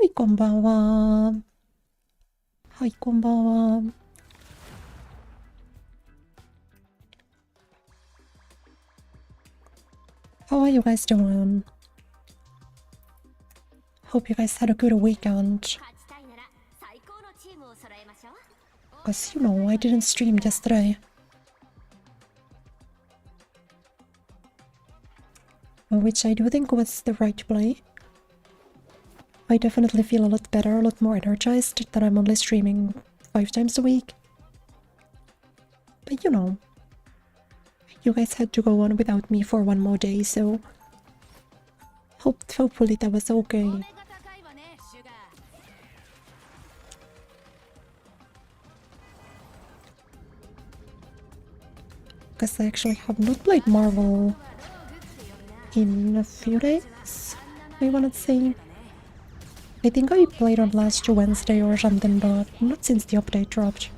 はい、こんばんは。はい、こんばんは。How are you guys doing? Hope you guys had a good weekend. Because, I didn't stream yesterday. Which I do think was the right play. I definitely feel a lot better, a lot more energized that I'm only streaming 5 times a week. But you guys had to go on without me for one more day, so hopefully that was okay. Because I actually have not played Marvel in a few days, I wanna say. I think I played on last Wednesday or something, but not since the update dropped.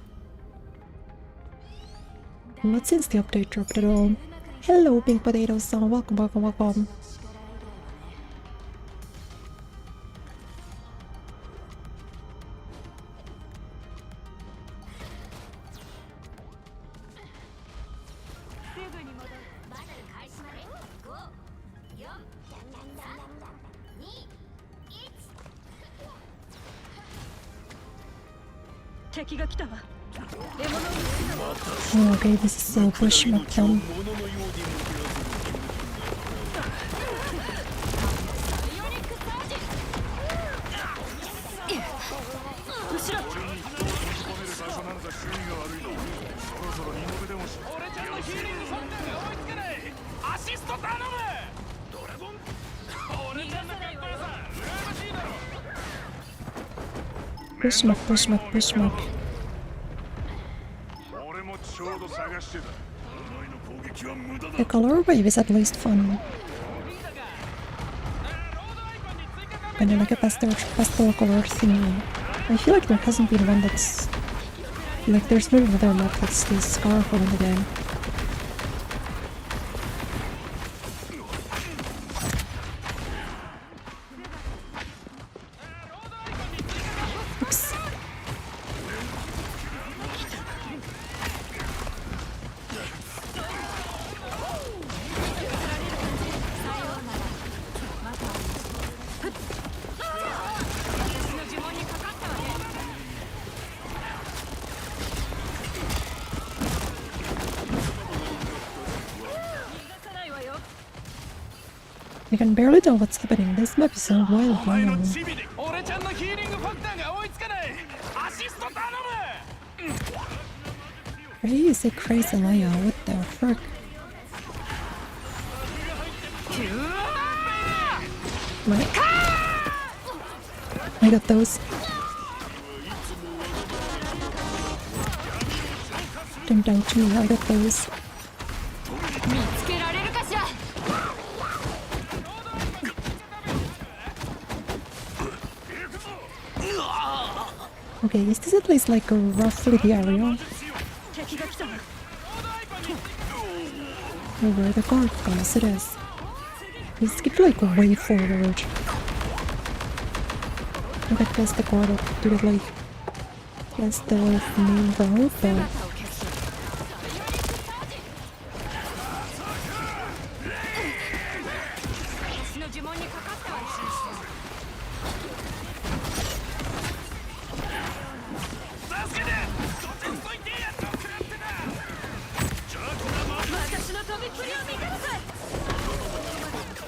Not since the update dropped at all. Hello, Pink Potatoes-san. Welcome, welcome, welcome. Oh, okay, this is so push map then. Push map, push map, push map. The color wave is at least fun. And then like a pastel color thingy. I feel like there hasn't been one that's... Like there's no another map that's this colorful in the game. Oops. I can barely tell what's happening. This map is so wild long. Ray is a crazy liar, what the frick? I got those. Don't doubt me, I got those. Okay, is this at least like roughly the area? Oh, where the guard goes, it is. We skipped like way forward. I bet that's the guard up to the like... That's the main road, but...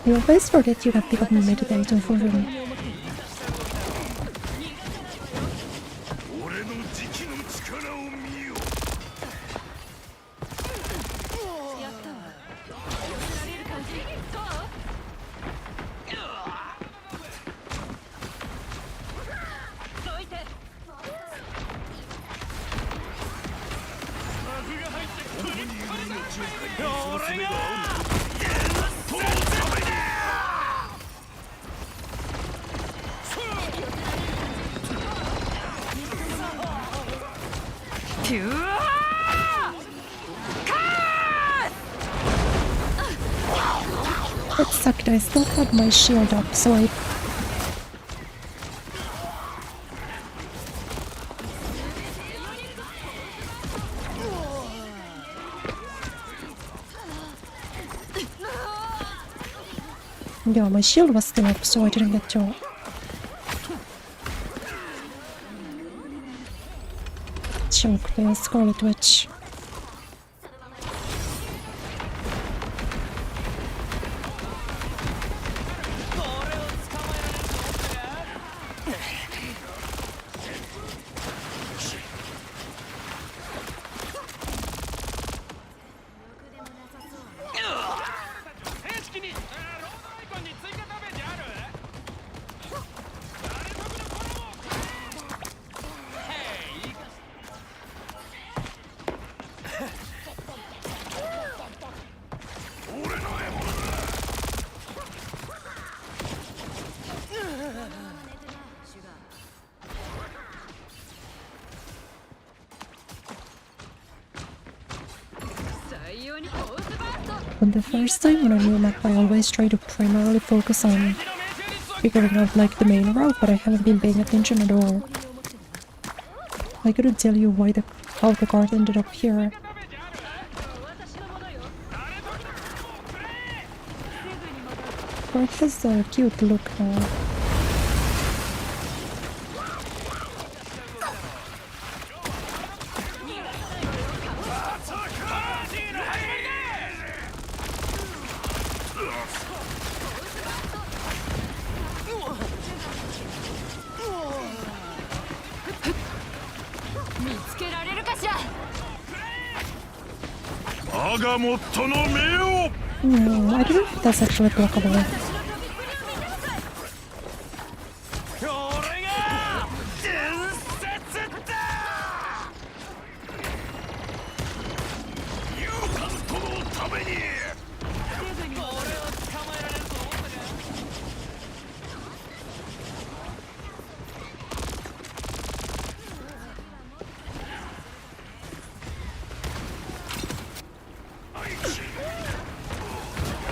You always forget you can pick up my meditation for him. That sucked, I still had my shield up, so I Yeah, my shield was still up, so I didn't get to choke the Scarlet Witch. But the first time on a new map, I always try to primarily focus on figuring out like the main route, but I haven't been paying attention at all. I couldn't tell you how the card ended up here. Card has a cute look now. I don't I don't know if that's actually blockable.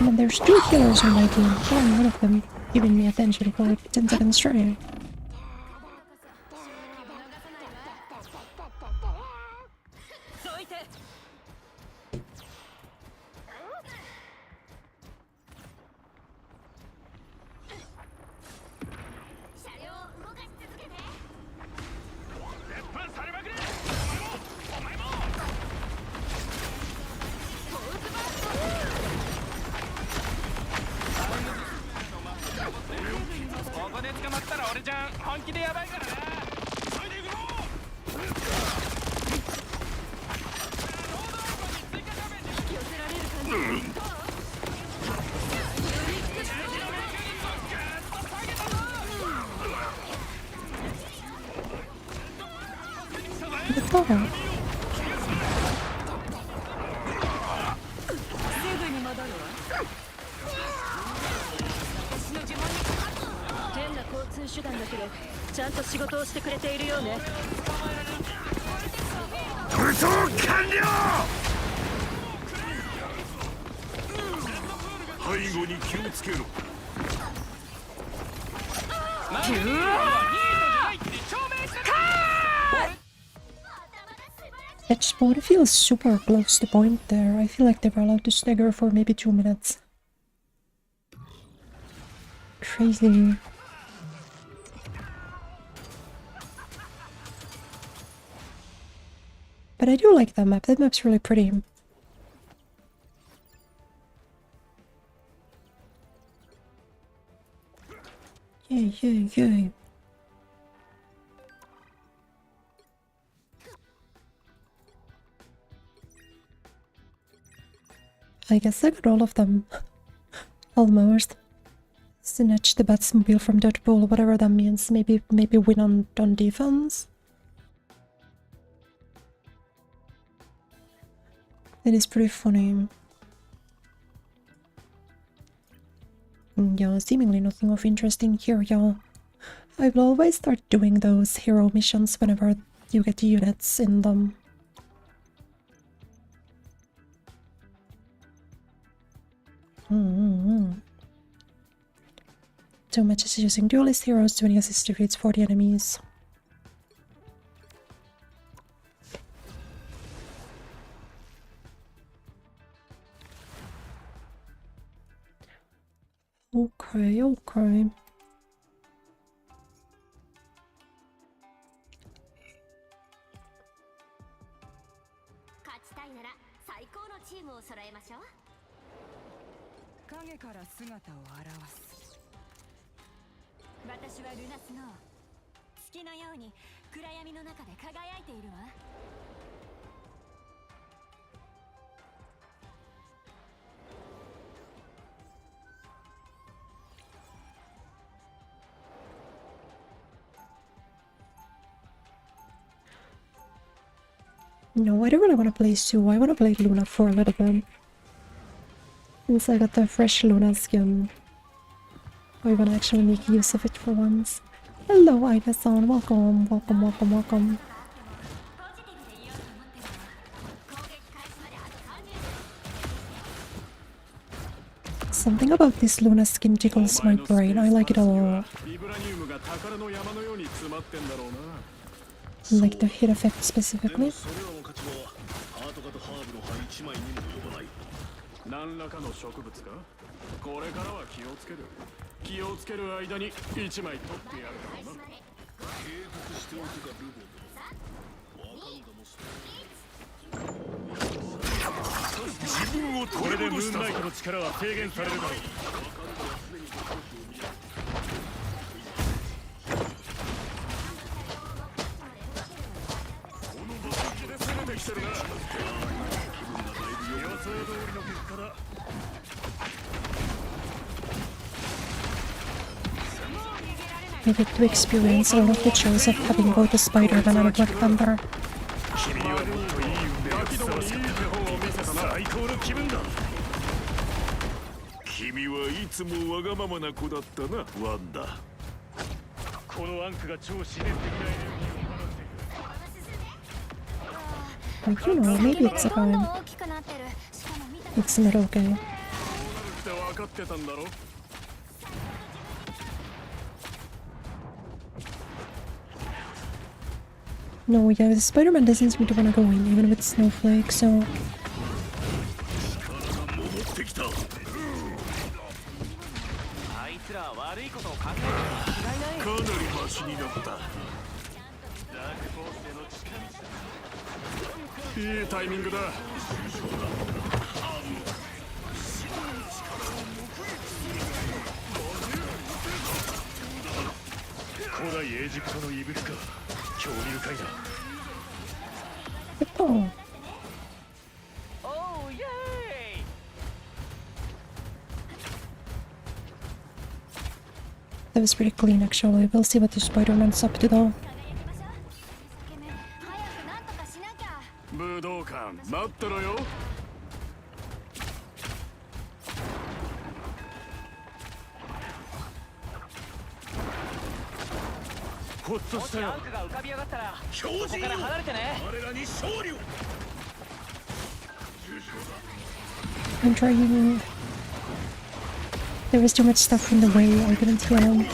And there's 2 healers on my team, only one of them giving me attention for like 10 seconds straight. What's that? That spawn feels super close to point there. I feel like they were allowed to stagger for maybe 2 minutes. Crazy. But I do like that map. That map's really pretty. Yay, yay, yay. I guess I got all of them. Almost. Snatch the Batsmobile from Deadpool, whatever that means. Maybe win on defense? It is pretty funny. Yeah, seemingly nothing of interest in here, yeah. I will always start doing those hero missions whenever you get units in them. Too much is using duelist heroes to assist defeats for the enemies. Okay. Okay, okay. No, I don't really want to play Sue. I want to play Luna for a little bit. Since I got the fresh Luna skin, I want to actually make use of it for once. Hello, Ida-san. Welcome, welcome, welcome, welcome. Something about this Luna skin tickles my brain. I like it a lot. Like the hit effect specifically. 何らかの植物かこれからは気をつける気をつける間に一枚取ってやるからな警告しておくがルボ自分をこれでムーンナイトの力は制限されるだろうこの場所で攻めてきてるな予想通りの結果だ I get to experience all of the joys of having both a Spider-Man and a Black Panther. 君はいつもわがままな子だったな、ワンダ。このアンクが超自然的なエネルギーを放っている。 Like, you know, maybe it's a fine. It's not okay. No, yeah, the Spider-Man doesn't seem to want to go in, even with Snowflake, so... Oh. That was pretty clean, actually. We'll see what the Spider-Man's up to, though. 武道館待ってろよ。ほっとしたよ。標準から離れてね。我らに勝利を。I'm trying. There was too much stuff in the way. I couldn't hear him.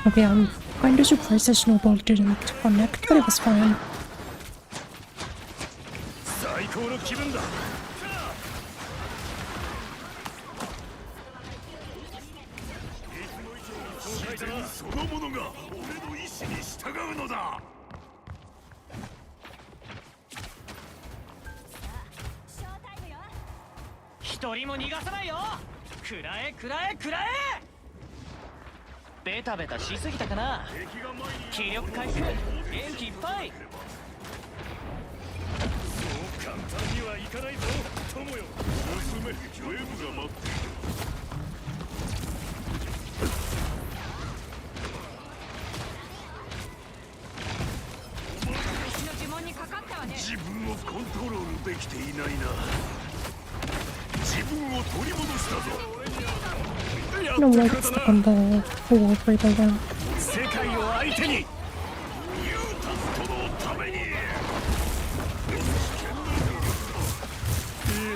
Okay, I'm kind of surprised the snowball didn't connect, but it was fine.ベタベタしすぎたかな。気力回復、元気いっぱい。そう簡単にはいかないぞ、友よ。娘、ウェブが待っている。私の呪文にかかったわね。自分をコントロールできていないな。I don't know why it's stuck on the wall right now. 世界を相手にいい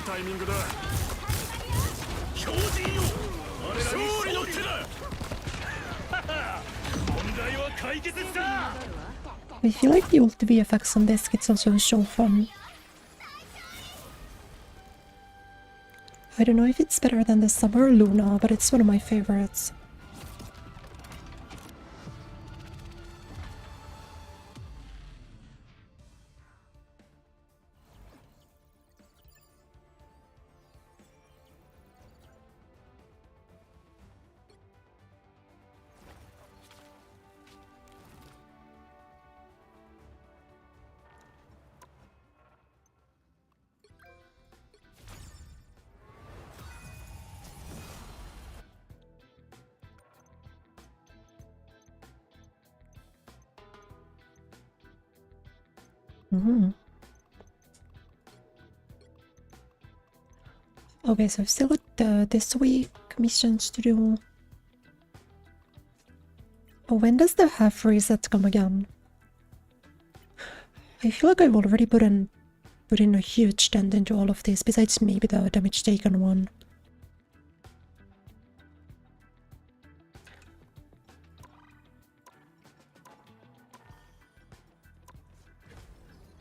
タイミングだ。強靭よ。勝利の手だ。問題は解決した。 I feel like the ult VFX on this gets also so fun. I don't know if it's better than the Summer Luna, but it's one of my favorites. Okay, so I've still got this week missions to do. Oh, when does the half reset come again? I feel like I've already put in a huge dent into all of this, besides maybe the damage taken one.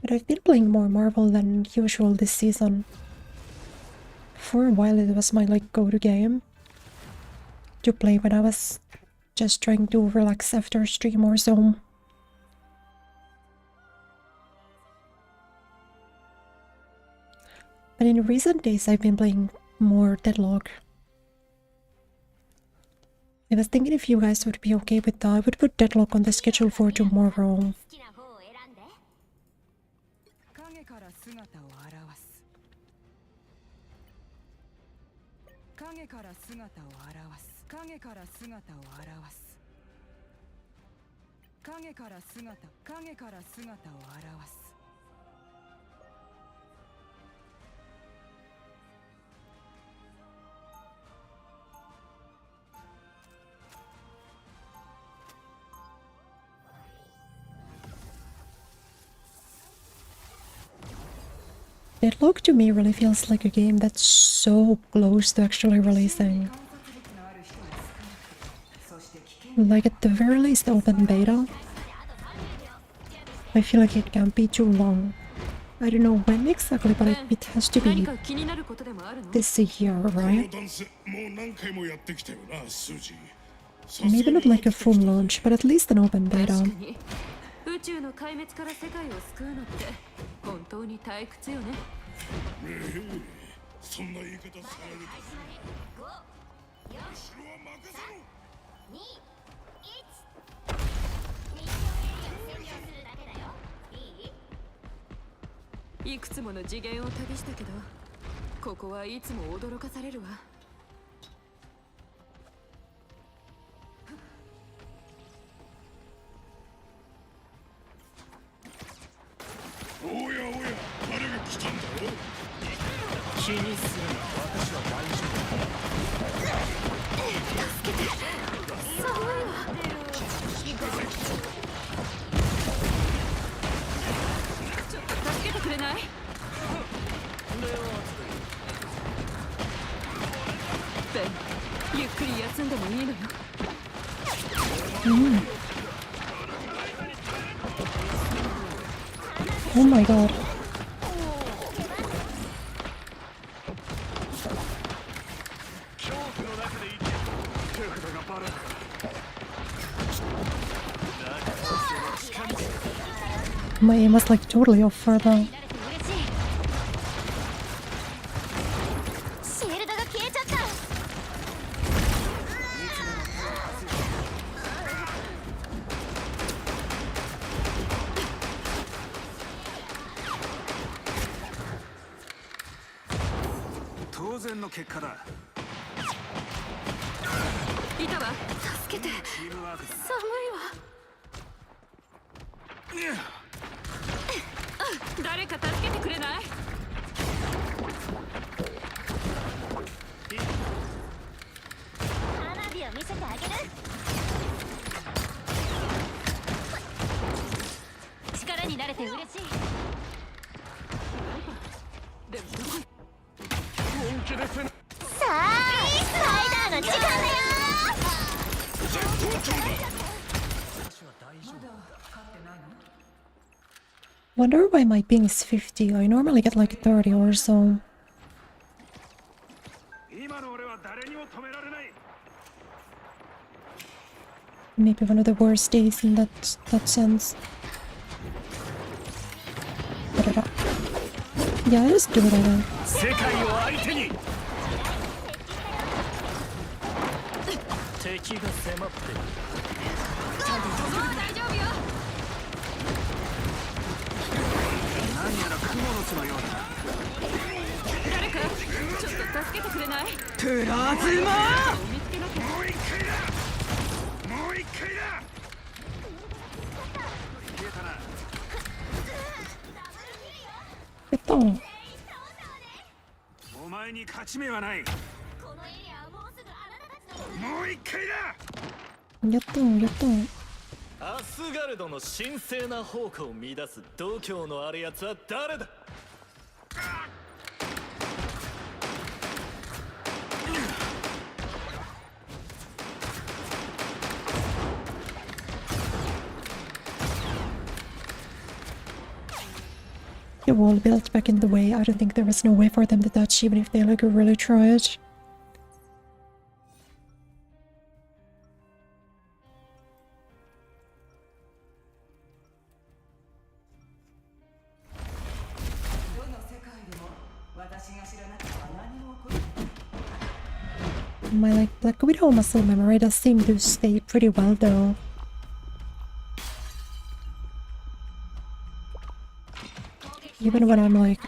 But I've been playing more Marvel than usual this season. For a while it was my go-to game to play when I was just trying to relax after stream or so. But in recent days I've been playing more Deadlock. I was thinking if you guys would be okay with that, I would put Deadlock on the schedule for tomorrow. Deadlock to me really feels like a game that's so close to actually releasing. Like at the very least open beta. I feel like it can't be too long. I don't know when exactly, but it has to be this year, right? Maybe not like a full launch, but at least an open beta. 宇宙の壊滅から世界を救うのって本当に退屈よね。そんな言い方されると。いくつもの次元を旅したけど、ここはいつも驚かされるわ。おやおや、誰が来たんだろう。気にするな、私は大丈夫。助けて。寒いわ。ちょっと助けてくれない？ベン、ゆっくり休んでもいいのよ。Oh my god. My aim was like totally off for that. シールドが消えちゃった。当然の結果だ。いたわ。助けて。チームワークだな。寒いわ。誰か助けてくれない？て嬉しい。本気ですね。さあスパイダーの時間だよ。 Wonder why my ping is 50. I normally get like 30 or so. 今の俺は誰にも止められない。 Maybe one of the worst days in that sense. Da-da-da. Yeah, I just do what I want. 世界を相手に。敵が迫ってる。大丈夫よ。何やら蜘蛛の巣のようだ。誰かちょっと助けてくれない？プラズマ見つけなきゃ。もう一回だ。もう一回だ。消えたな。 Ito. お前に勝ち目はない。もう一回だ。 Yato. アスガルドの神聖な宝庫を乱す度胸のあるやつは誰だ。 The wall built back in the way. I don't think there was no way for them to touch even if they like really tried. My like Black Widow muscle memory does seem to stay pretty well though. Even when I'm like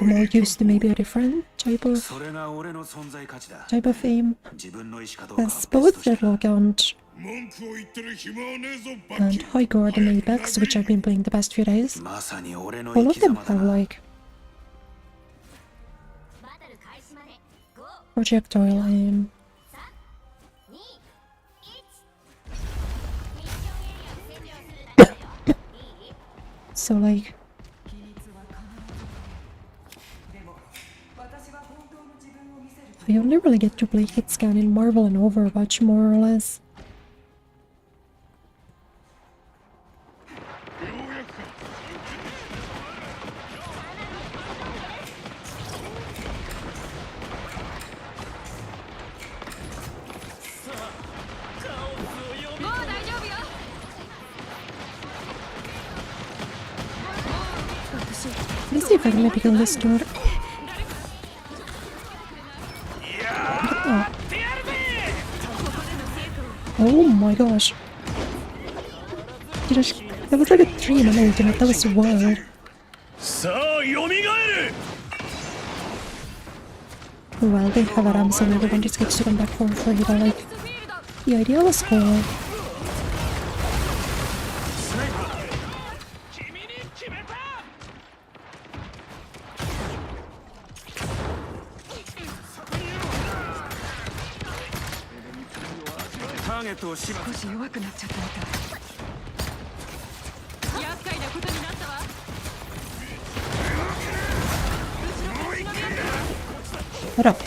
more used to maybe a different type of aim. There's both Deadlock and High Guard and Apex, which I've been playing the past few days. All of them have like projectile aim. So like I only really get to play hit scan in Marvel and Overwatch more or less. Let's see if I can maybe kill this dude. Oh my gosh. That was like a dream and ultimate, that was wild. Well, they have a ram, so everyone just gets to come back for free, but like, the idea was cool. What up?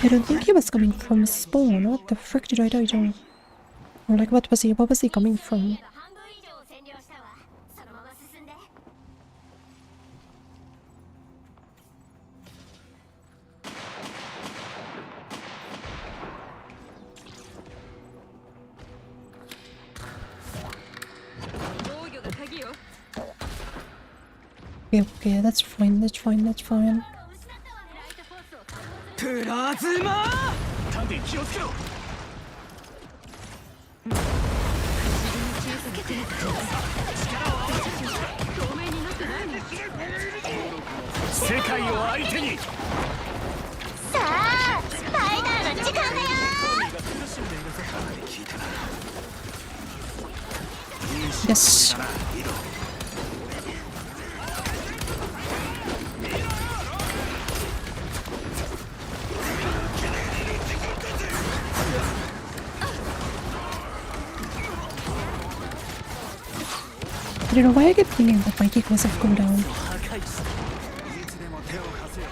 I don't think he was coming from spawn. What the frick did I die to? Or like what was he coming from? Okay, that's fine. プラズマ丹田気をつけろ。世界を相手に。さあスパイダーの時間だよ。Yes. I don't know why I keep thinking that my kick was off cooldown.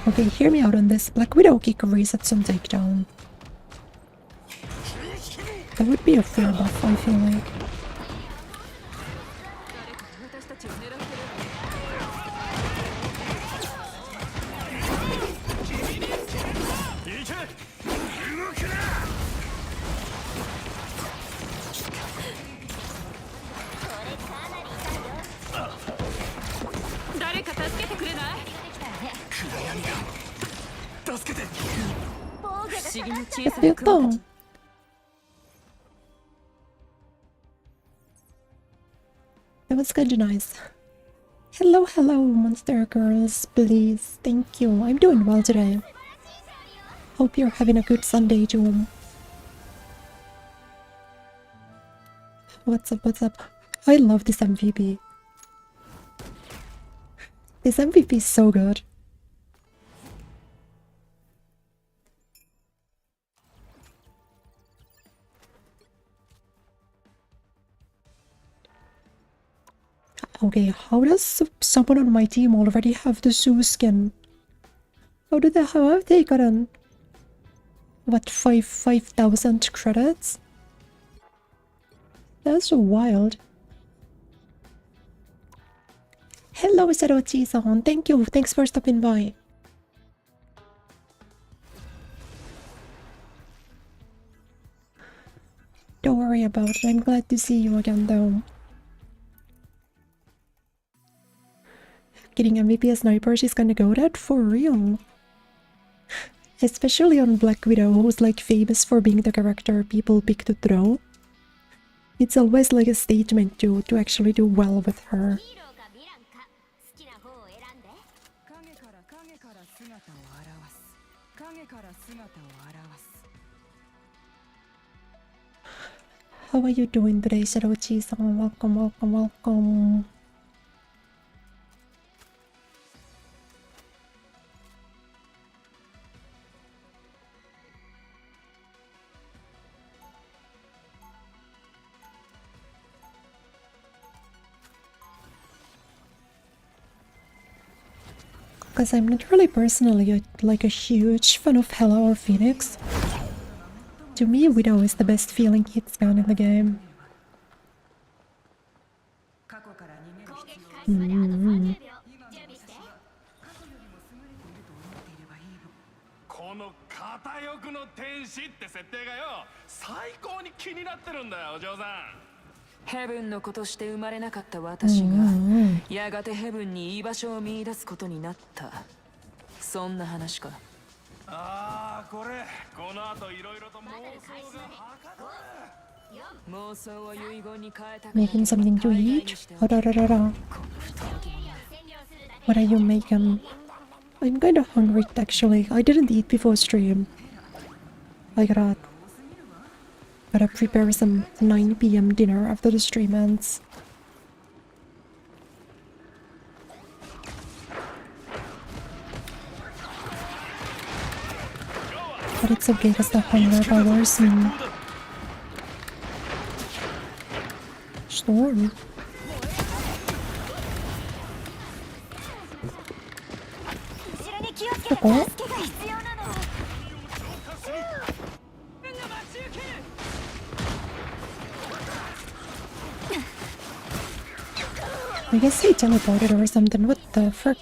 Okay, hear me out on this. Black Widow kick resets on takedown. That would be a fair buff, I feel like. 私たちを狙ってる。誰か助けてくれない？助けて。不思議な小さな Yep, 雲たち。 That was kind of nice. Hello, hello, monster girls, please. Thank you. I'm doing well today. Hope you're having a good Sunday too. What's up, what's up? I love this MVP. This MVP is so good. Okay, how does someone on my team already have the Zoo skin? How have they gotten what 5,000 credits? That's so wild. Hello, Sarochi-san. Thank you. Thanks for stopping by. Don't worry about it. I'm glad to see you again, though. Getting MVP as sniper, she's gonna go that for real. Especially on Black Widow, who's like famous for being the character people pick to throw. It's always like a statement to actually do well with her. How are you doing today, Shadochi-san? Welcome, welcome, welcome. Because I'm not really personally like a huge fan of Hela or Phoenix. To me, Widow is the best feeling hit gun in the game. Mm-hmm. この片翼の天使って設定がよ、最高に気になってるんだよ、お嬢さん。ヘブンの子として生まれなかった私が、やがてヘブンに居場所を見出すことになった。そんな話か。ああ、これ、この後いろいろと妄想がはかどる。妄想を遺言に変えたく Making something to eat? What are you making? I'm kinda hungry actually. I didn't eat before stream. I gotta prepare some 9 PM dinner after the stream ends. But it's okay because the hunger bothers me. Storm. Oh. I guess he teleported or something. What the frick?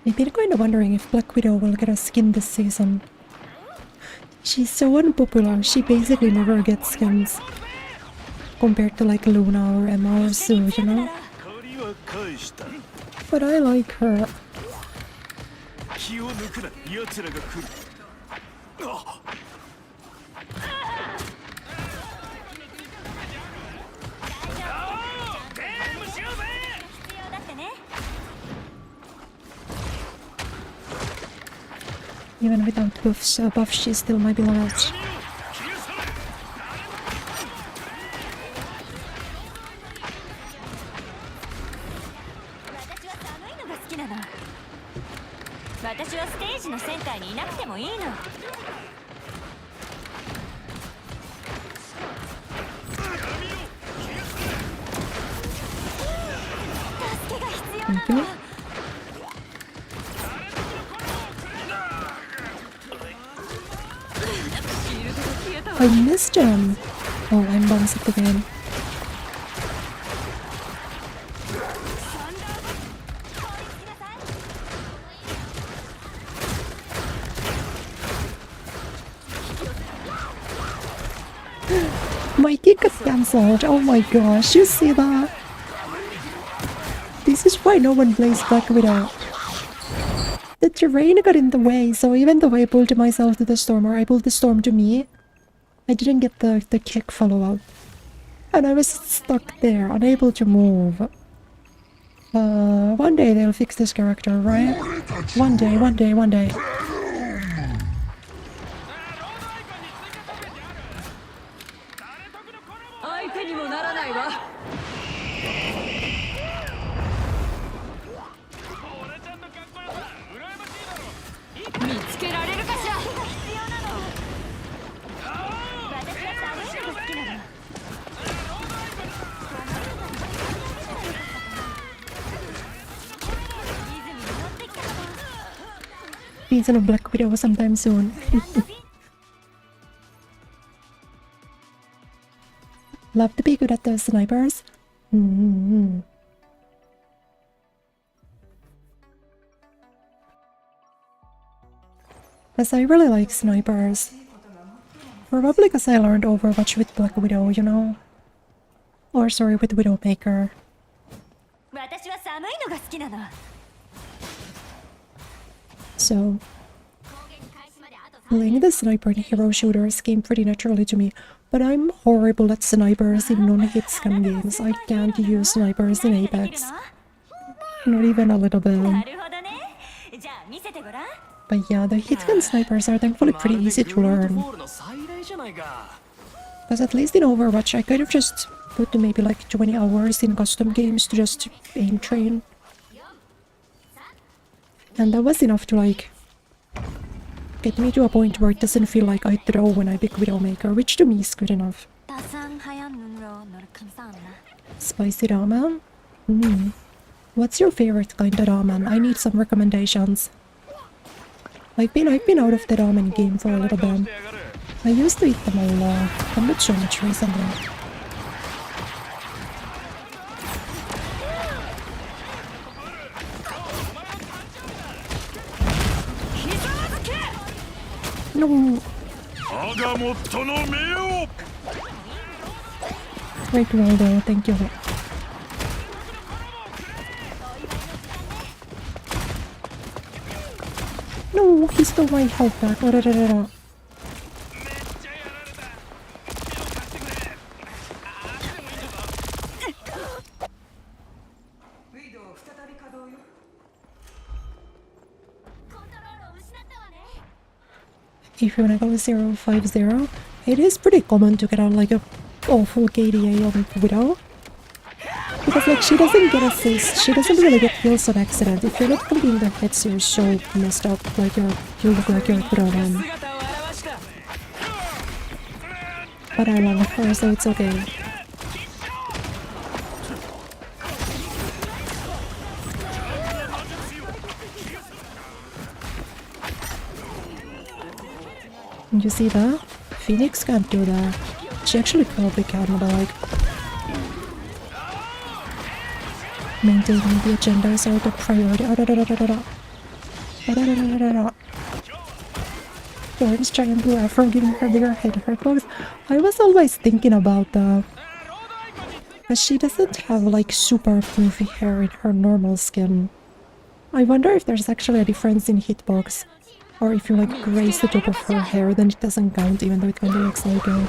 I've been kind of wondering if Black Widow will get a skin this season. She's so unpopular, she basically never gets skins. Compared to like Luna or Emma or Sue, you know? But I like her. Even without buffs, she still might be large. 私はステージのセンターにいなくてもいいの。助けが必要な Thank you. の。 I missed him. Oh, I'm bounced again. My kick got cancelled. Oh my gosh, you see that? This is why no one plays Black Widow. The terrain got in the way, so even though I pulled myself to the storm, or I pulled the storm to me, I didn't get the kick follow-up. And I was stuck there, unable to move. One day they'll fix this character, right? One day. 相手にもならないわ。見つけられるかしら。必要なの。私は寒いのが好きなの。 Season of Black Widow sometime soon. Love to be good at those snipers. As I really like snipers. Probably because I learned Overwatch with Black Widow, you know? Or sorry, with Widowmaker. 私は寒いのが好きなの。 So, playing the sniper in hero shooters came pretty naturally to me, but I'm horrible at snipers in non-hit scan games. I can't use snipers in Apex. Not even a little bit. なるほどね。じゃあ見せてごらん。 But yeah, the hit scan snipers are thankfully pretty easy to learn. Because at least in Overwatch, I could have just put maybe like 20 hours in custom games to just aim train. And that was enough to like get me to a point where it doesn't feel like I throw when I pick Widowmaker, which to me is good enough. Spicy ramen? What's your favorite kind of ramen? I need some recommendations. I've been out of the ramen game for a little bit. I used to eat them a lot, but not so much recently. No. Great roll though, thank you. No, he stole my health back. If you wanna go 050, it is pretty common to get out like a awful KDA on Widow. Because like she doesn't get assist, she doesn't really get kills on accident. If you're not completing the hits, you're so messed up, like you look like you're thrown. But I love her, so it's okay. You see that? Phoenix can't do that. She actually probably can, but like... maintaining the agenda is our top priority. Orange giant blue afro giving her bigger head hurt both. I was always thinking about that. But she doesn't have like super poofy hair in her normal skin. I wonder if there's actually a difference in hitbox. Or if you like graze the top of her hair, then it doesn't count even though it kind of looks like it.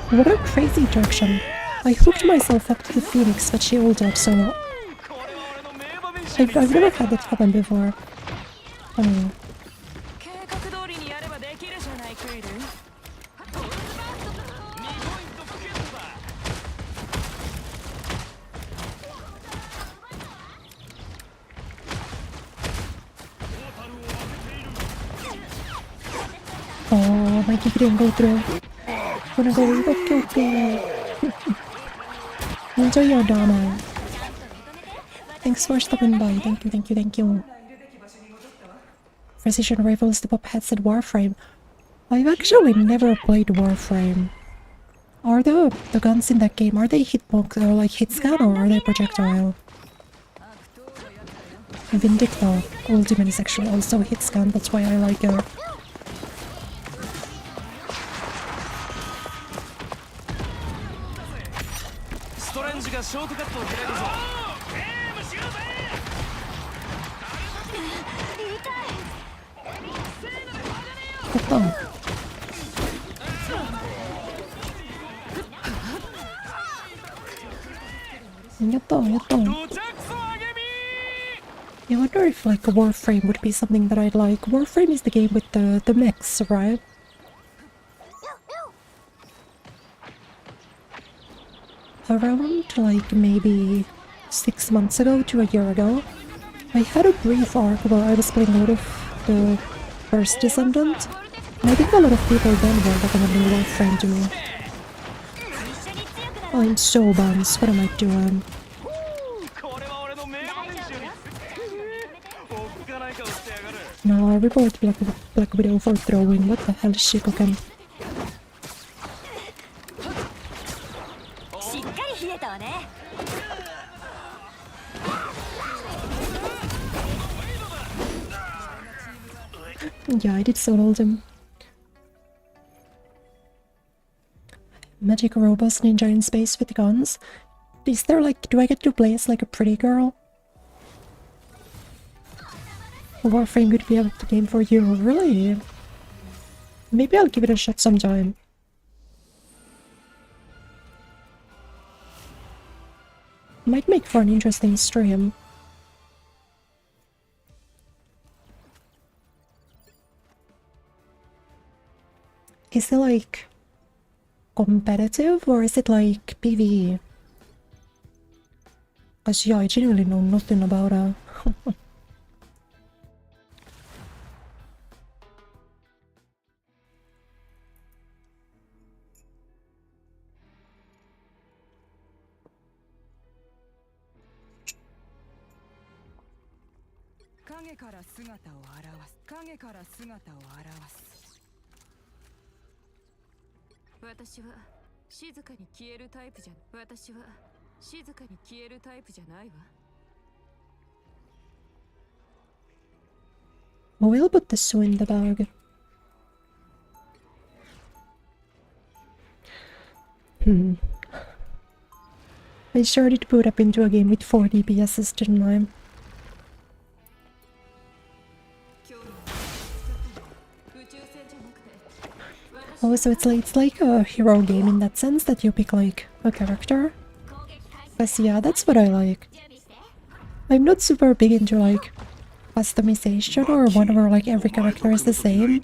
What a crazy direction. I hooked myself up to the Phoenix, but she ulted, so... I've never had that happen before. Oh. 計画通りにやればできるじゃないクイル。Oh, my kick didn't go through. Gonna go with okay. Enjoy your Dharma. Thanks for stopping by. Thank you, thank you, thank you. Precision rifles, the pop heads at Warframe. I've actually never played Warframe. Are the guns in that game, are they hitbox or like hit scan or are they projectile? Vindicta Ultimate is actually also hit scan, that's why I like it. What the? Yatta. I wonder if like a Warframe would be something that I'd like. Warframe is the game with the mechs, right? Around like maybe 6 months ago to a year ago, I had a brief arc where I was playing out of the first Descendant, and I think a lot of people then were recommending Warframe to me. Oh, I'm so bounced, what am I doing? No, I report Black Widow for throwing, what the hell is she cooking? Yeah, I did solo him. Magic robots, ninja in space with guns. Is there like, do I get to play as like a pretty girl? Warframe could be a game for you, really? Maybe I'll give it a shot sometime. Might make for an interesting stream. Is it like competitive or is it like PvE? Cause yeah, I genuinely know nothing about it. We'll put the Sue in the bag. I started to boot up into a game with 4 DPSs, didn't I? Oh, so it's like a hero game in that sense that you pick like a character. But yeah, that's what I like. I'm not super big into like customization or one where like every character is the same.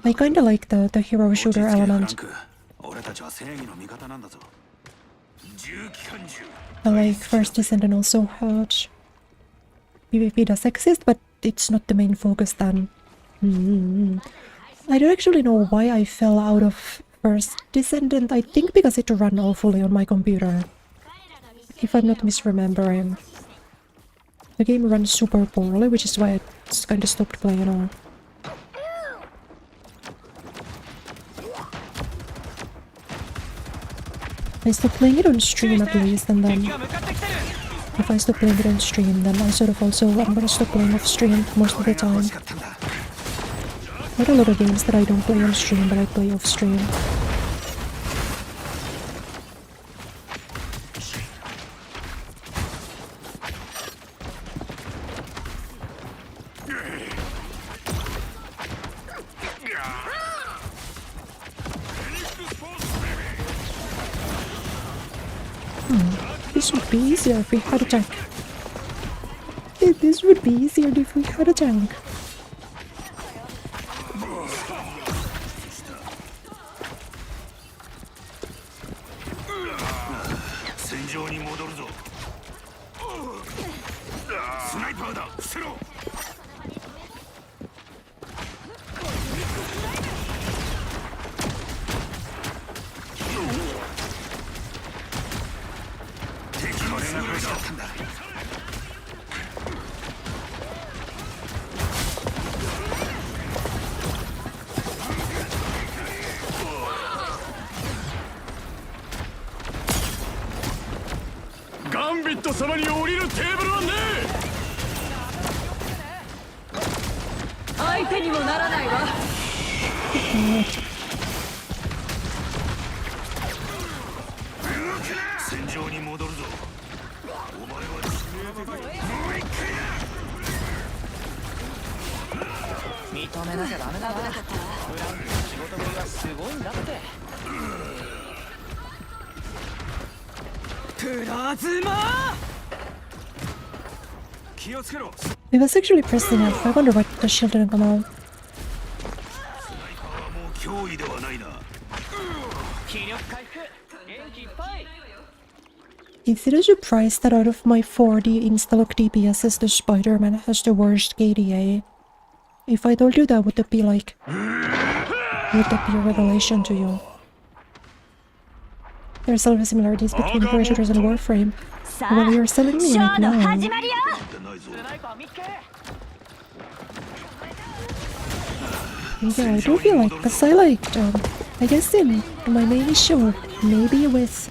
I kinda like the hero shooter element. I like First Descent and also Hutch. PvP does exist, but it's not the main focus then. I don't actually know why I fell out of First Descendant. I think because it ran awfully on my computer. If I'm not misremembering. The game runs super poorly, which is why I just kinda stopped playing on. I stopped playing it on stream at least, and then if I stop playing it on stream, then I sort of also I'm gonna stop playing off stream most of the time. Quite a lot of games that I don't play on stream, but I play off stream. This would be easier if we had a tank. This would be easier if we had a tank. 戦場に戻るぞ。スナイパーだ。伏せろ。敵の背中だったんだ。ガンビット様に降りるテーブルはね相手にもならないわ。戦場に戻るぞ。お前はもう一回や。認めなきゃダメだな。フランクの仕事ぶりがすごいんだって。プラズマ。気をつけろ。 It was actually pressed enough. I wonder why the shield didn't come out. スナイパーはもう脅威ではないな。気力回復。元気いっぱい。 Is it a surprise that out of my 40 insta-lock DPSs, the Spider-Man has the worst KDA? If I told you that, would that be like... Would that be a revelation to you? There are several similarities between Kureya shooters and Warframe. さ Well, あ you're selling me ショ right ーの now. 始まりよ。スナイパー見っけ。 Yeah, I do feel like, because I liked, I guess in my main issue, maybe with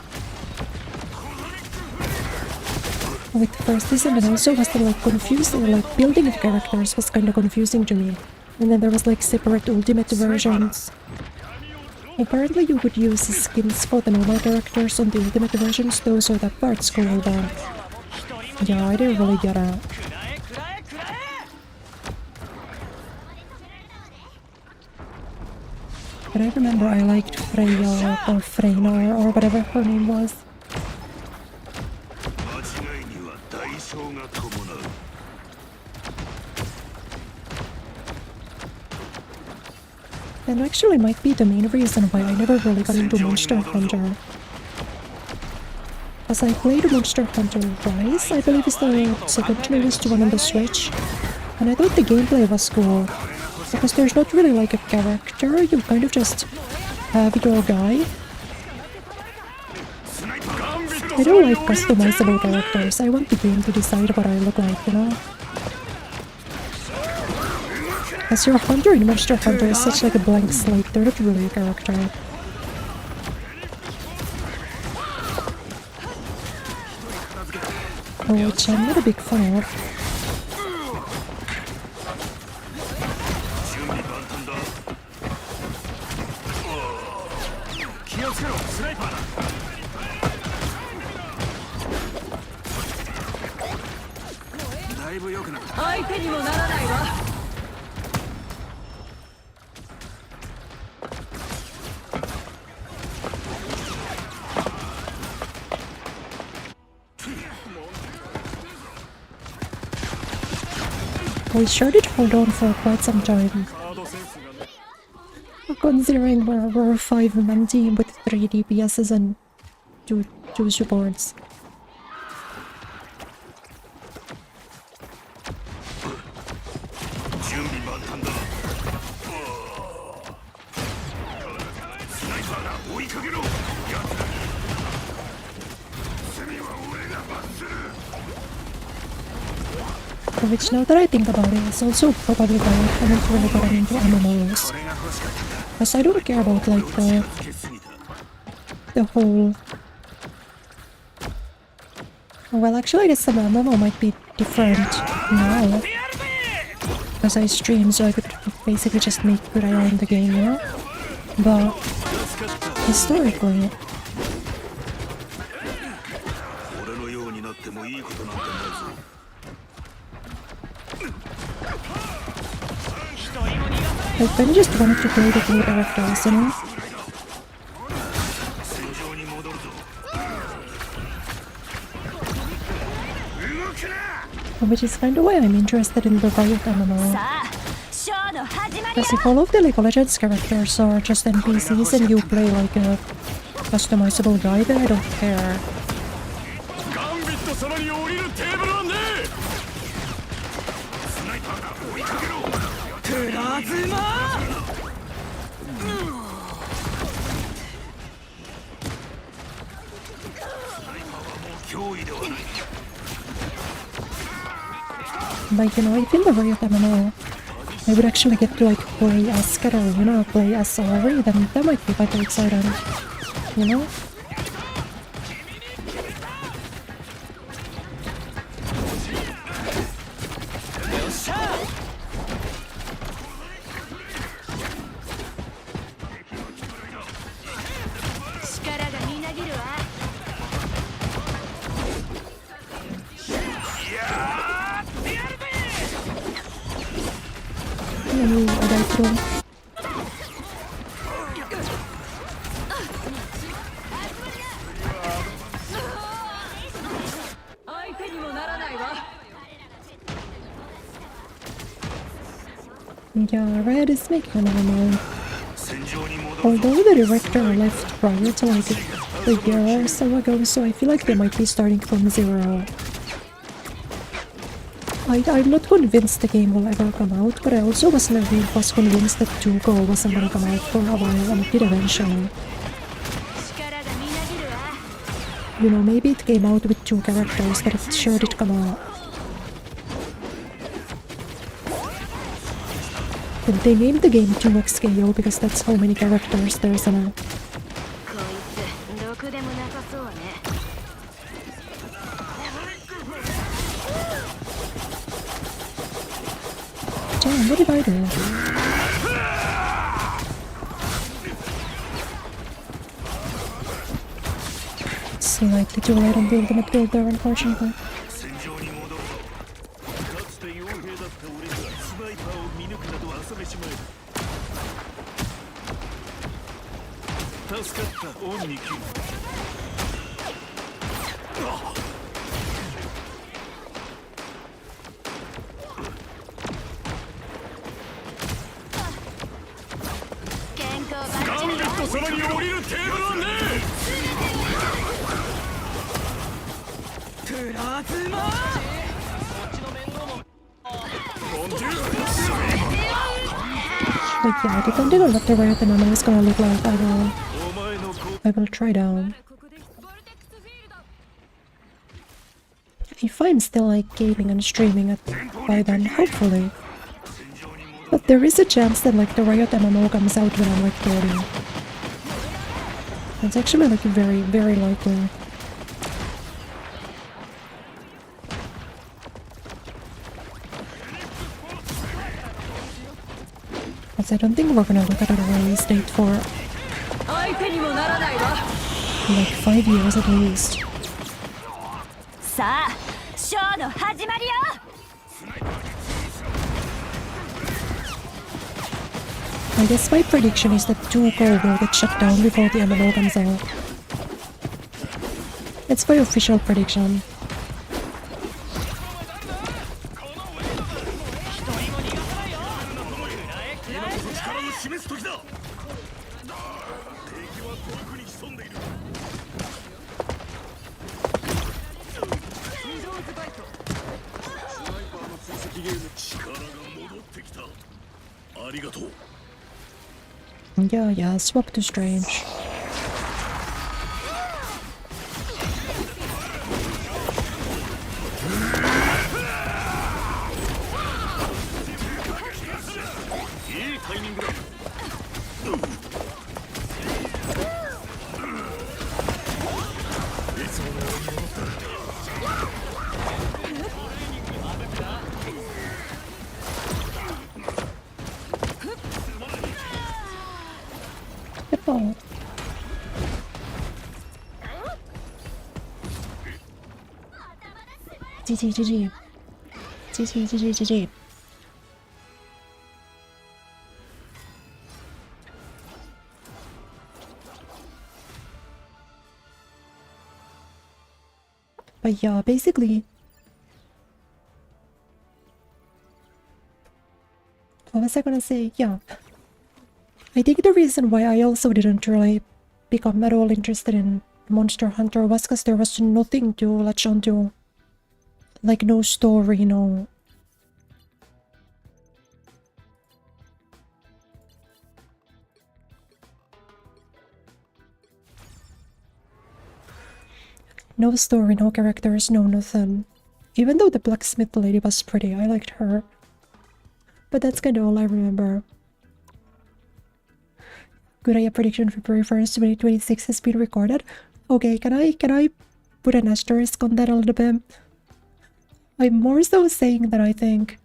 first season, and also was the like confusing, like building of characters was kind of confusing to me. And then there was like separate ultimate versions. Apparently you could use skins for the normal characters on the ultimate versions though, so that part's cool, but yeah, I didn't really get it. But I remember I liked Freya or Freyna or whatever her name was. 間違いには代償が伴う。 And actually might be the main reason why I never really got into Monster Hunter. As I played Monster Hunter Rise, I believe is the second newest one on the Switch, and I thought the gameplay was cool, because there's not really like a character, you kind of just have your guy. I don't like customizable characters, I want the game to decide what I look like, you know? As your hunter in Monster Hunter is such like a blank slate, they're not really a character. Which I'm not a big fan of. 準備万端だ。気をつけろ。スナイパーだ。だいぶ良くなった。相手にもならないわ。 We sure did hold on for quite some time. Considering we're a 5-man team with 3 DPSs and 2 supports. 準備万端だ。スナイパーだ。追いかけろ。やつらに。罪は俺が罰する。 Which, now that I think about it, is also probably why I haven't really gotten into MMOs. Because I don't care about like the whole... Well, actually I guess some MMO might be different now. Because I stream, so I could basically just make Kureya in the game, you know? But historically... 俺のようになってもいいことなんてないぞ。 I kind of just wanted to play the cool characters, you know? 戦場に戻るぞ。Which is kind of why I'm interested in the Riot MMO. さあショーの始まり Because if all of the League of Legends characters are just NPCs and you play like a customizable guy, then I don't care. ガンビット様に降りるテーブルはねえ。スナイパーが追いかけろ。プラズマ脅威ではない。 Like, you know, I feel the Riot MMO, I would actually get to like play as Katarina, play as Ori, then that might be quite exciting, you know? 力がみなぎるわ I died through. 相手にもならないわ Yeah, Riot is making an MMO. Although the director left Riot like a year or so ago, so I feel like they might be starting from zero. I'm not convinced the game will ever come out, but I also was convinced that Tuco wasn't gonna come out for a while, and it did eventually. 力がみなぎるわ You know, maybe it came out with 2 characters, but it sure did come out. And they named the game 2XKO because that's how many characters there's in it. こいつろくでもなさそうね Damn, what did I do? So likely to ride on the ultimate build there, unfortunately. 戦場に戻るぞ。かつて傭兵だった俺がスナイパーを見抜くなど遊べしまえ。助かったオンにキュー。 健康バッガンビット様に降りるテーブルはねプラズマ Like, yeah, depending on what the Riot MMO is gonna look like, お前の子 I will try down. If I'm still like gaming and streaming it by then, hopefully. But there is a chance that like the Riot MMO comes out when I'm like 30. It's actually like very, very likely. Because I don't think we're gonna look at a release date for 相手にもならないわ like 5 years at least. さあショーの始まりよ I guess my prediction is that 2Go will get shut down before the MMO comes out. It's my official prediction. 力を示す時だ。敵は遠くに潜んでいる。力が戻ってきた。ありがとう。 Yeah, yeah, swap to Strange. Oh. GG, GG. GG, GG, GG. But yeah, basically, was I gonna say? Yeah. I think the reason why I also didn't really become at all interested in Monster Hunter was because there was nothing to latch onto. Like, no story, no... No story, no characters, no nothing. Even though the blacksmith lady was pretty, I liked her. But that's kinda all I remember. Kureya prediction February 1st, 2026 has been recorded. Okay, can I put an asterisk on that a little bit? I'm more so saying that I think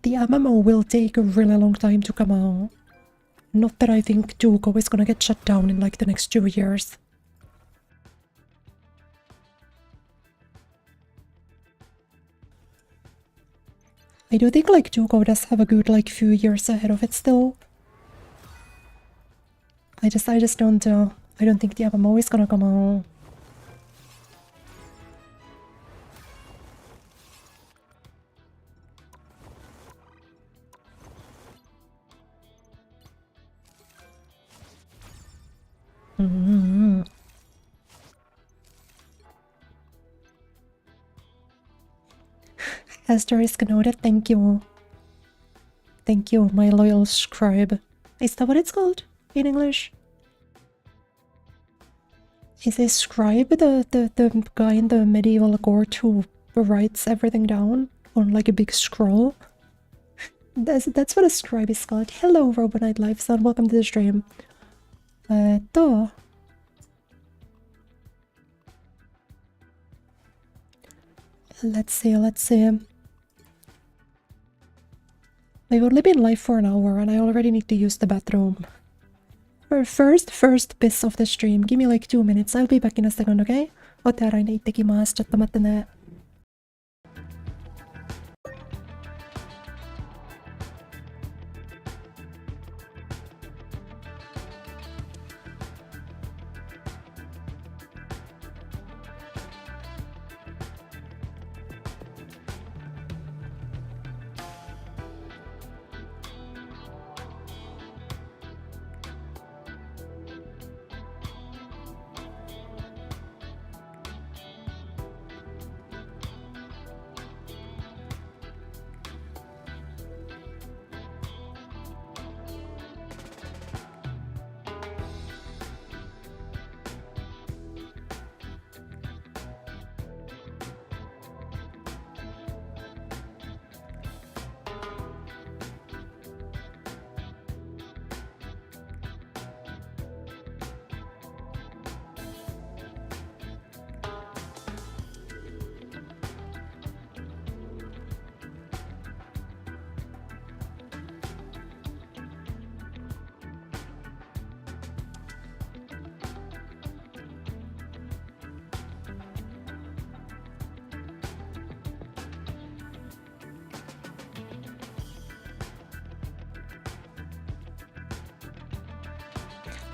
the MMO will take a really long time to come out. Not that I think Jugo is gonna get shut down in like the next 2 years. I do think like Jugo does have a good like few years ahead of it still. I just don't I don't think the MMO is gonna come out. Asterisk noted, thank you. Thank you, my loyal scribe. Is that what it's called in English? Is a scribe the guy in the medieval court who writes everything down on like a big scroll? That's what a scribe is called. Hello, Robonite Lifeson, welcome to the stream. Let's see. I've only been live for an hour and I already need to use the bathroom. First piss of the stream. Give me like 2 minutes. I'll be back in a second, okay? お手洗いに行ってきます。ちょっと待ってね。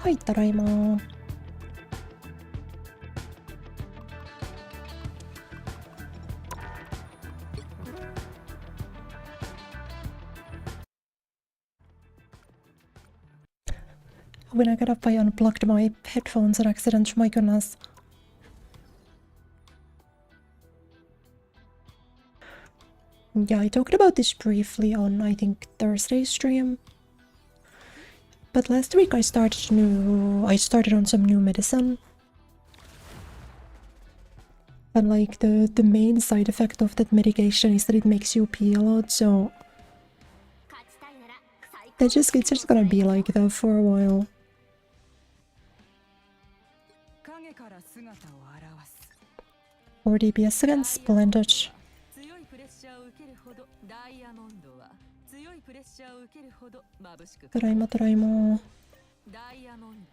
はい、ただいま。When I got up, I unplugged my headphones on accident. My goodness. Yeah, I talked about this briefly on, I think, Thursday's stream. But last week I started on some new medicine. And like the main side effect of that medication is that it makes you pee a lot, so it's just gonna be like that for a while. 4 DPS against Splendid. トライマトライマ。ダイヤモン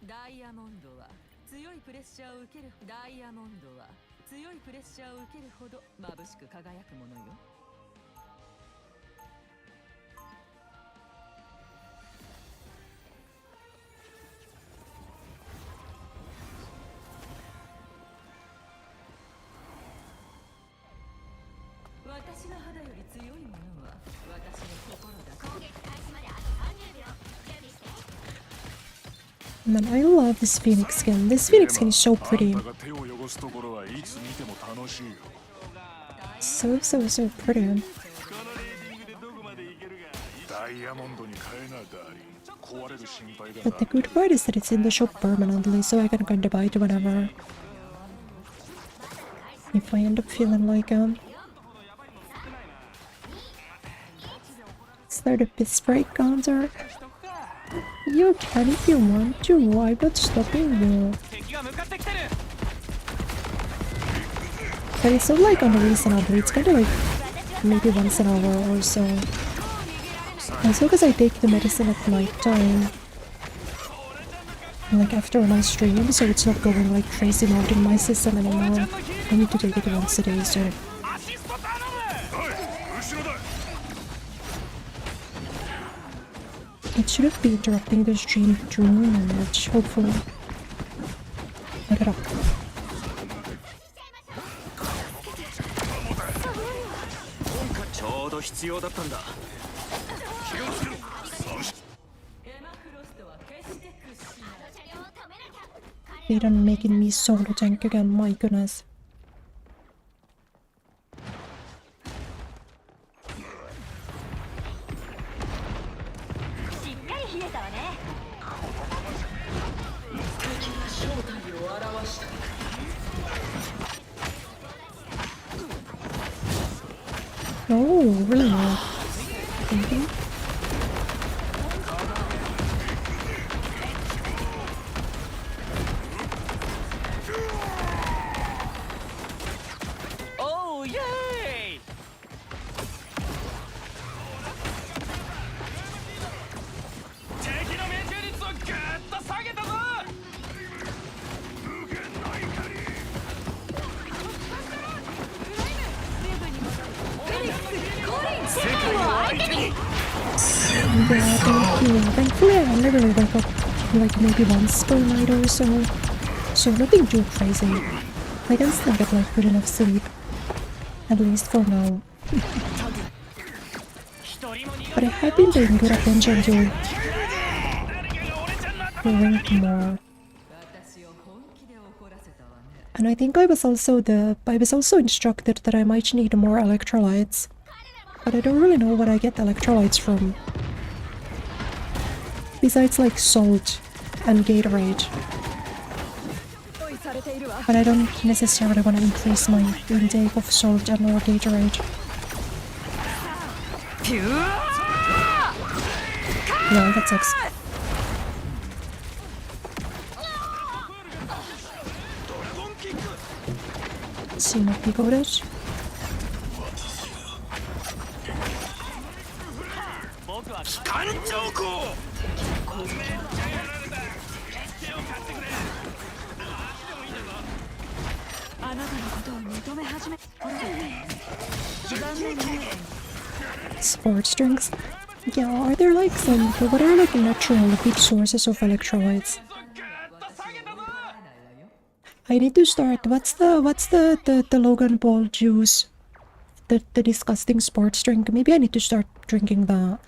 ドは強いプレッシャーを受けるダイヤモンドは強いプレッシャーを受けるほど眩しく輝くものよ。私の肌より強いものは私の心だ。攻撃開始。Man, I love this Phoenix skin. This Phoenix skin is so pretty. が手を汚すところはいつ見ても楽しいよ So pretty. ダイヤモンドに変えなダーリン壊れる心配だ But the good part is that it's in the shop permanently, so I can kind of buy it whenever. If I end up feeling like start a piss break counter. You can if you want to, I'm not stopping you. 敵が向かってきてる But it's not like unreasonable, it's kind of like maybe once an hour or so. Also because I take the medicine at night time. Like after my stream, so it's not going like crazy mode in my system anymore. I need to take it once a day, so... アシスト頼む後ろだ It shouldn't be interrupting the stream too much, hopefully. Look it up. ちょうど必要だったんだ They done making me solo tank again, my goodness. Oh, really? Thank you. Oh, yay! 敵の命中率をぐーっと下げたぞ Yeah, thank you. Thankfully, I literally wake up like maybe once per night or so. So nothing too crazy. I can still get like good enough sleep. At least for now. But I have been paying good attention to rank more. And I think I was also instructed that I might need more electrolytes. But I don't really know what I get electrolytes from. Besides like salt and Gatorade. But I don't necessarily want to increase my intake of salt and or Gatorade. Yeah, that sucks. See what we got it. 僕は艦長校 Sports drinks? Yeah, are there like what are like natural good sources of electrolytes? I need to start. What's the Logan Paul juice? The disgusting sports drink. Maybe I need to start drinking that.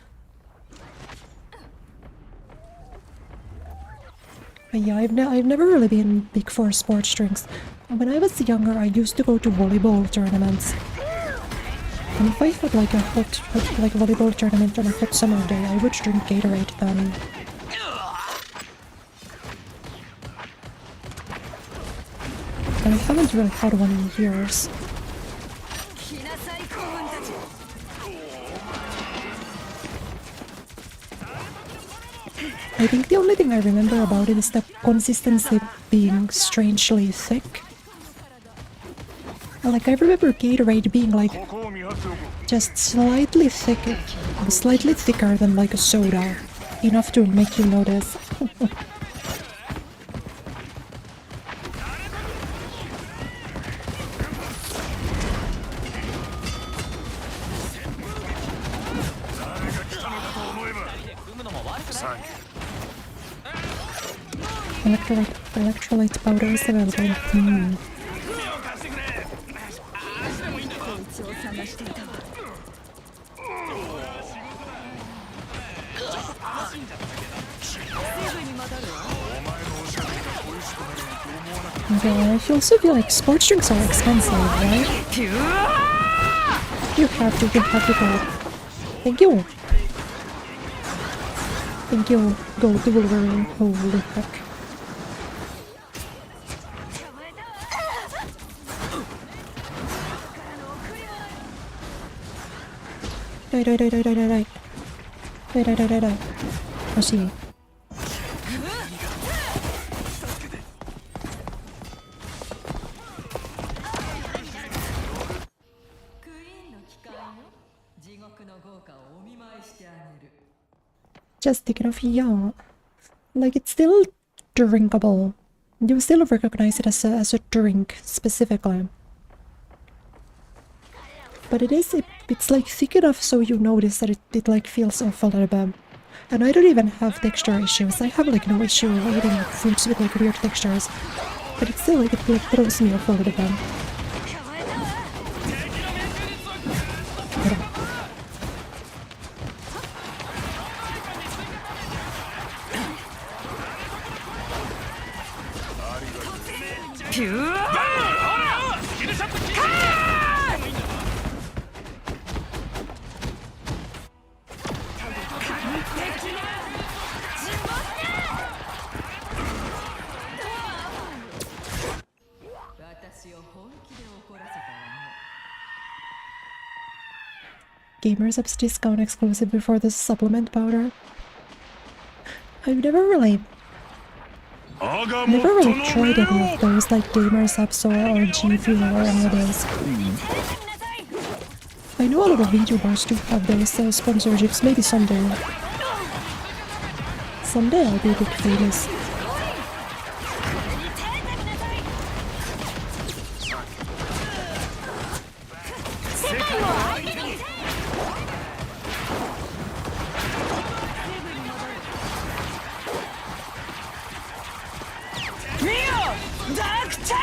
But yeah, I've never really been big for sports drinks. When I was younger, I used to go to volleyball tournaments. And if I had like a hot like volleyball tournament on a hot summer day, I would drink Gatorade then. And I haven't really had one in years. I think the only thing I remember about it is the consistency being strangely thick. Like, I remember Gatorade being like just slightly thicker than like a soda. Enough to make you notice. Electrolyte powder is available. I also feel like sports drinks are expensive, right? You have to go. Thank you. Thank you. Go to Wolverine. Holy heck. Die. Oshi. Just take it off, yeah. Like, it's still drinkable. You still recognize it as a drink, specifically. But it's like thick enough so you notice that it like feels off a little bit. And I don't even have texture issues. I have like no issue eating fruits with like weird textures. But it's still like, it like throws me off a little bit. Gamers Up's discount exclusive before the supplement powder. I've never really tried any of those, like Gamers Ups or G Fuel or any of those. I know a lot of VTubers do have those sponsorships, maybe someday. Someday I'll be a bit famous.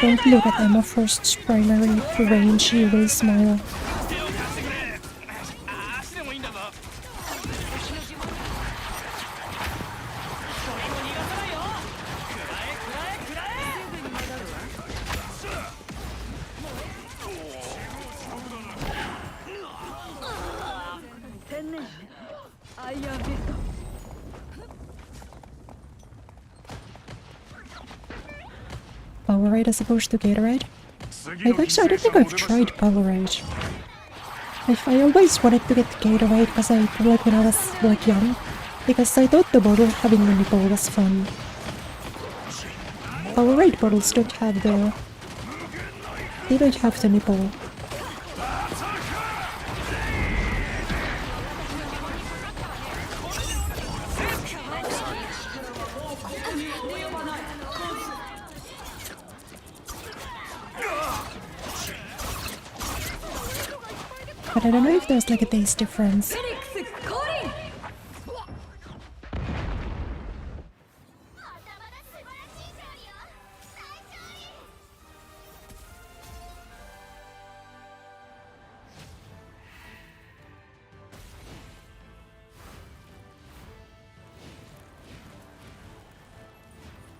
Don't look at Emma first primary range, she will smile. Powerade as opposed to Gatorade? I don't think I've tried Powerade. I always wanted to get Gatorade because like when I was like young, because I thought the bottle having the nipple was fun. Powerade bottles don't have the... They don't have the nipple. But I don't know if there's like a taste difference.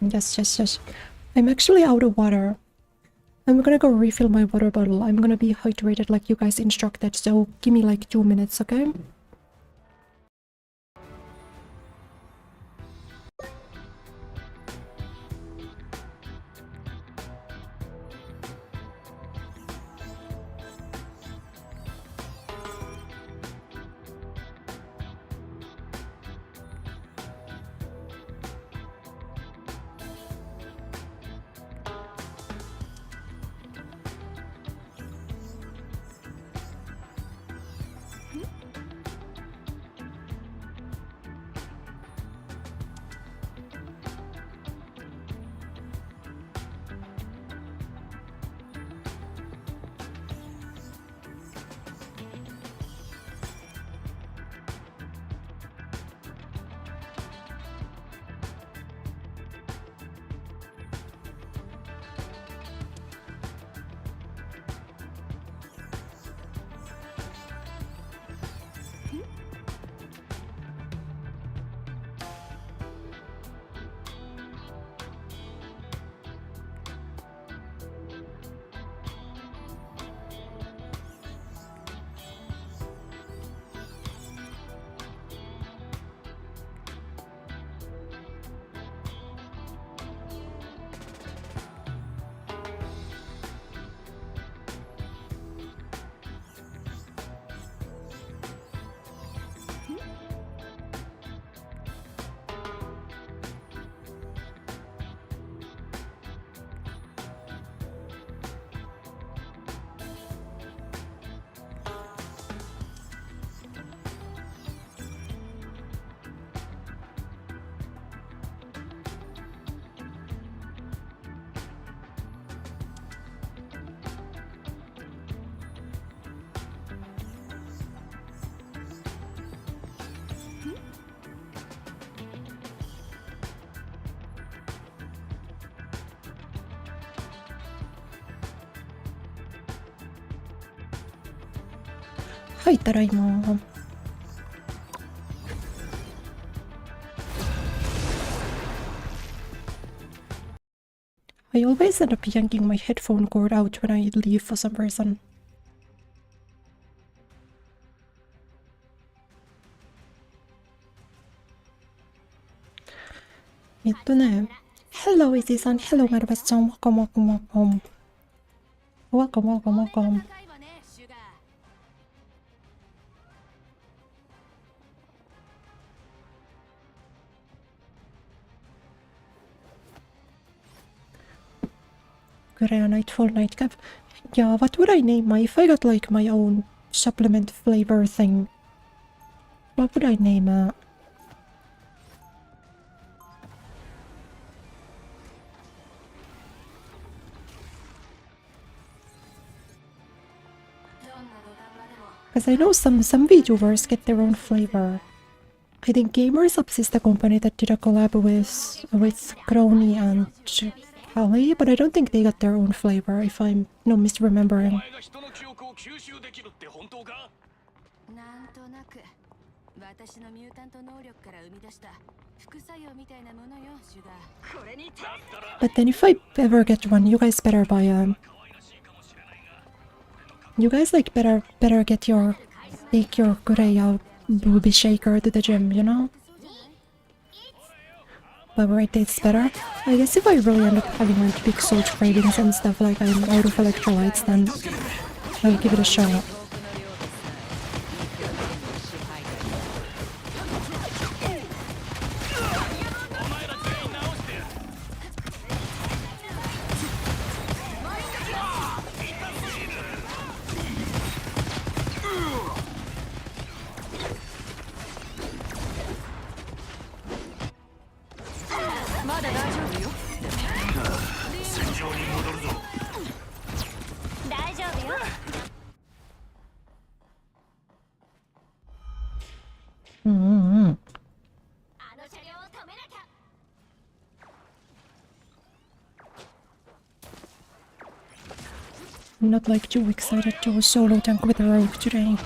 Yes. I'm actually out of water. I'm gonna go refill my water bottle. I'm gonna be hydrated like you guys instructed, so give me like 2 minutes, okay? はい、ただいま。I always end up yanking my headphone cord out when I leave for some reason. Hello, Izzyさん。Hello, マルバスちゃん。Welcome, welcome, welcome. Welcome, welcome, welcome. Kureya Nightfall nightcap. Yeah, what would I name my if I got like my own supplement flavor thing? What would I name it? Because I know some VTubers get their own flavor. I think Gamers Ups is the company that did a collab with Crony and Ali, but I don't think they got their own flavor, if I'm not misremembering. But then if I ever get one, you guys better buy you guys like better take your Kureya booby shaker to the gym, you know? But right, it's better. I guess if I really end up having like big salt cravings and stuff, like I'm out of electrolytes, then I'll give it a shot. I'm not like too excited to solo tank with a rogue today.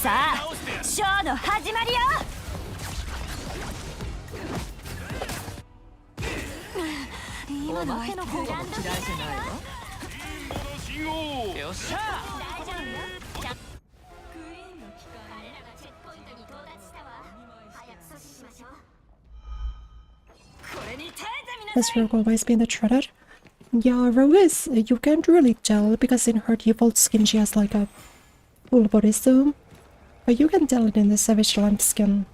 Sa, ショーの始まりよ。今のは手の方が嫌いじゃないわ。よっしゃ。大丈夫よ。クイーンの機関。彼らがチェックポイントに到達したわ。早く阻止しましょう。これに手でみなさい。Has Rogue always been the shredded? Yeah, Rogue is. You can't really tell because in her default skin she has like a full body zoom. But you can tell it in the Savage Land skin.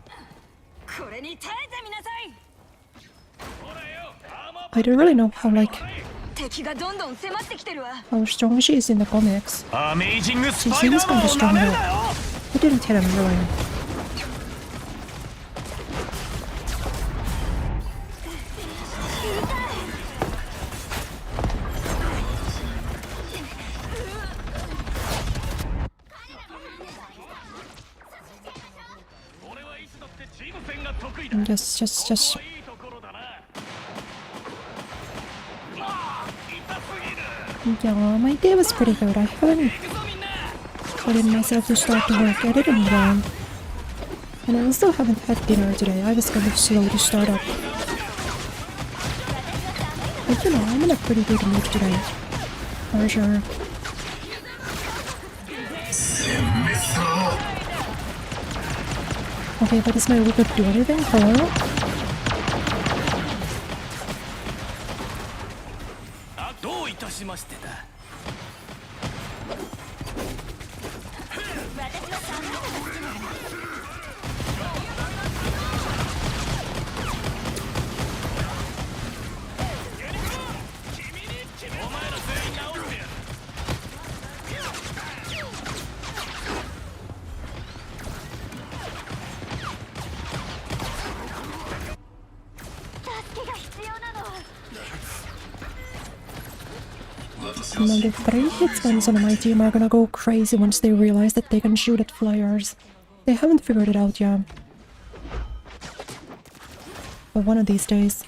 I don't really know how strong she is in the comics. She seems kind of strong though. I didn't hit him really. Just. Yeah, my day was pretty good. I haven't gotten myself to start to work editing though. And I also haven't had dinner today. I was kind of slow to start up. But you know, I'm in a pretty good mood today. For sure. Okay, but does my whip do anything? Hello? Now the 3 hitscans on my team are gonna go crazy once they realize that they can shoot at flyers. They haven't figured it out yet. But one of these days.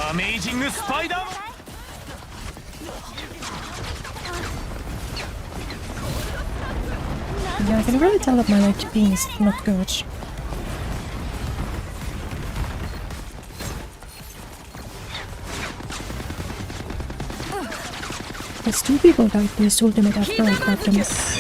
Amazing spider! Yeah, I can really tell that my light beam is not good. There's 2 people died this ultimate after I grabbed them. Yes.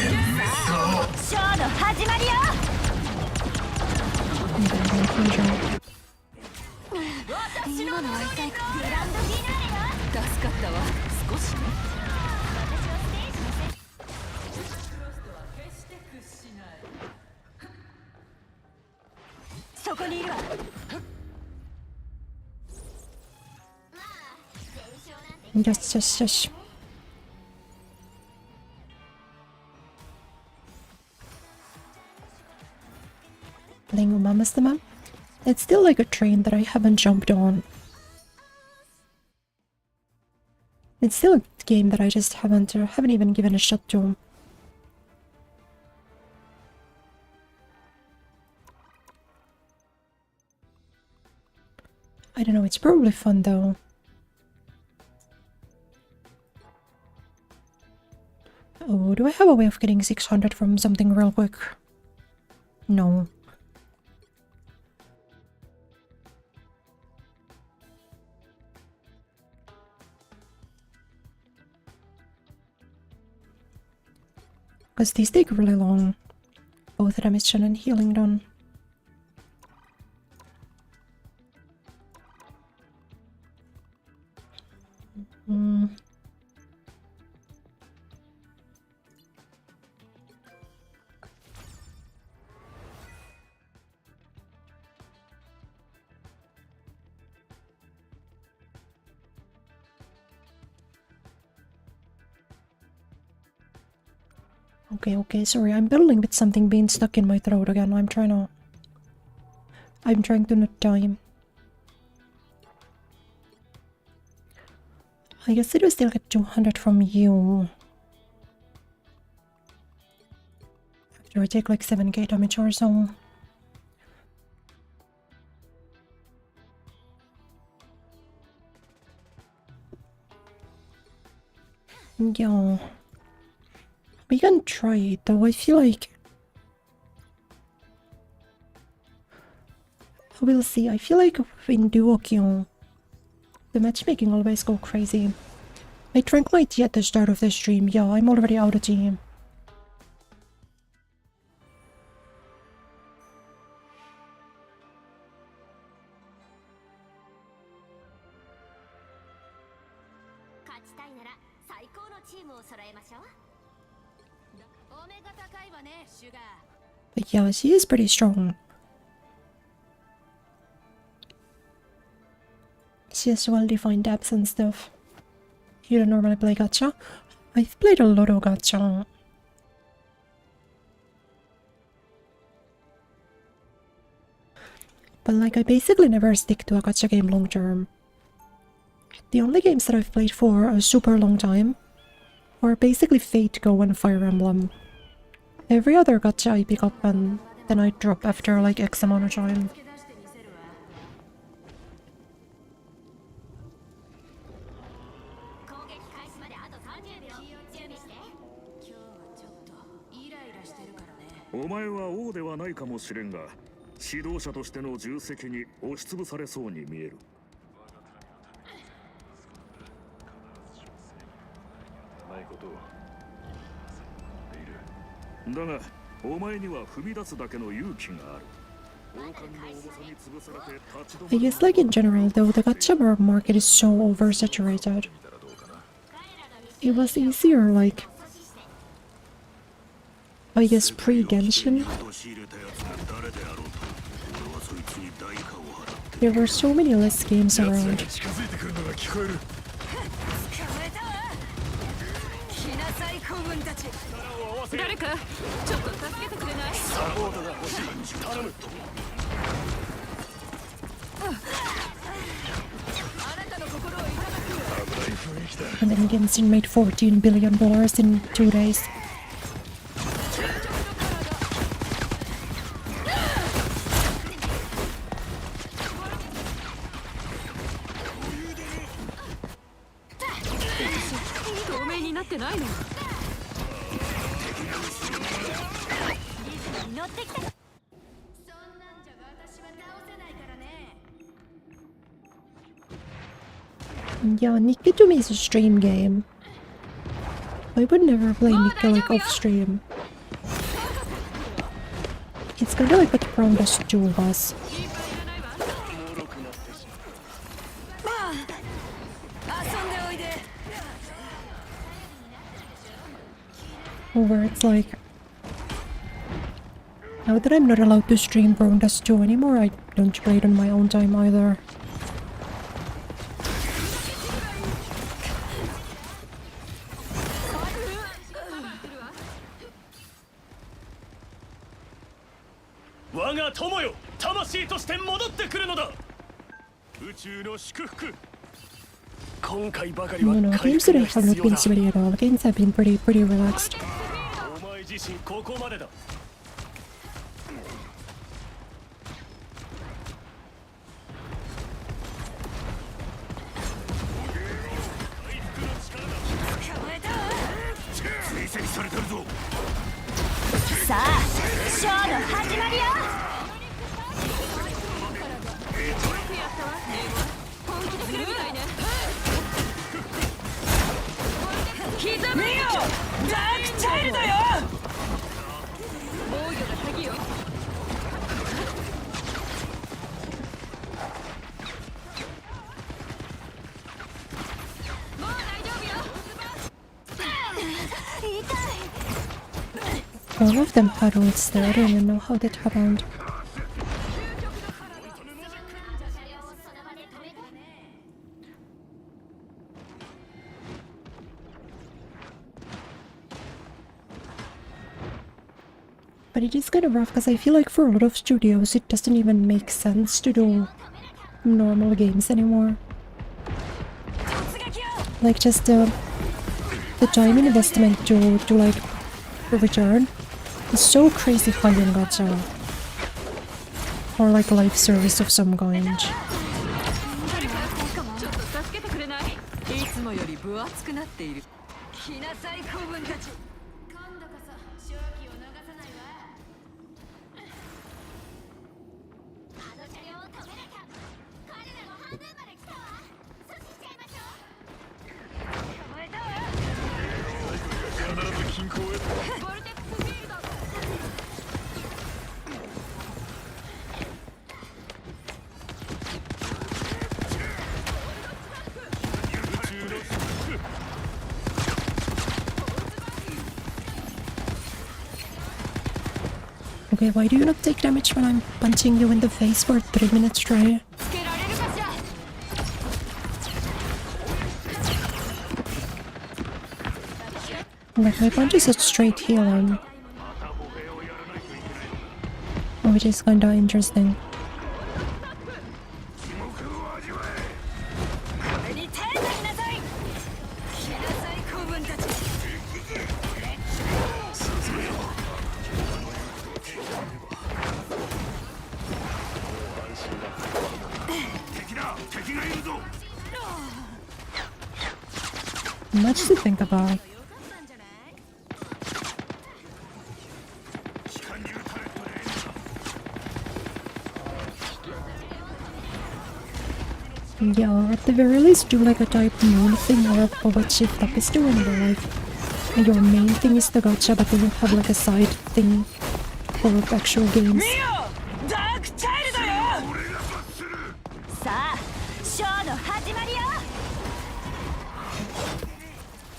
Playing Umamastama? It's still like a train that I haven't jumped on. It's still a game that I just haven't even given a shot to. I don't know, it's probably fun though. Oh, do I have a way of getting 600 from something real quick? No. Because these take really long. Both damage and healing done. Okay, sorry, I'm battling with something being stuck in my throat again. I'm trying to not die. I guess I do still get 200 from you. After I take like 7k damage or so. Yeah. We can try it though, I feel like... We'll see, I feel like in duo queue, the matchmaking always go crazy. I drank my tea at the start of the stream, yeah, I'm already out of tea. But yeah, she is pretty strong. She has well-defined depths and stuff. You don't normally play gacha? I've played a lot of gacha. But like, I basically never stick to a gacha game long term. The only games that I've played for a super long time are basically Fate Go and Fire Emblem. Every other gacha I pick up and then I drop after like X amount of time. 指導者としての重責に押しつぶされそうに見える。ないことを言っている。だがお前には踏み出すだけの勇気がある。 I guess, like in general, though, the gacha market is so oversaturated. It was easier, like, I guess, pre-Genshin. There were so many less games around. 誰かちょっと助けてくれない？サポートが欲しい。頼む。 And then Genshin made $14 billion in 2 days. Yeah, Nika to me is a stream game. I would never play Nika like off stream. It's kinda like what Crown does to us. Where it's like, now that I'm not allowed to stream Crown does 2 anymore, I don't play it on my own time either. No, games today have not been sweaty at all. Games have been pretty relaxed. All of them had ults there. I don't even know how that happened. But it is kind of rough because I feel like for a lot of studios it doesn't even make sense to do normal games anymore. Like just the time investment to like return is so crazy high in gacha. Or like live service of some kind. Okay, why do you not take damage when I'm punching you in the face for 3 minutes straight? Like, my punch is a straight heal, which is kinda interesting. Much to think about. Yeah, at the very least do like a type main thing or what shift up is doing where like your main thing is the gacha but then you have like a side thing for actual games. ダークチャイルドよ。さあショーの始まりよ。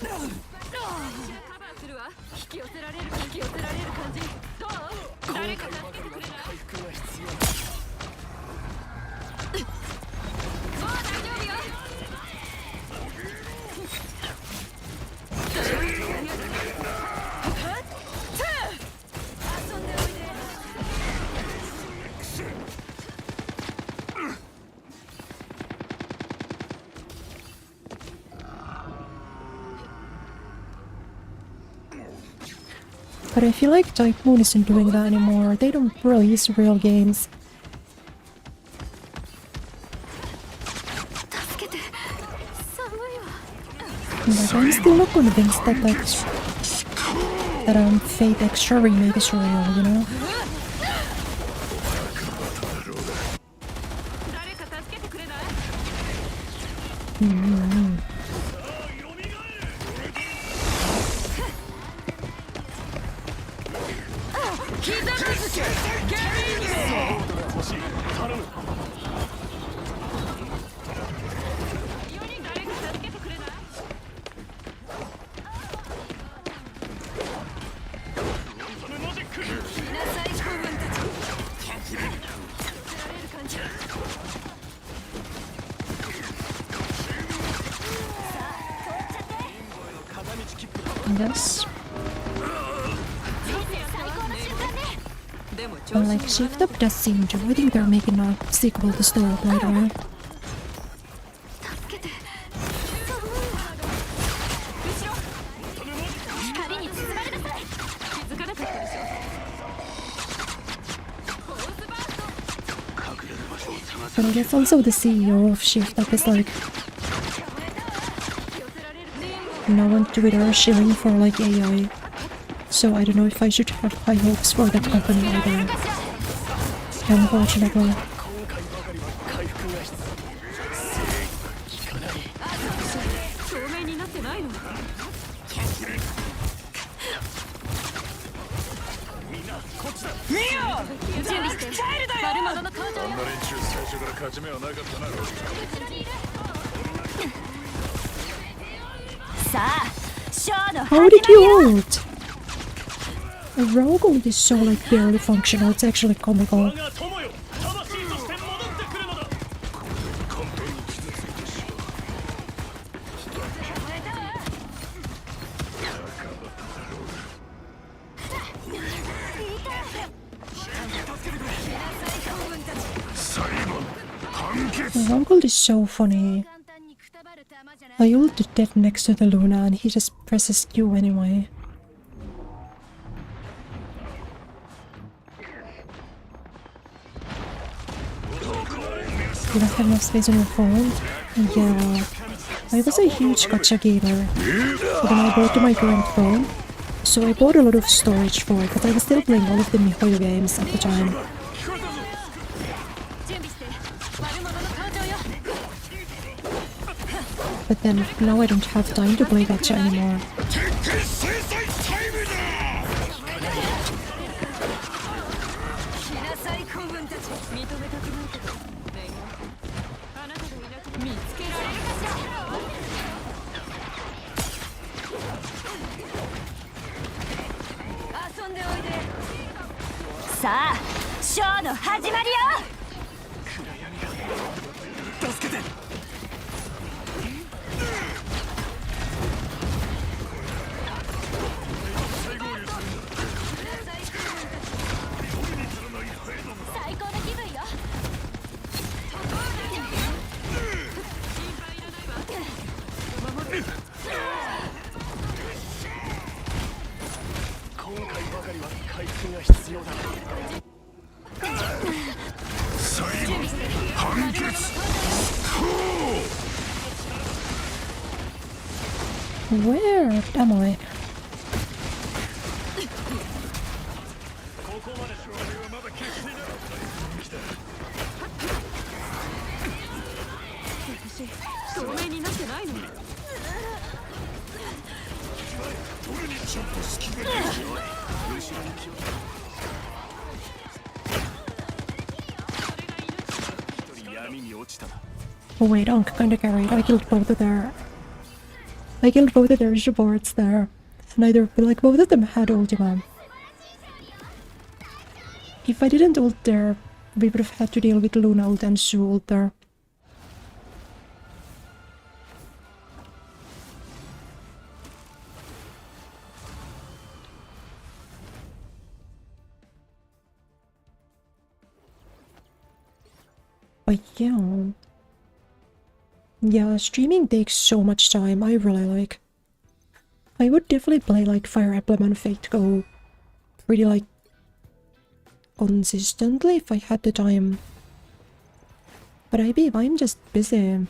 カバーするわ。引き寄せられる感じ。どう？誰か助けてくれない？もう大丈夫よ。遊んでおいで。But I feel like Type Moon isn't doing that anymore. They don't release real games. 助けて。寒いわ。But I'm still not convinced that Fate Extra remake is real, you know? 誰か助けてくれない？膝ぶつけ。ゲリング。欲しい。頼む。4人誰か助けてくれない？マジック。来なさい子分たち。寄せられる感じ。 Yes. 人生最高の瞬間ね。でも調 But 子 like Shift Up does seem to. I think they're making a sequel to Storyblade, right? 助けて。寒いわ。後ろ。光に包まれなさい。気づかなかったでしょ。フォースバースト。 But I guess also the CEO of Shift Up is like now on Twitter shilling for like AI. So I don't know if I should have high hopes for that company either. Unfortunately. 透明になってないの？見よ！準備して。チャイルドよ。悪者の登場よ。連中最初から勝ち目はなかったな。さあショーの How did you ult? A rogue ult is so like barely functional, it's actually comical. 我が友よ、魂として戻ってくるのだ。簡単に傷ついてしまう。The rogue ult is so funny. I ulted dead next to the Luna and he just presses Q anyway. You don't have enough space on your phone? Yeah. I was a huge gacha gamer. But then I bought my current phone. So I bought a lot of storage for it, but I was still playing all of the MiHoYo games at the time. 準備して。悪者の登場よ。 But then now I don't have time to play gacha anymore. 来なさい子分たち。認めたくないけど。あなたがいなく見つけられるかしら。遊んでおいで。さあショーの始まりよ。助けて。 最高の気分よ。今回ばかりは回復が必要だ。判決。 Where am I? ここまでだ。俺はまだ決していない。来た。Oh wait, Unk kinda carried. I killed both of their supports there. Both of them had ultima. If I didn't ult there, we would have had to deal with Luna ult and Sue ult there. But yeah. Yeah, streaming takes so much time. I really like. I would definitely play like Fire Emblem and Fate Go pretty like consistently if I had the time. But I'm just busy.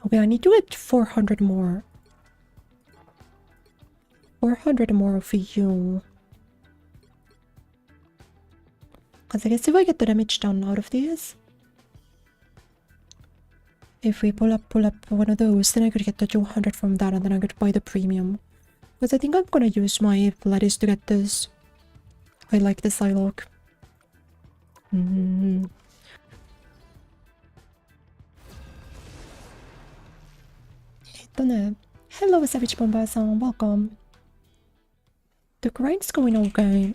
Okay, I need to get 400 more. 400 more of you. Because I guess if I get the damage done out of these, if we pull up one of those, then I could get the 200 from that and then I could buy the premium. Because I think I'm gonna use my Gladys to get this. I like the Psylocke. Hello, Savage Bomba-san, welcome. The grind's going okay.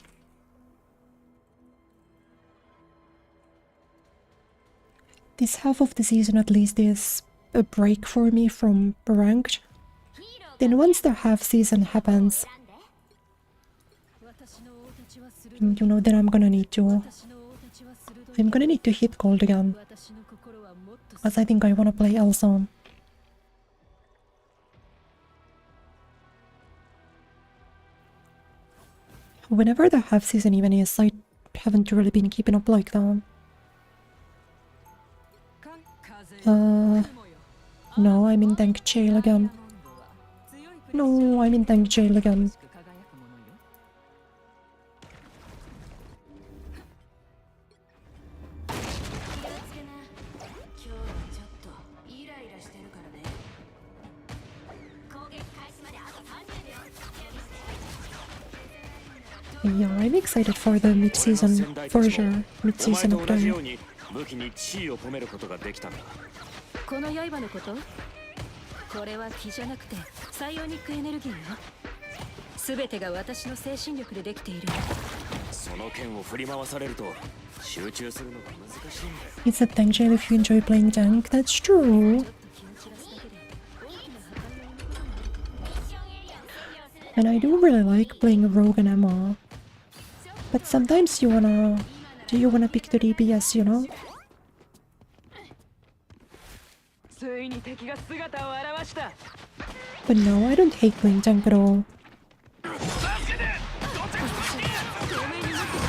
This half of the season at least is a break for me from ranked. Then once the half season happens, you know, then I'm gonna need to hit gold again. As I think I wanna play Elsa. Whenever the half season even is, I haven't really been keeping up like that. No, I'm in tank jail again. No, I'm in tank jail again. Yeah, I'm excited for the mid-season, for sure. Mid-season update. この刃のこと？これは気じゃなくてサイオニックエネルギーよ。すべてが私の精神力でできている。その剣を振り回されると集中するのが難しいんだよ。 It's a tank jail if you enjoy playing tank. That's true. And I do really like playing Rogue and Emma. But sometimes you wanna pick the DPS, you know? But no, I don't hate playing tank at all.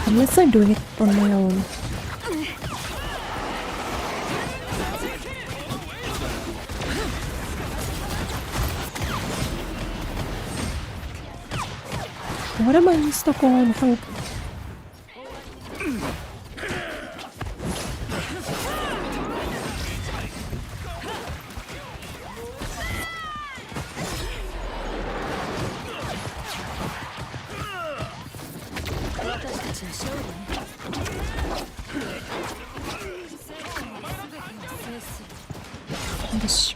Unless I'm doing it on my own. What am I stuck on? Help. This.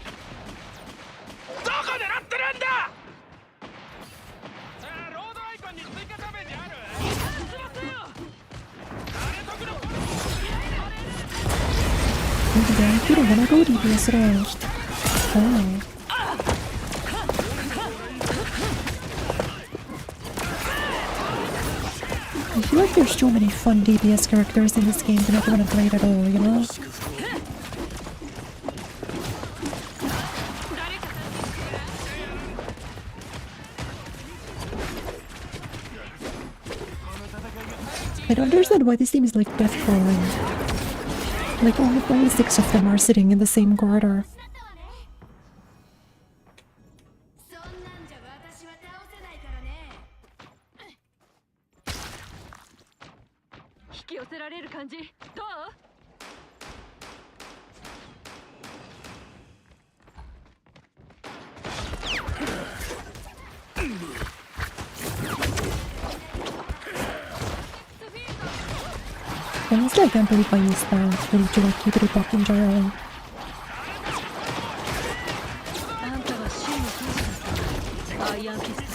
You don't wanna go DPS at all. Oh. I feel like there's so many fun DPS characters in this game that I don't wanna play it at all, you know? I don't understand why this team is like death crawling. Like all 6 of them are sitting in the same corridor. き寄せられる感じどう？Honestly, I can't believe I used that. Really to like keep it up entirely. あんたは真の戦士だった。アイアンフィス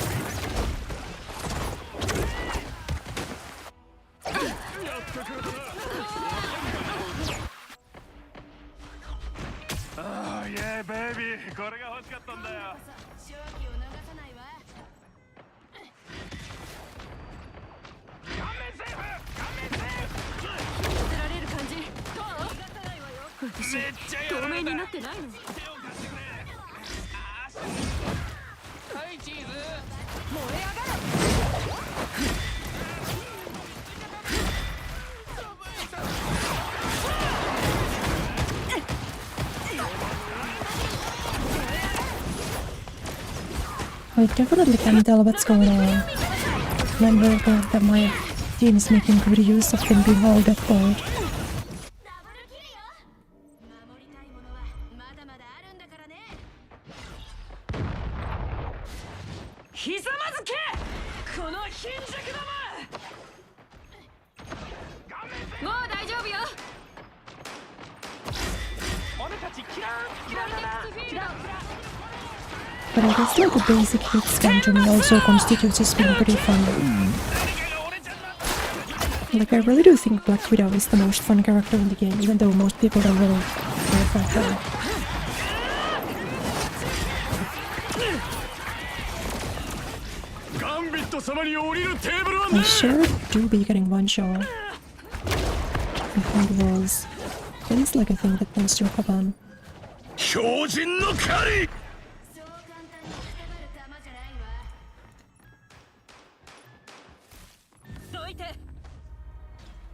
ああ、イエーベイビー、これが欲しかったんだよ。勝機を逃さないわ。寄せられる感じどう？私透明になってないの？はいチーズ。燃え上がれ！ I definitely can tell what's going on. I'm very glad that my team is making good use of him being all that cold. ダブルキルよ。守りたいものはまだまだあるんだからね。ひざまずけこの貧弱ども。もう大丈夫よ。俺たちキラーキラーだな。キラー But I guess like a basic hit scan to me also constitutes as being pretty fun. Like I really do think Black Widow is the most fun character in the game, even though most people don't really care for her. ガンビット様に降りるテーブルは I ね sure do be getting one shot. Behind walls. Feels like a thing that tends to happen. 強靭の狩り。そう簡単にくたばる玉じゃないわ。 どいて。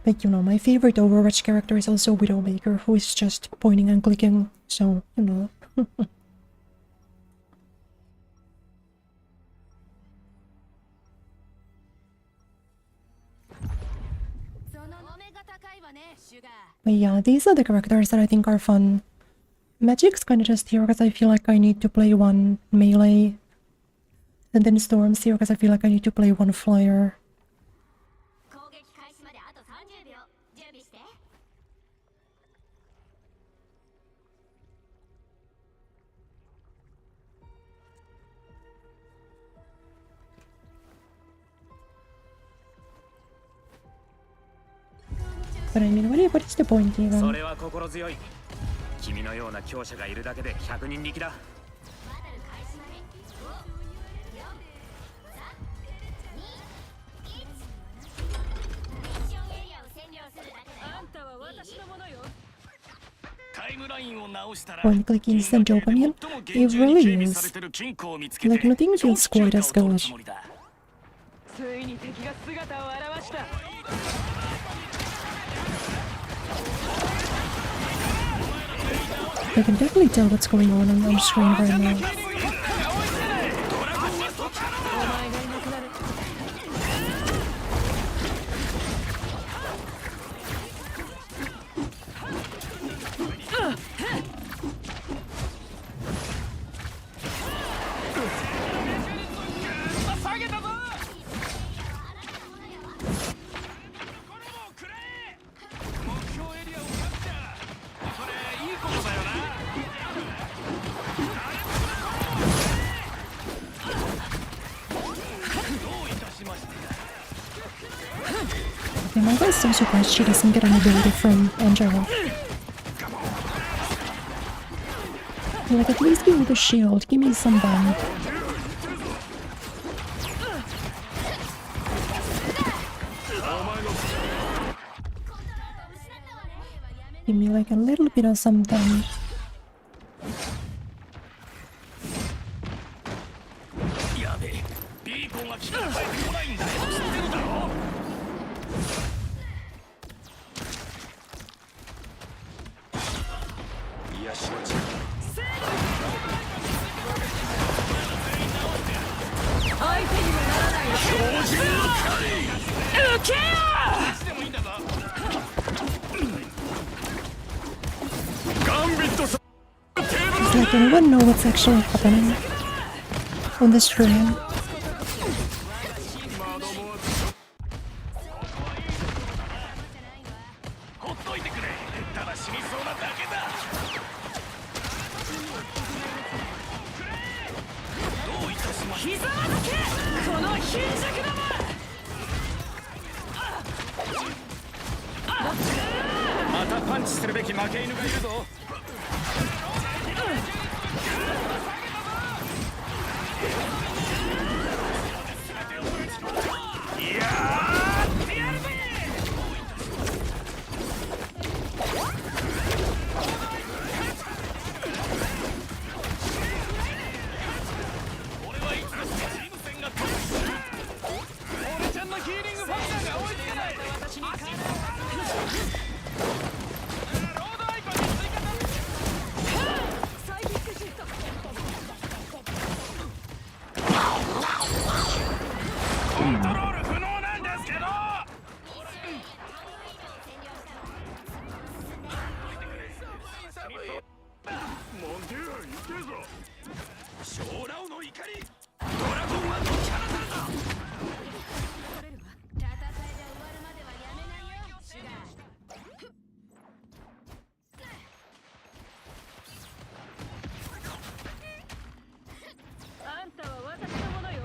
But you know, my favorite Overwatch character is also Widowmaker, who is just pointing and clicking, so, you know. そのお目が高いわね、シュガー。 But yeah, these are the characters that I think are fun. Magic's kinda just here because I feel like I need to play one melee. And then Storm's here because I feel like I need to play one flyer. 攻撃開始まであと30秒。準備して。 But I mean, what is the point そ even? れは心強い。君のような強者がいるだけで100人力だ。バトル開始まで。5、4、3、2、1。ミッションエリアを占領するだけだよ。あんたは私のものよ。タイムラインを直したら。 Point click instant dopamine? It really is. Like nothing feels quite as good. ついに敵が姿を現した。 I can definitely tell what's going on screen right now. お前がいなくなる。 下げたぞ。目標エリアをキャプチャー。それいいことだよな。 Yeah, my guy's so surprised she doesn't get an ability from Angela. Like, at least give me the shield, give me some bang. Give me like a little bit of something. やべえ、ビーコンが来たら帰ってこないんだよ。知ってるだろ。 癒しの力。 相手にもならないよ。強靭の狩り。受けよ。してもいいんだぞ。Does anyone know what's actually happening on the stream? ほっといてくれ。ただ死にそうなだけだ。どういたしまして。ひざまずけこの貧弱だまたパンチするべき負け犬がいるぞ。俺ちゃんのヒーリングファクターが追いつかない。私にロードアイコンに追加だ。サイキックシフト。コントロール不能なんですけど。モンティア言ってるぞ。ショーラオの怒り。ドラゴンは解き放たれた。戦いが終わるまではやめないよシュガー。あんたは私のものよ。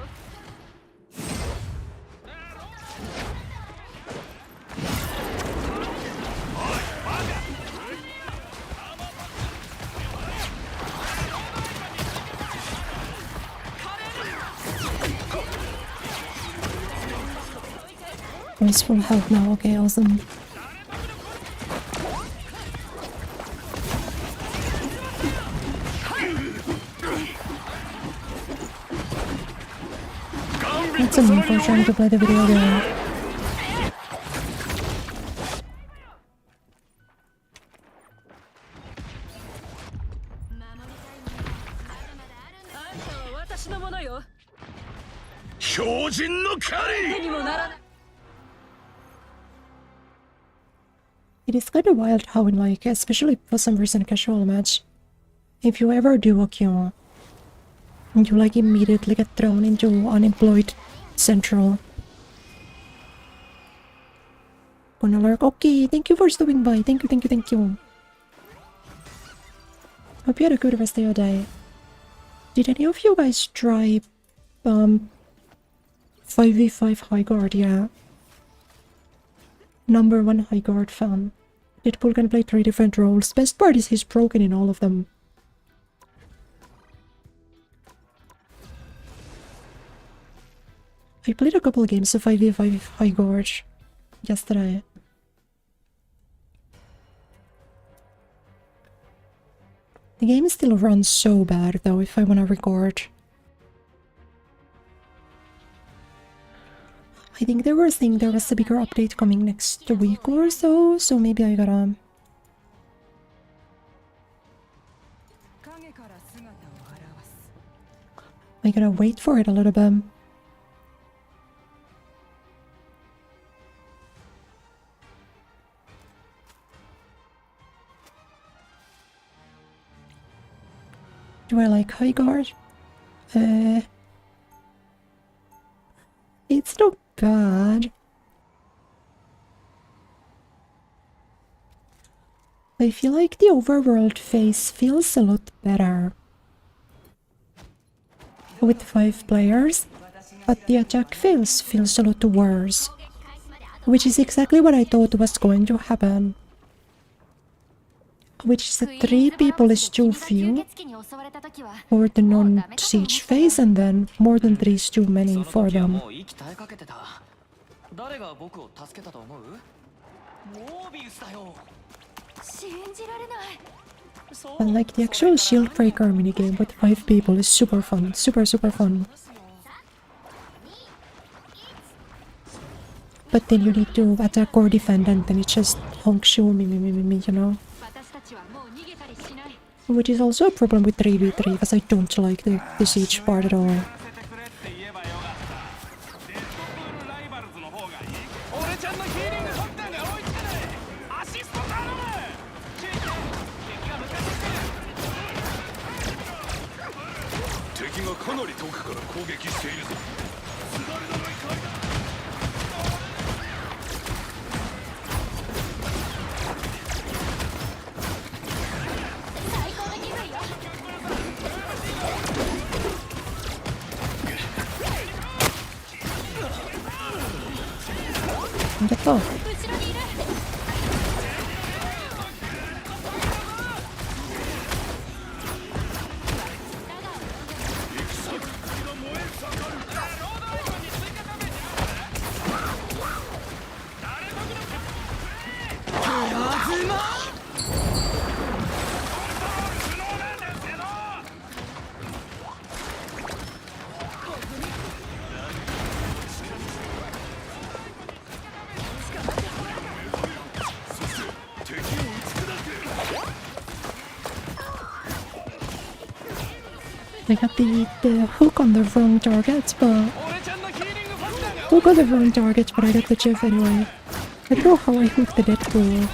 He's full health now, okay, awesome. That's enough for trying to play the video game. It is kind of wild how in like, especially for some reason casual match, if you ever do a kill, you like immediately get thrown into unemployed central. Gonna lurk. Okay, thank you for stopping by. Thank you, thank you, thank you. Hope you had a good rest of your day. Did any of you guys try 5v5 high guard? Yeah. Number 1 high guard fan. Deadpool can play 3 different roles. Best part is he's broken in all of them. I played a couple games of 5v5 high guard yesterday. The game still runs so bad though if I wanna record. I think they were saying there was a bigger update coming next week or so, so maybe I gotta wait for it a little bit. Do I like high guard? It's not bad. I feel like the overworld phase feels a lot better with 5 players, but the attack phase feels a lot worse, which is exactly what I thought was going to happen. Which is that 3 people is too few for the non-siege phase, and then more than 3 is too many for them. But like the actual shield breaker minigame with 5 people is super fun, super fun. But then you need to attack or defend, and then it's just honk shoe me, you know? Which is also a problem with 3v3, because I don't like the siege part at all. かなり遠くから攻撃しているぞ。最高の気分よ。 Get off. 後ろにいる。 They got the hook on the wrong target, but hook on the wrong target, but I got the Jeff anyway. I don't know how I hooked the Deadpool,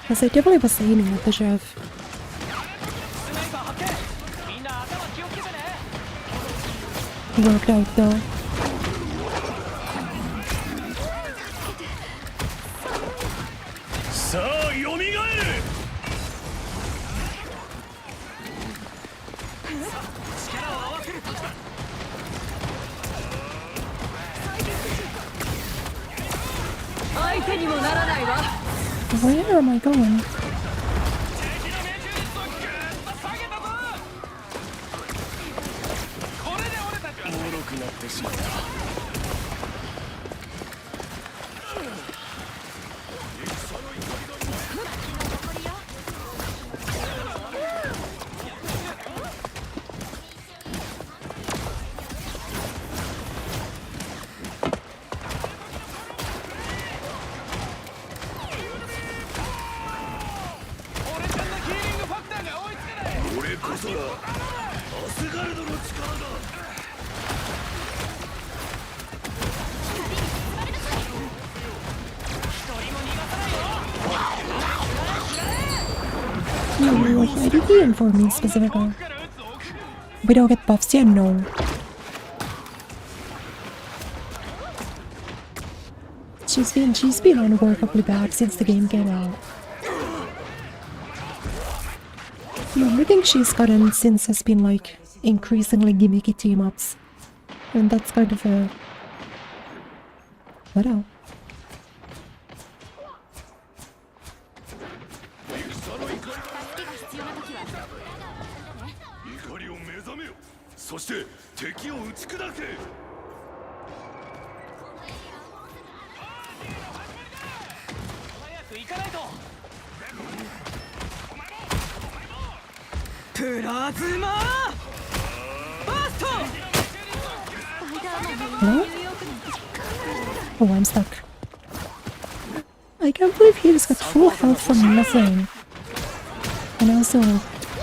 because I definitely was aiming at the Jeff. みんな頭気をつけてね。 It worked out though. さあよみがえる。相手にもならないわ。 Where am I going? 脆くなってしまった。 俺こそがアスガルドの力だ。 No, I did he inform me specifically. We don't get buffs yet, no. She's been unworkably bad since the game came out. The only thing she's gotten since has been like increasingly gimmicky team-ups. And that's kind of a... What else? 怒りを目覚めよ。そして敵を打ち砕け。 早く行かないと。 プラズマバースト。 Hello? Oh, I'm stuck. I can't believe he just got full health from nothing. And also,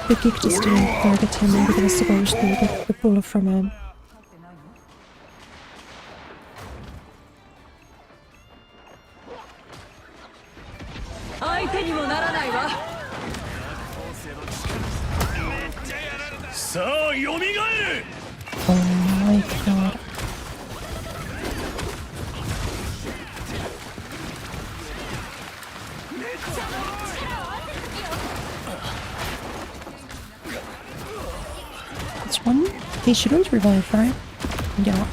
the kick just didn't target him, maybe they were supposed to get the bullet from him. 相手にもならないわ。 さあよみがえる。 Oh my god. This one? He shouldn't revive, right? Yeah.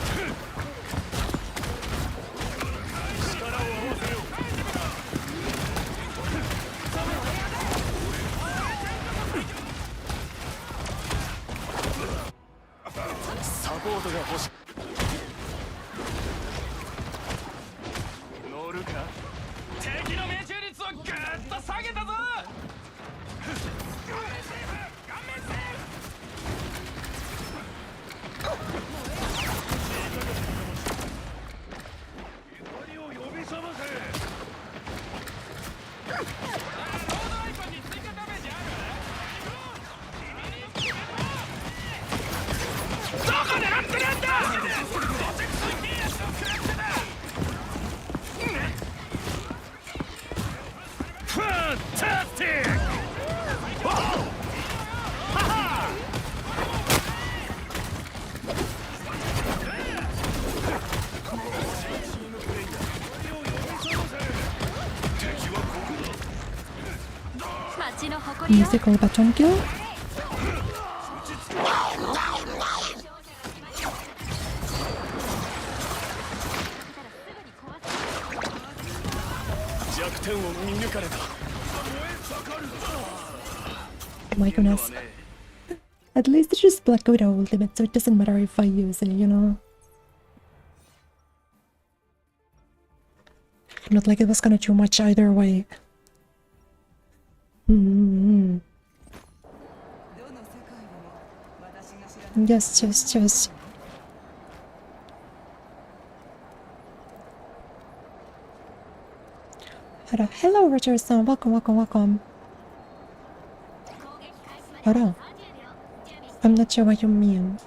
musical baton kill. 弱点を見抜かれた。 Oh my goodness. At least it's just Black Widow ultimate, so it doesn't matter if I use it, you know? Not like it was gonna do much either way. Yes. Hello, Richardson. Welcome. Hello. I'm not sure what you mean.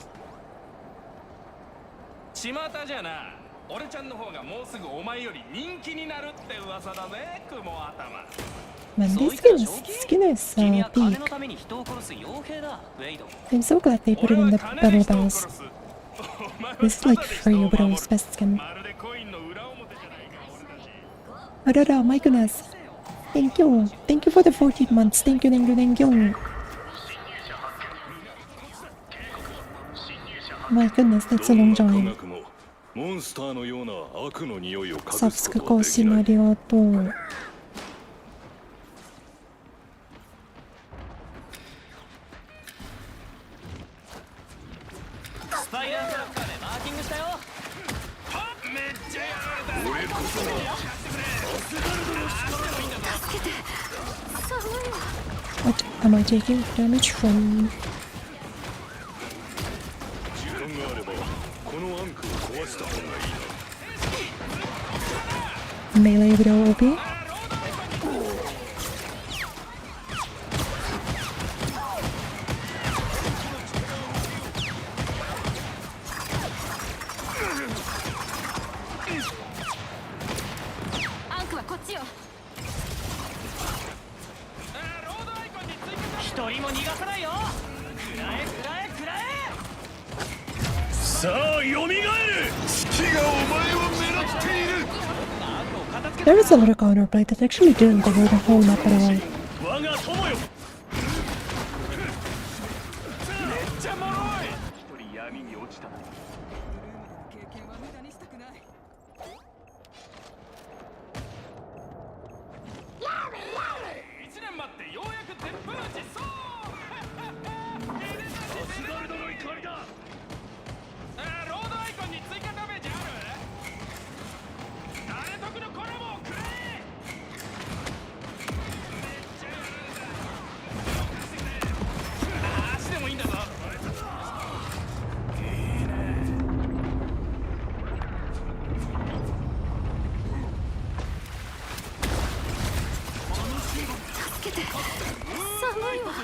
巷じゃな、俺ちゃんの方がもうすぐお前より人気になるって噂だぜ、雲頭。 Man, this skin is 君は金 peak. のために人を殺す傭兵だ、ウェイド。 I'm so glad they put it in the battle pass. This is like free Widow's best skin. まるでコインの裏表じゃないか、俺たち。 My goodness. Thank you for the 14 months. Thank you. My goodness, that's a long time. モンスターのような悪の匂いを隠サブスクすことは更新ありがとう。スパイダークラッカーでマーキングしたよ。めっちゃやられた。俺こそは What am I taking damage from? 時間があればこのアンクを壊した方がいいな。 Melee Widow OP? アンクはこっちよ。一人も逃がさないよ。食らえ。さあ、蘇る。月がお前を狙っている。 There is a little counterplay that actually didn't cover the whole map at all. 我が友よ。めっちゃ脆い。一人闇に落ちた。一年待ってようやく鉄風実装。アスガルドの怒りだ。ロードアイコンに追加ダメージある？誰得のコラボをくれ。めっちゃやられた。足でもいいんだぞ。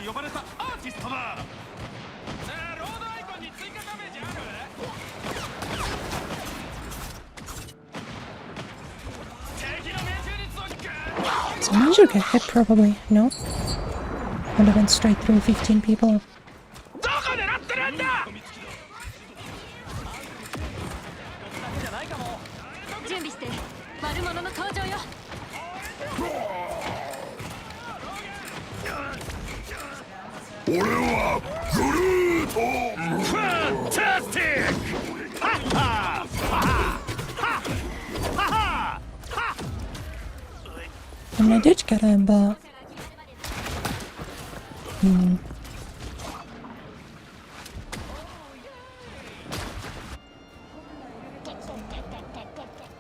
呼ばれたアーティストだ。ロードアイコンに追加ダメージある？ Someone should get hit probably, no? And I went straight through 15 people. どこ狙ってるんだ。準備して。悪者の登場よ。俺はグルート。ファンタスティック。ハッハッ。 I mean, I did get him, but...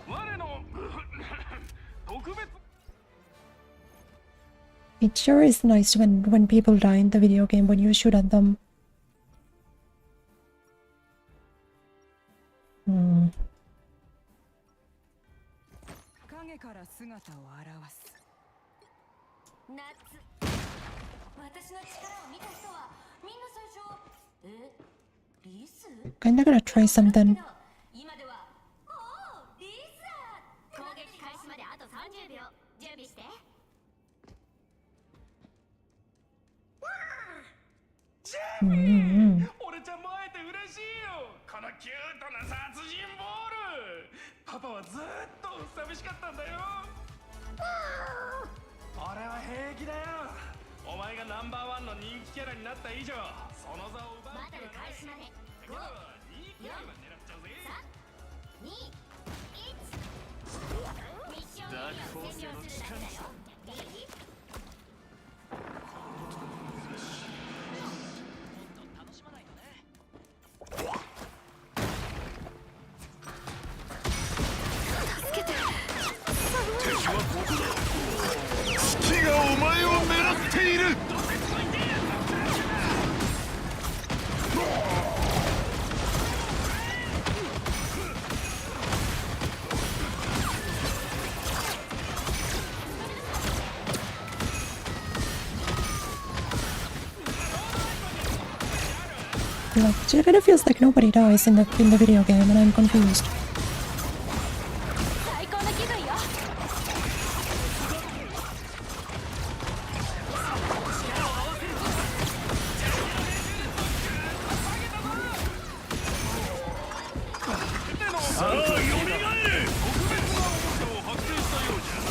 我の特別 It sure is nice when people die in the video game when you shoot at them. 影から姿を現す。夏私の力を見た人はみんな最初リス Kinda gonna try something. 今ではおおリスだ攻撃開始まであと30秒準備して俺ちゃんも会えて嬉しいよ。このキュートな殺人ボール。パパはずっと寂しかったんだよ。俺は平気だよ。お前がナンバーワンの人気キャラになった以上その座を奪うバトル開始まで5、いいキャラは狙っちゃうぜ。2、1ミッションエリアを占領するだけだよ。いい？楽しまないとね。敵はここだ。月がお前を狙っている。Like, it kind of feels like nobody dies in the video game, and I'm confused. 最高の気分よ。さあ、蘇れ。特別なおもちゃを発見したようじゃ。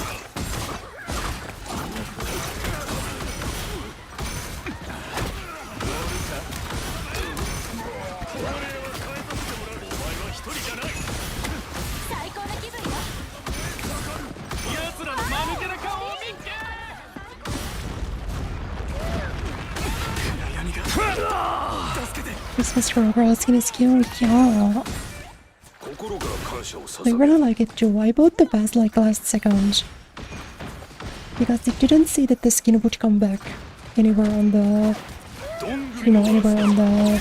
最高の気分よ。奴らの間抜けな顔を見て。 This Mr. Roskin is cute, yeah. 心から感謝を I 捧げ really like it too. I bought the pass like last second. Because it didn't say that the skin would come back anywhere on the... anywhere on the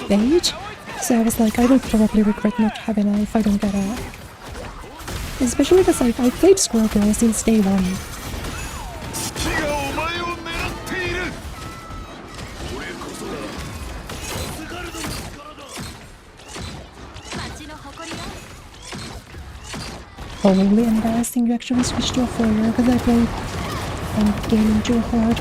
page. So I was like, I will probably regret not having it if I don't get it. Especially because I've played Squirrel Girl since day one. 月がお前を狙っている。これこそがアスガルドの力だ。街の誇りよ。 Probably embarrassing you actually switched to a four-year because I played gaming too hard.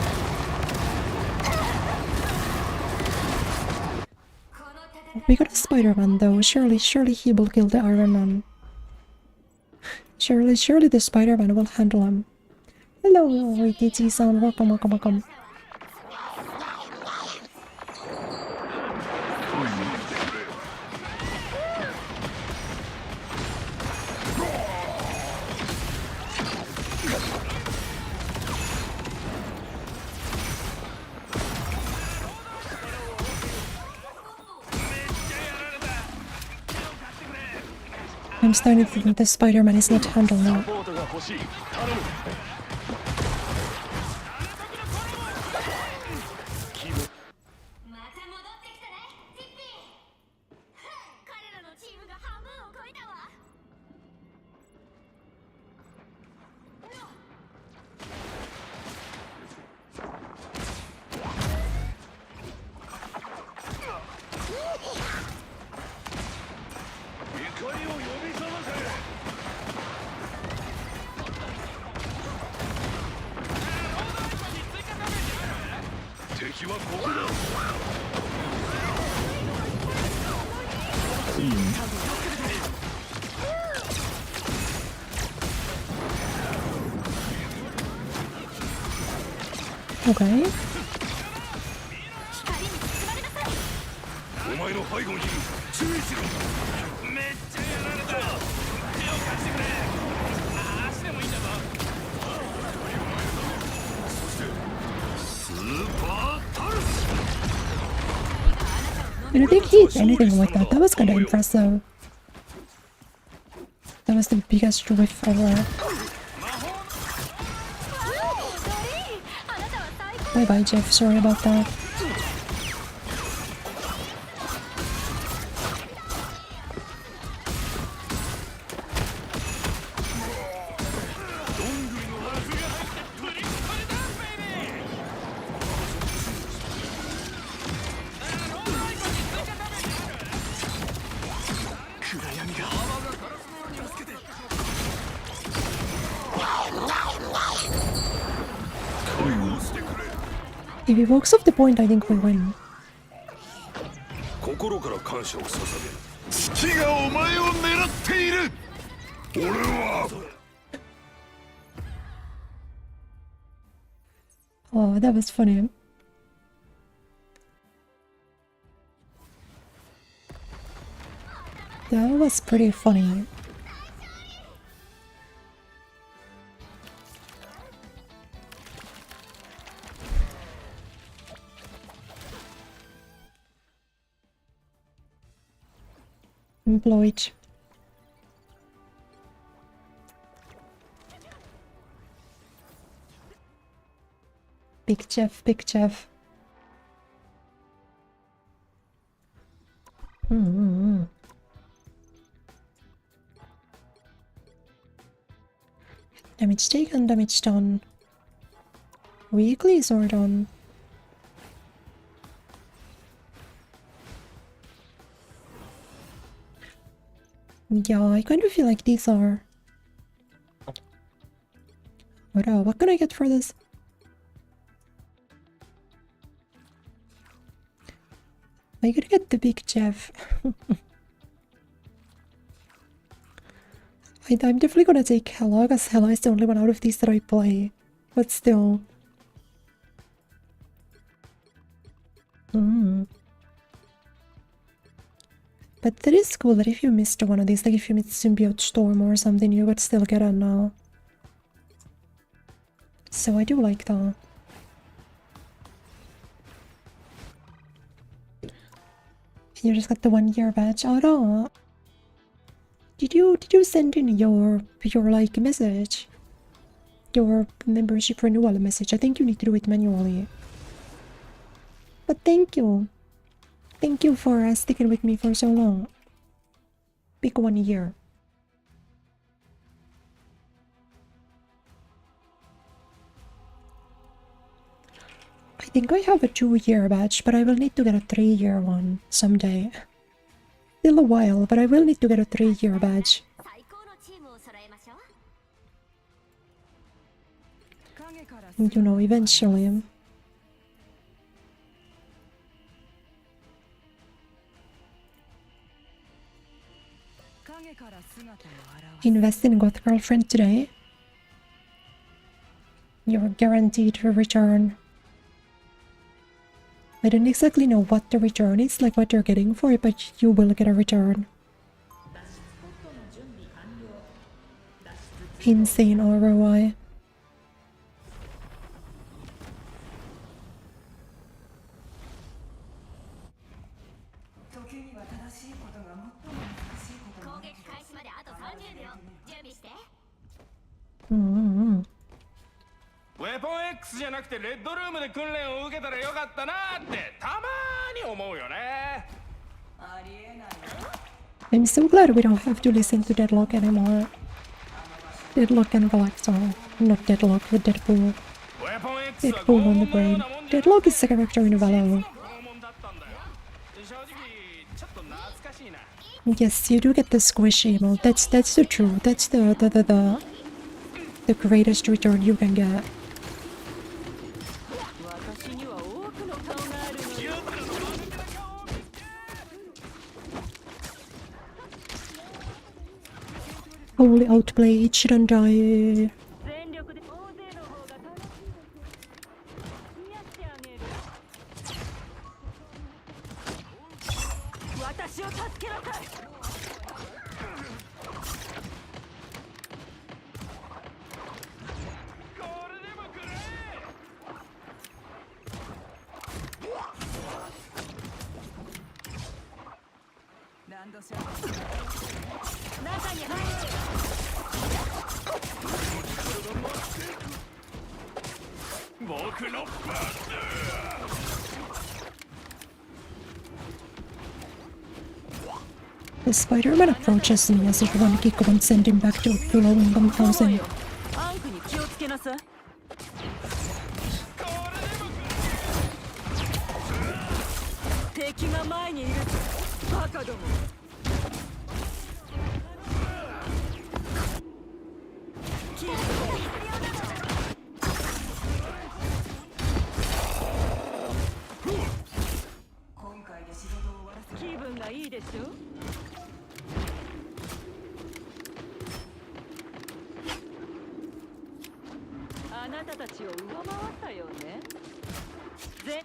We got a Spider-Man though. Surely he will kill the Iron Man. Surely the Spider-Man will handle him. Hello, TT-san. Welcome. I'm starting to think the Spider-Man is not handled now. ボートが欲しい。頼む。また戻ってきたね、ティッピー。彼らのチームが半分を超えたわ。怒りを呼び覚ませ。敵はここだ。Okay. お前の背後にいる。注意しろ。めっちゃやられた。手を貸してくれ。足でもいいんだぞ。スーパータルス。 I don't think he did anything like that. That was kinda impressive. That was the biggest whiff ever. Bye bye, Jeff. Sorry about that. If he walks off the point, I think we win. 心から感謝を捧げる。月がお前を狙っている。俺は。Oh, that was funny. That was pretty funny. Employed. Big Jeff, Big Jeff. Damage taken, damage done. Weeklies are done. Yeah, I kind of feel like these are... What can I get for this? I could get the Big Jeff. I'm definitely gonna take Hela, because Hela is the only one out of these that I play. But still. But that is cool that if you missed one of these, like if you missed Symbiote Storm or something, you would still get it now. So I do like that. You just got the 1-year badge. Oh no. Did you send in your like message? Your membership renewal message? I think you need to do it manually. But thank you. Thank you for sticking with me for so long. Big 1 year. I think I have a 2-year badge, but I will need to get a 3-year one someday. Still a while, but I will need to get a 3-year badge. You know, eventually. Invest in Goth Girlfriend today. You're guaranteed to return. I don't exactly know what the return is, like what you're getting for it, but you will get a return. Insane ROI. Mm-hmm. ウェポン X じゃなくてレッドルームで訓練を受けたらよかったなってたまーに思うよね。I'm so glad we don't have to listen to Deadlock anymore. Deadlock and Galactor. Not Deadlock, but Deadpool. Deadpool on the brain. Deadlock is a character in Valhalla. Yes, you do get the squishy emote. That's the truth. That's the greatest return you can get. Holy outplay, it shouldn't die. The Spider-Man approaches me as if one kick won't send him back to low-income housing.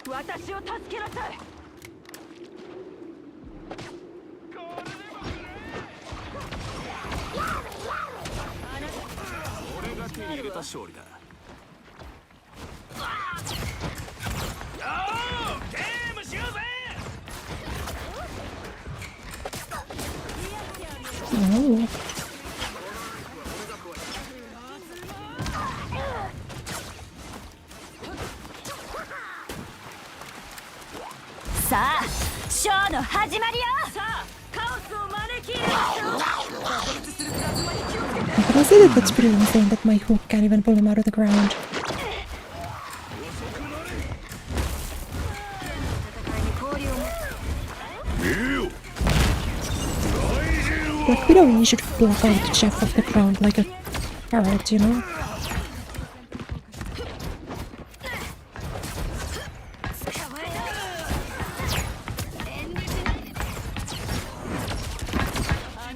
私を助けなさい。俺が手に入れた勝利だ。ゲームしようぜ。Oh. さあショーの始まりよ。さあカオスを招き入れる。 But I say that that's pretty insane that my hook can't even pull him out of the ground. Like, we don't should block out Jeff off the ground like a parrot, you know?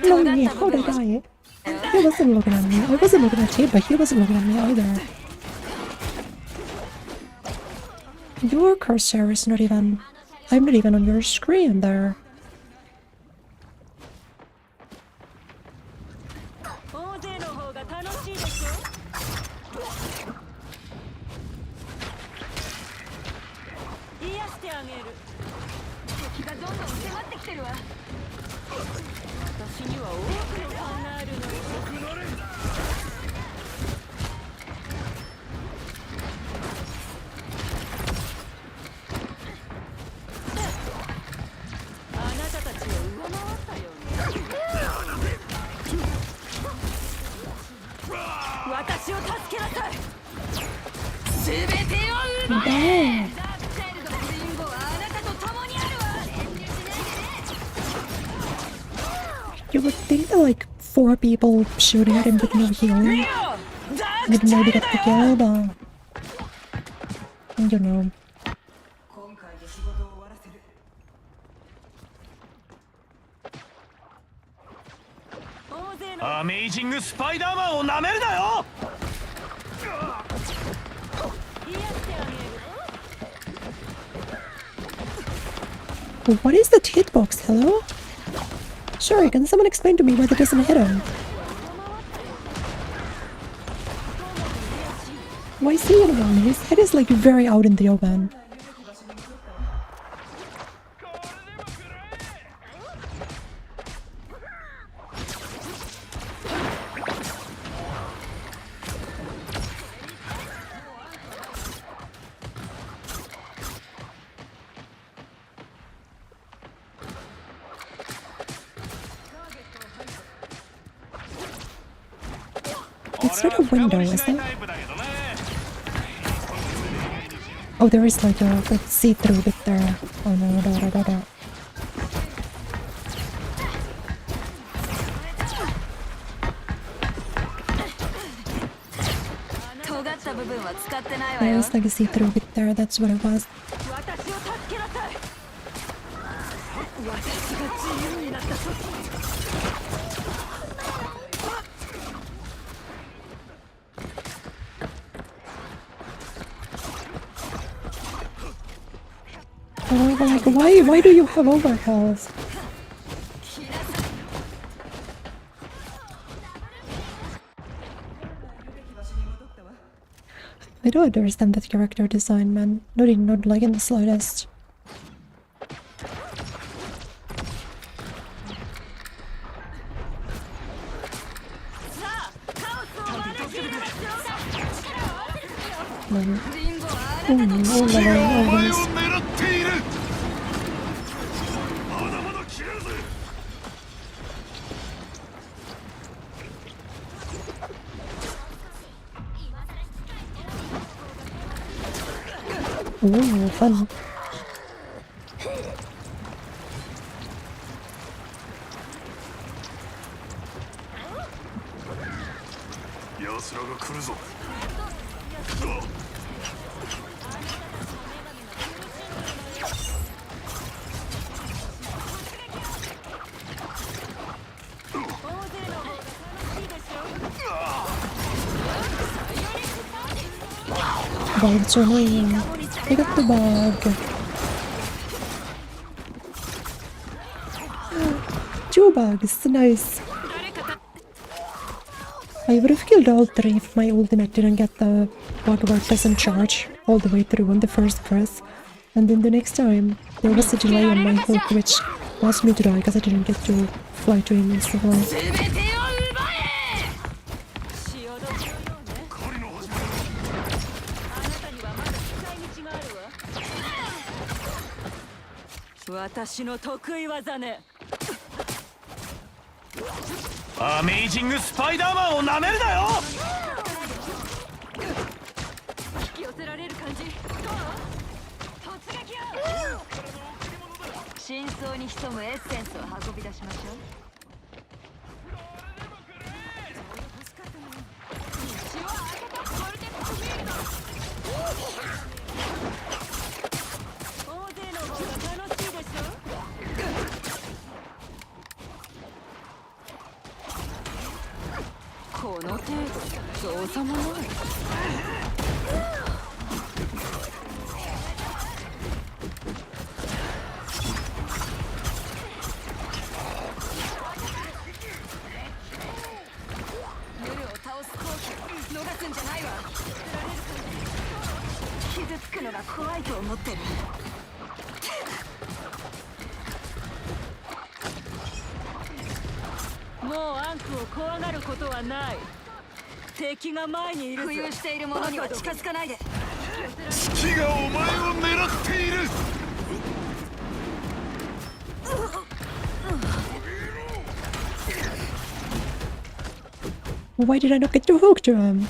No, yeah, how did I? He wasn't looking at me. I wasn't looking at him, but he wasn't looking at me either. Your cursor is not even... I'm not even on your screen there. 大勢の方が楽しいでしょ。癒してあげる。敵がどんどん迫ってきてるわ。私には多くの勘があるのよ。あなたたちを上回ったよね。私を助けなさい。すべてを奪え。ダークチャイルドのリンゴはあなたと共にあるわ。 You would think that like 4 people shooting at him with no healing would maybe get the kill, but... You know. アメイジングスパイダーマンをなめるなよ。 What is that hitbox? Hello? Sorry, can someone explain to me why that doesn't hit him? Why is he in one? His head is like very out in the open. It's not a window, is it? Oh, there is like a see-through bit there. Oh no, da. 尖った部分は使ってないわ There よ。 is like a see-through bit there, that's what it was. 私を助けなさい。私が自由になった時。 Oh, like, why do you have overhealth? I don't understand that character design, man. Not like in the slightest. Oh, always. 狙っている。まだまだ切れるぜ。 Ooh, fun. 奴らが来るぞ。God, it's so annoying. I got the bug. 2 bugs, nice. I would have killed all 3 if my ultimate didn't get the bug where it doesn't charge all the way through on the first press. And then the next time, there was a delay on my hook which caused me to die because I didn't get to fly to him instantly. 私の得意技ね。アメイジングスパイダーマンをなめるなよ。引き寄せられる感じ。どう？突撃よ。真相に潜むエッセンスを運び出しましょう。この程度造作もない。夜を倒す好機逃すんじゃないわ。傷つくのが怖いと思ってる。もうアンクを怖がることはない。敵が前にいるぞ。浮遊している者には近づかないで。月がお前を狙っている。Why did I not get to hook to him?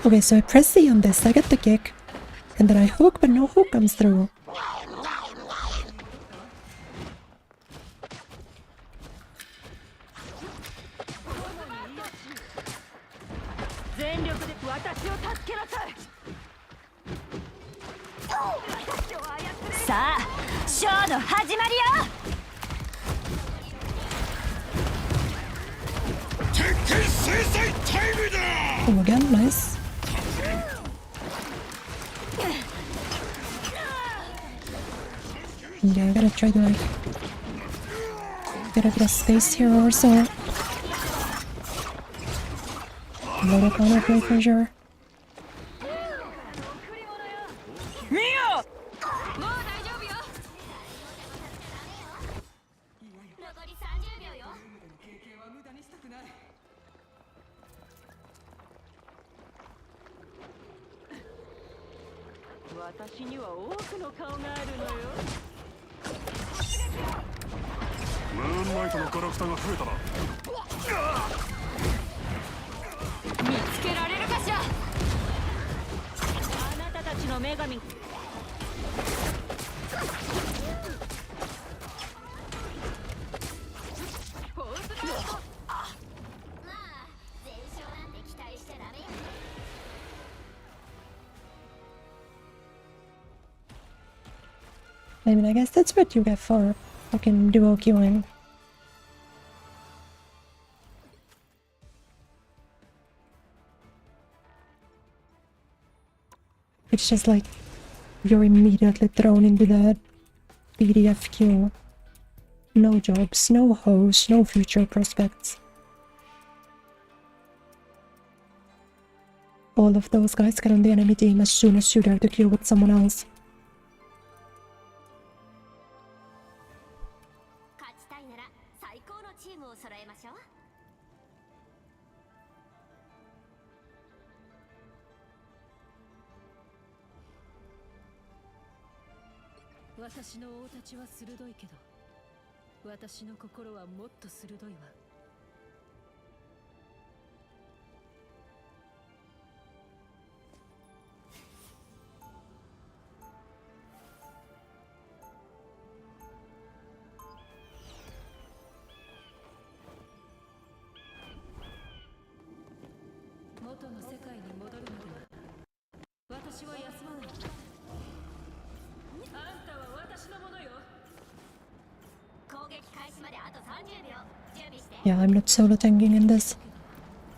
Okay, so I press C on this, I get the kick, and then I hook, but no hook comes through. 全力で私を助けなさい。さあ、ショーの始まりよ。天気制裁タイムだ。 Oh, again, nice. Yeah, I gotta try to like get a bit of space here or so. Load up on our play for sure. 見よ。もう大丈夫よ。残り30秒よ。私には多くの顔があるのよ。ムーンナイトのガラクタが増えたな。見つけられるかしら。あなたたちの女神。まあ全勝なんて期待しちゃダメよ。I mean, I guess that's what you get for fucking duo queuing. It's just like you're immediately thrown into that PDF queue. No jobs, no hosts, no future prospects. All of those guys get on the enemy team as soon as you dare to queue with someone else. 勝ちたいなら最高のチームを揃えましょう。私の大太刀は鋭いけど、私の心はもっと鋭いわ。元の世界に戻るまでは私は休まない。あんたは私のものよ。攻撃開始まであと30秒。準備して。 Yeah, I'm not solo tanking in this.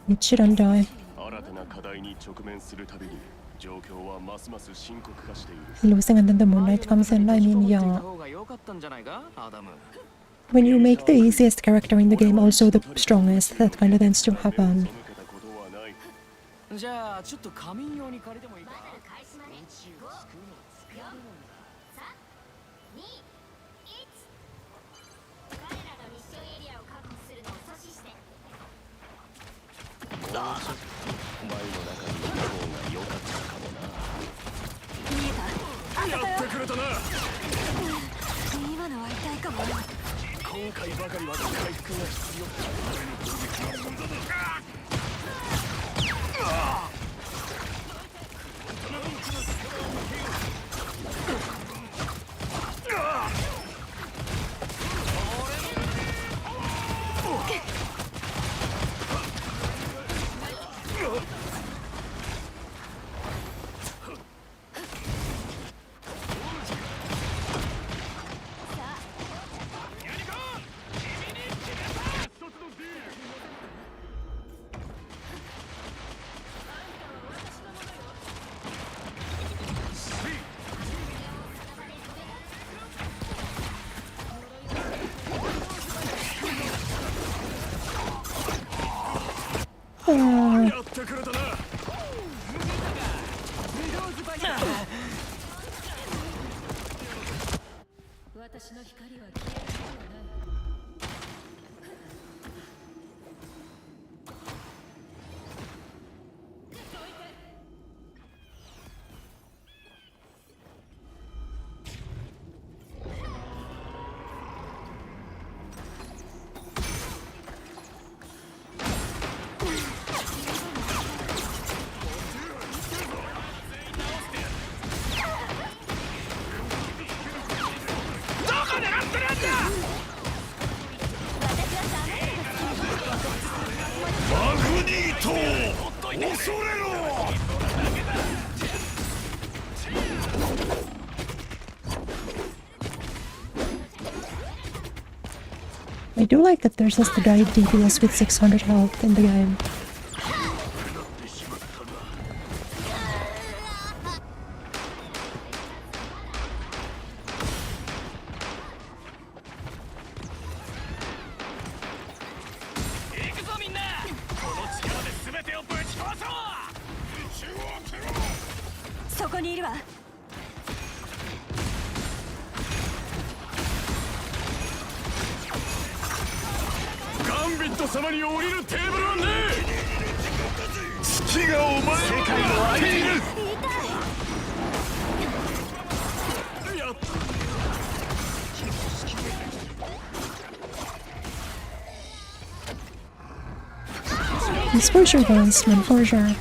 It shouldn't die. 新たな課題に直面するたびに状況はますます深刻化している。 Losing and then the moonlight comes in. I mean, yeah. 方が良かったんじゃないか、アダム。 When you make the easiest character in the game also the strongest, that kind of tends to happen. じゃあちょっと仮眠用に借りてもいいか。開始まで5、4、3、2、1。彼らのミッションエリアを確保するのを阻止して。前の中にいた方が良かったかもな。やってくれたな。今のは痛いかも。今回ばかりは回復が必要。やってくれたな。私の光は消えることはない。マグニート恐れろ。 I do like that there's just a guy DPS with 600 health in the game. It's for sure, guys, man, for sure.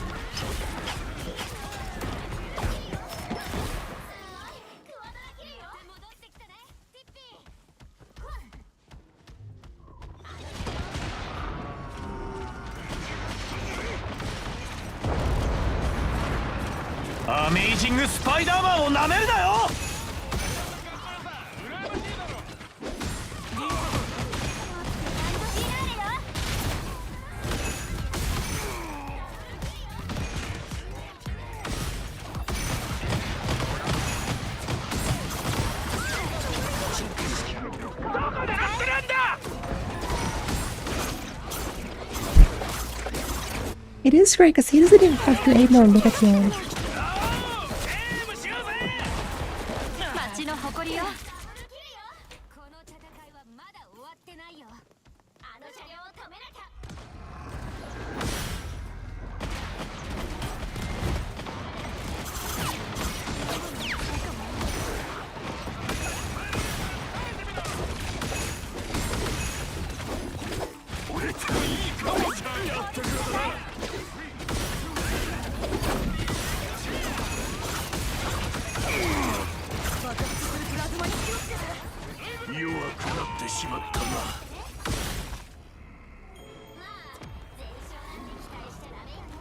Amazing Spider-Man を舐めるなよ。 It is great because he doesn't even have to aim or look at you. 町の誇りよ。この戦いはまだ終わってないよ。あの車両を止めなきゃ。俺といい顔じゃやってくれたな。 弱くなってしまったな。まあ全勝なんて期待しちゃダメよね。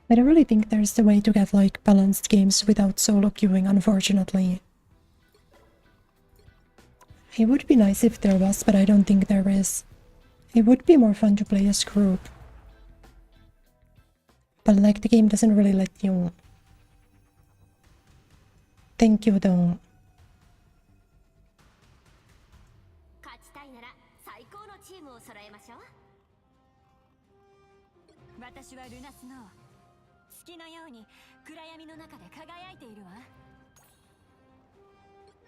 I don't really think there's a way to get like balanced games without solo queuing, unfortunately. It would be nice if there was, but I don't think there is. It would be more fun to play as group. But like the game doesn't really let you. Thank you though. 勝ちたいなら最高のチームを揃えましょう。私はルナスノー。好きなように暗闇の中で輝いているわ。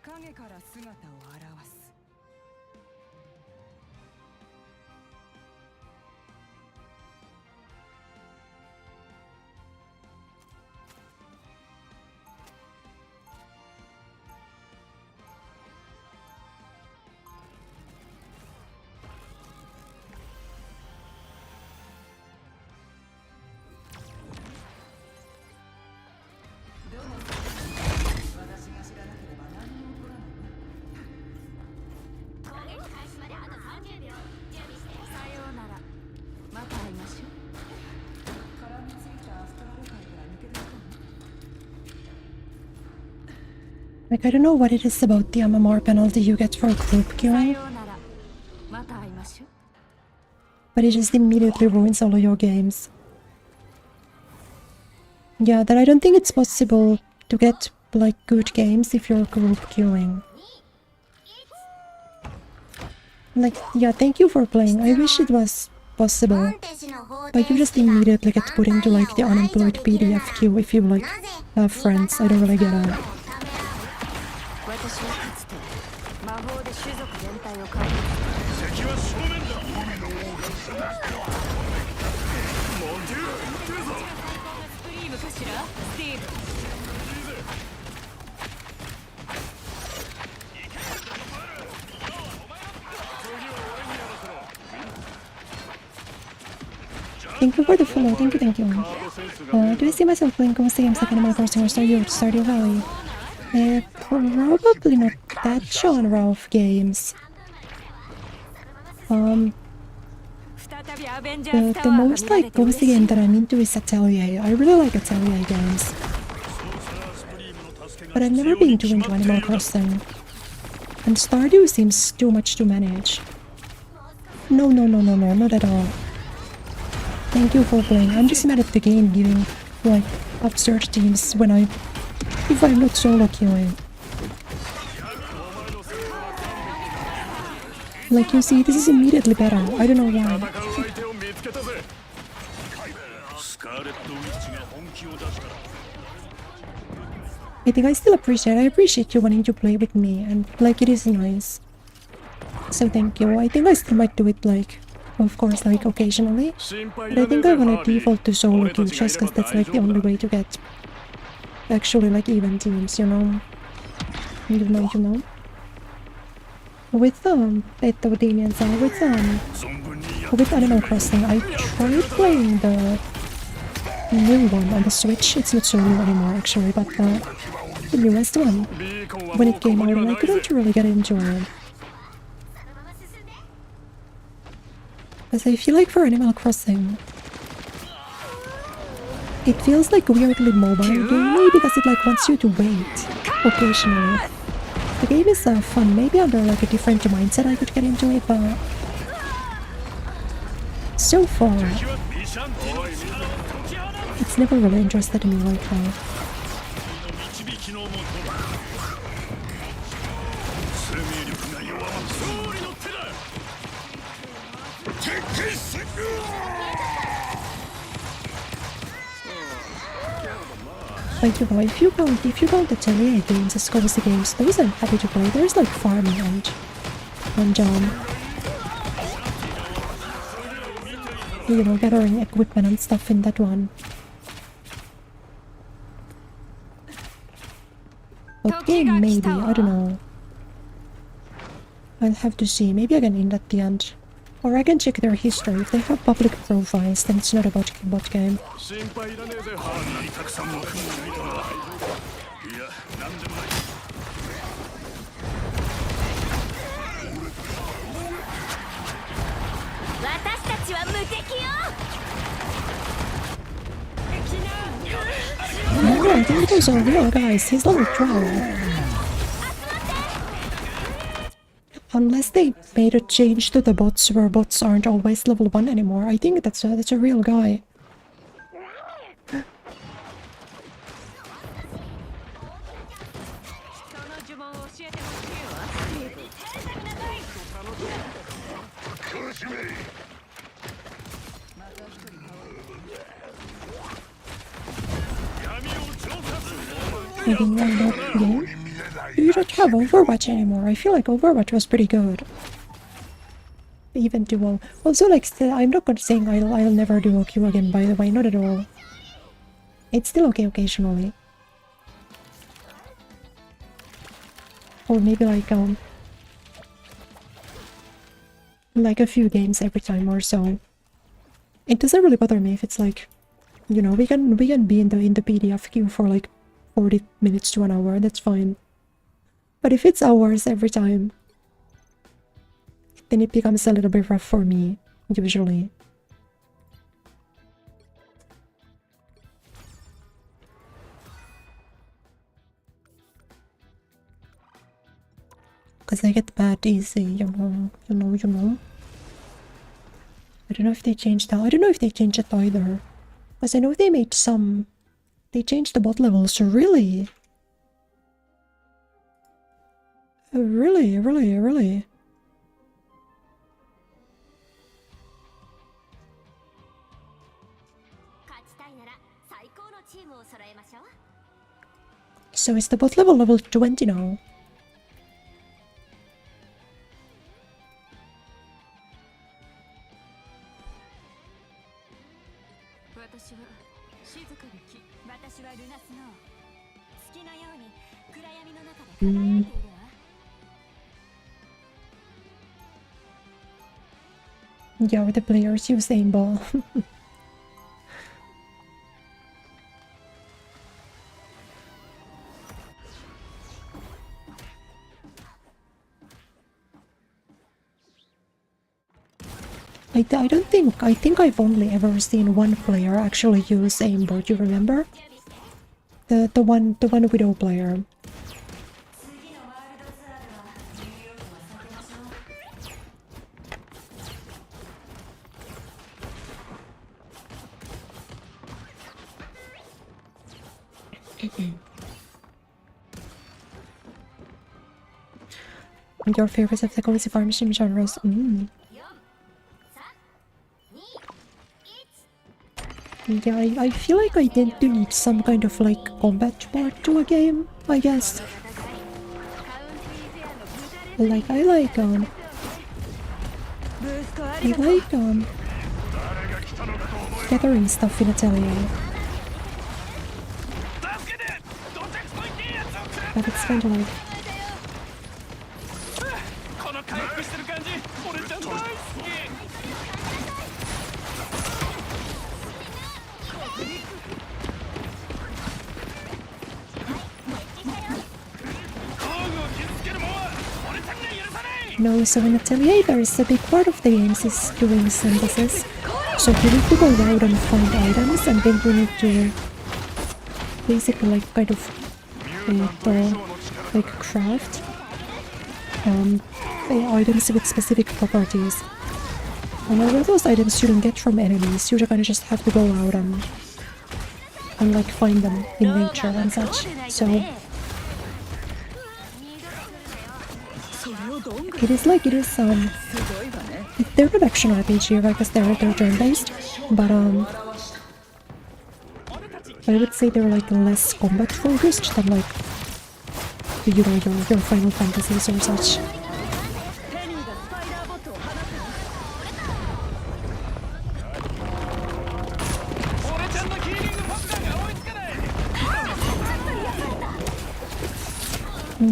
影から姿を現す。Like, I don't know what it is about the MMR penalty you get for group queuing, but it just immediately ruins all of your games. Yeah, that I don't think it's possible to get, like, good games if you're group queuing. Like, yeah, thank you for playing. I wish it was possible, but you just immediately get put into, like, the unemployed PDF queue if you, like, have friends. I don't really get it. 私はかつて魔法で種族全体を変えた。敵は正面だ。スクリームかしらスティーブ。Thank you for the follow, thank you, thank you. Do I see myself playing Ghost games like Animal Crossing or Stardew Valley? Probably not that genre of games. The most like ghosty game that I'm into is Atelier. I really like Atelier games. But I've never been too into Animal Crossing. And Stardew seems too much to manage. No, not at all. Thank you for playing. I'm just mad at the game giving, like, absurd teams when if I'm not solo queuing. Like, you see, this is immediately better. I don't know why. I think I still appreciate you wanting to play with me, and, like, it is nice. So thank you. I think I still might do it, like, of course, like, occasionally. But I think I wanna default to solo queue just cause that's, like, the only way to get actually, like, even teams, you know? You know? With, with Animal Crossing, I tried playing the new one on the Switch. It's not so new anymore, actually, but the newest one. When it came out, I couldn't really get into it. Because I feel like for Animal Crossing, it feels like a weirdly mobile game, because it like wants you to wait occasionally. The game is fun, maybe under like a different mindset I could get into it, but so far, it's never really interested me like that. Like, you know, if you count Atelier games as cozy games, those I'm happy to play. There's like farming and you know, gathering equipment and stuff in that one. What game maybe? I don't know. I'll have to see. Maybe I can end at the end. Or I can check their history. If they have public profiles, then it's not a bot game. I think those are real guys. He's level 12. Unless they made a change to the bots where bots aren't always level 1 anymore. I think that's a real guy. Maybe one more game? You don't have Overwatch anymore. I feel like Overwatch was pretty good. Even duo. Also, like, still, I'm not gonna saying I'll never do OQ again, by the way, not at all. It's still okay occasionally. Or maybe like a few games every time or so. It doesn't really bother me if it's like, you know, we can be in the PDF queue for like 40 minutes to an hour, that's fine. But if it's hours every time, then it becomes a little bit rough for me, usually. Because I get bad easy, you know. I don't know if they changed that. I don't know if they changed it either. Because I know they made some... They changed the bot levels, really? Really? 勝ちたいなら最高のチームを揃えましょう。 So is the bot level 20 now? 私は静かに私はルナスノー。月のように暗闇の中で輝いているわ。Yeah, the players use aimball. I think I've only ever seen one player actually use aimbot. Do you remember? The one Widow player. Your favorites of the cozy farm sim genres? Yeah, I feel like I tend to need some kind of like combat part to a game, I guess. Like I like gathering stuff in Atelier. But it's kind of like... この回復してる感じ、俺ちゃん大好き。 No, so in Atelier there's a big part of the games is doing synthesis. So you need to go out and find items, and then you need to basically like kind of like craft items with specific properties. And all of those items you don't get from enemies, you kind of just have to go out and like find them in nature and such. So it is they're not action RPG, right? Because they're turn-based, but I would say they're like less combat focused than like, you know, your Final Fantasies or such.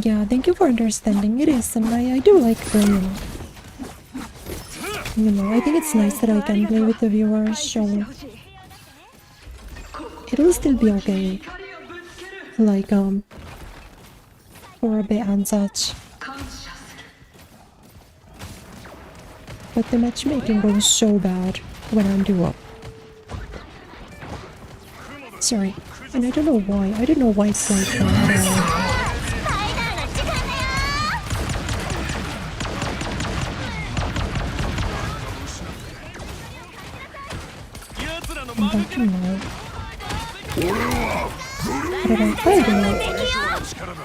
Yeah, thank you for understanding. It is, and I do like playing. You know, I think it's nice that I can play with the viewers, so it'll still be okay. Like, for a bit and such. But the matchmaking goes so bad when I'm duo. Sorry, And I don't know why. I don't know why it's like that at all. 奴らの I don't know. How did I find it? 力だな。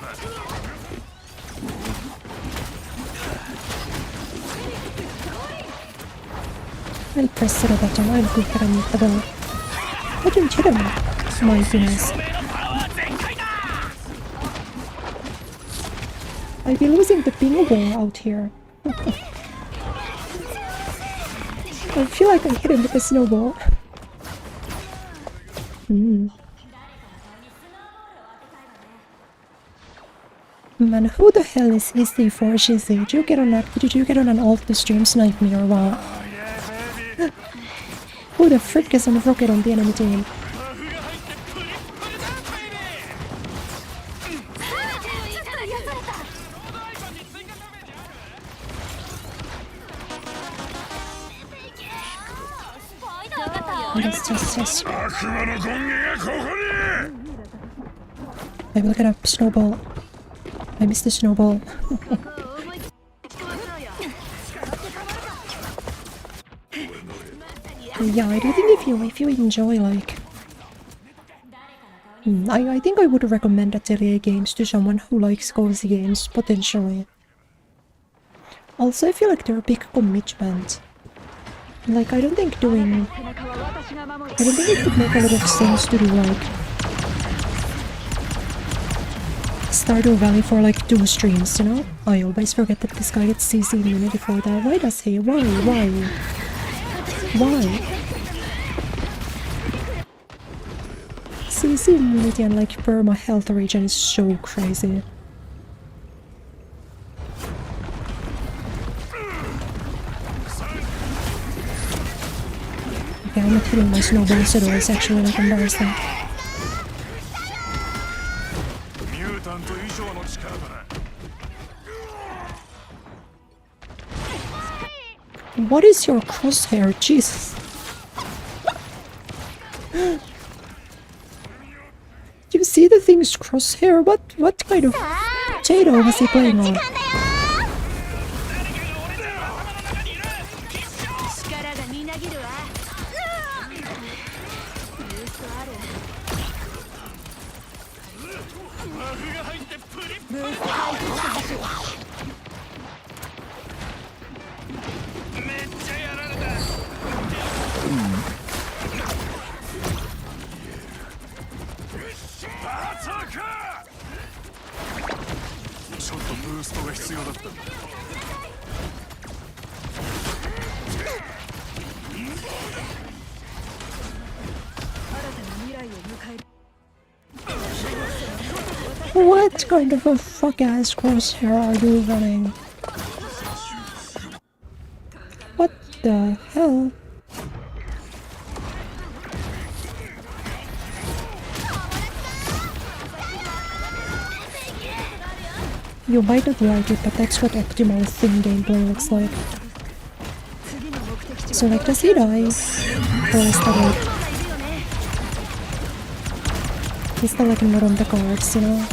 I'll press the button. I'll go ahead and hit the ball. I didn't hit him. My goodness. I'll be losing the bingo ball out here. I feel like I hit him with a snowball. Man, who the hell is EC4 Shizzy? Did you get on an alt the stream snipe me or what? Who the frick is on the rocket on the enemy team? Yes. 悪魔の権限がここに。 I will get a snowball. I missed the snowball. Yeah, I do think if you enjoy like I think I would recommend Atelier games to someone who likes cozy games, potentially. Also, I feel like they're a big commitment. Like, I don't think it would make a lot of sense to do like Stardew Valley for like 2 streams, you know? I always forget that this guy gets CC immunity for that. Why does he? Why? CC immunity and like perma health regen is so crazy. Okay, I'm not hitting my snowballs at all. It's actually like embarrassing. What is your crosshair? Jesus. You see the thing's crosshair? What kind of potato was he playing on? What kind of a fuck-ass crosshair are you running? What the hell? You might not like it, but that's what optimal thing gameplay looks like. So like, does he die? Or is that like... Is that like not on the cards, you know?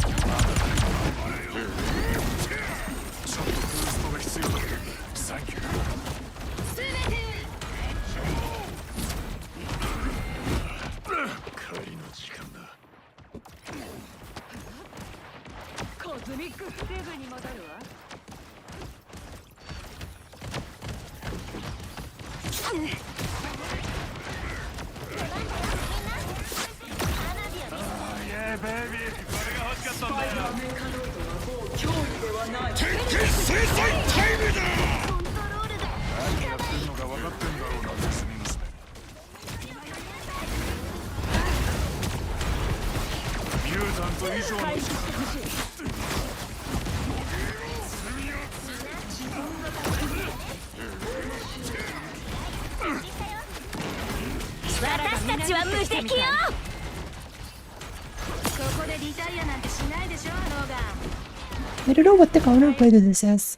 I don't know what the counterplay to this is.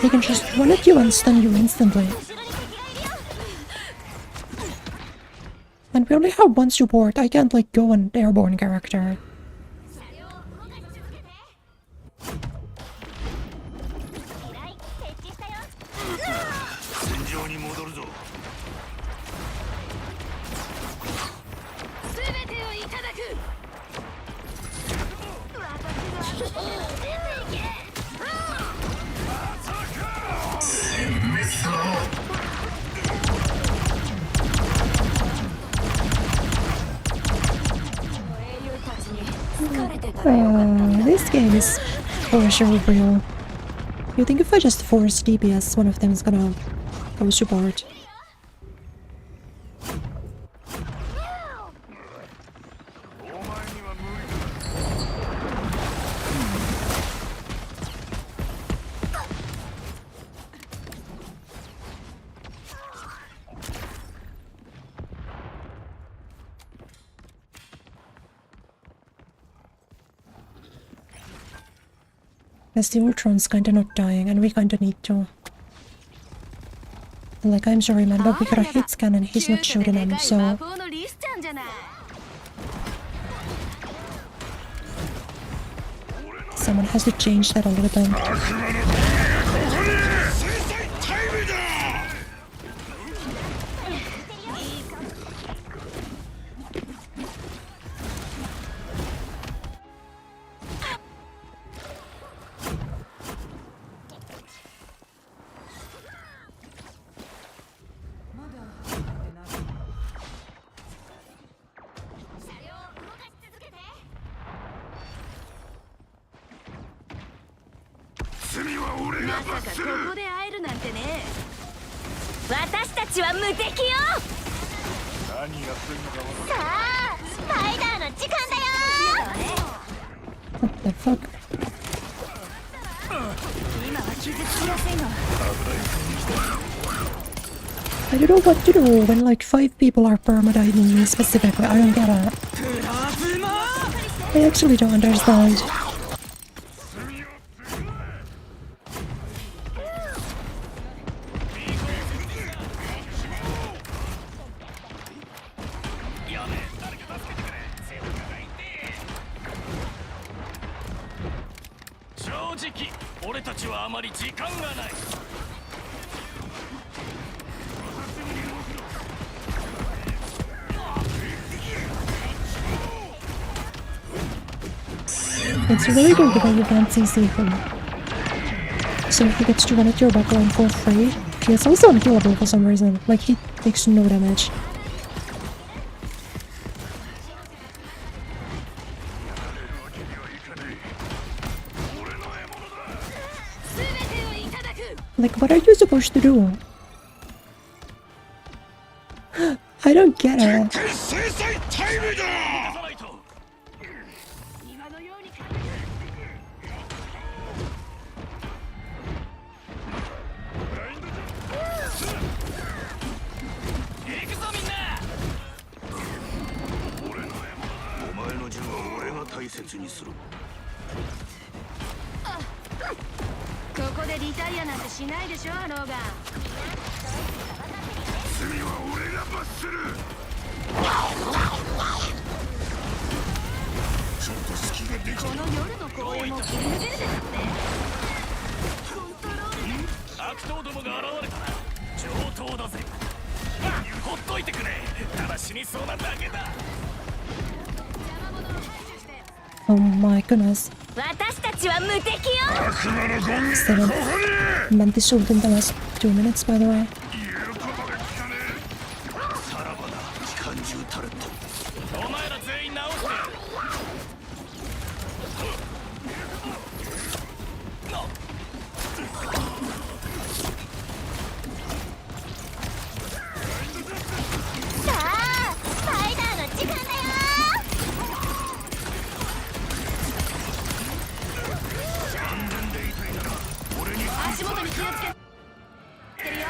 They can just run at you and stun you instantly. And we only have one support. I can't like go an airborne character. 戦場に戻るぞ。全てをいただく。私が出ていけ。This game is for sure real. You think if I just force DPS, one of them is gonna go support? お前には無理だ。 As the Ultron's kinda not dying, and we kinda need to. Like, I'm sorry man, but we got a hit scan and he's not shooting him, so... 魔法のリスちゃんじゃない。 Someone has to change that a little bit. 罪は俺がまさか罰する。ここで会えるなんてね。私たちは無敵よ。何やってんのか分かさあ、スパイダーの時間だよ。 What the fuck? 今は傷つきやすいの。 I don't know what to do when like 5 people are permadieting me specifically. I don't get it. I actually don't understand. 正直俺たちはあまり時間がない。 It's really good the way you can't CC him. So he gets to run at your backline for free. He is also unkillable for some reason. Like, he takes no damage. 全てをいただく。 Like, what are you supposed to do? I don't get it. 制裁タイムだ。今のように。 行くぞみんな。お前の銃は俺が大切にする。ここでリタイアなんてしないでしょ、ローガン。罪は俺が罰する。ちょっと隙ができた。この夜の公園も切り抜けるですって。コントロールで。悪党どもが現れたな。上等だぜ。ほっといてくれ。ただ死にそうなだけだ。 Oh my goodness. 私たちは無敵よ。悪魔の権限 Seven. Mantis ult in the last 2 minutes, by the way. 言えることが聞かねえ。さらばだ機関銃タレット。お前ら全員直してやる。さあ、スパイダーの時間だよ。足元に気をつけてるよ。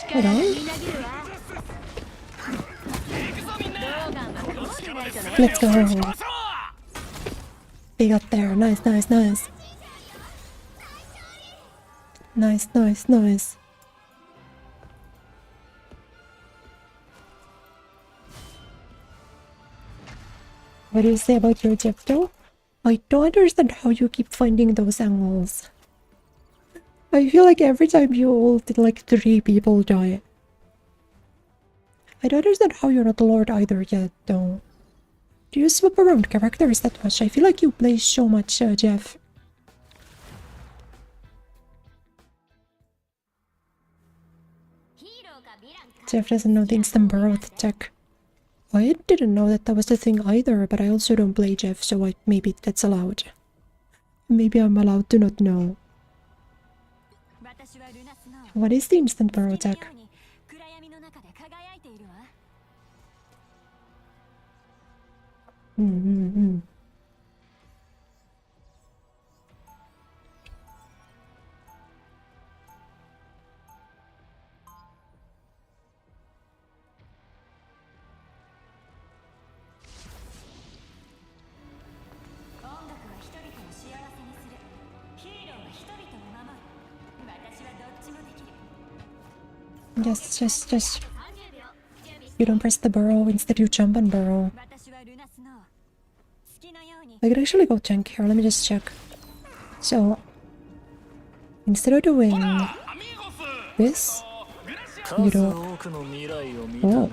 力がみなぎるわ。行くぞみんな。ローガンは戻ってないとね。 Let's go. They got there. Nice, nice, nice. Nice, nice, nice. What do you say about your Jeff though? I don't understand how you keep finding those angles. I feel like every time you ult, like 3 people die. I don't understand how you're not Lord either yet, though. Do you swap around characters that much? I feel like you play so much, Jeff. Jeff doesn't know the instant burrow tech. I didn't know that was the thing either, but I also don't play Jeff, so maybe that's allowed. Maybe I'm allowed to not know. What is the instant burrow tech? Mm-hmm. Just. You don't press the burrow, instead you jump and burrow. I could actually go tank here, let me just check. So, instead of doing this, you do... Oh.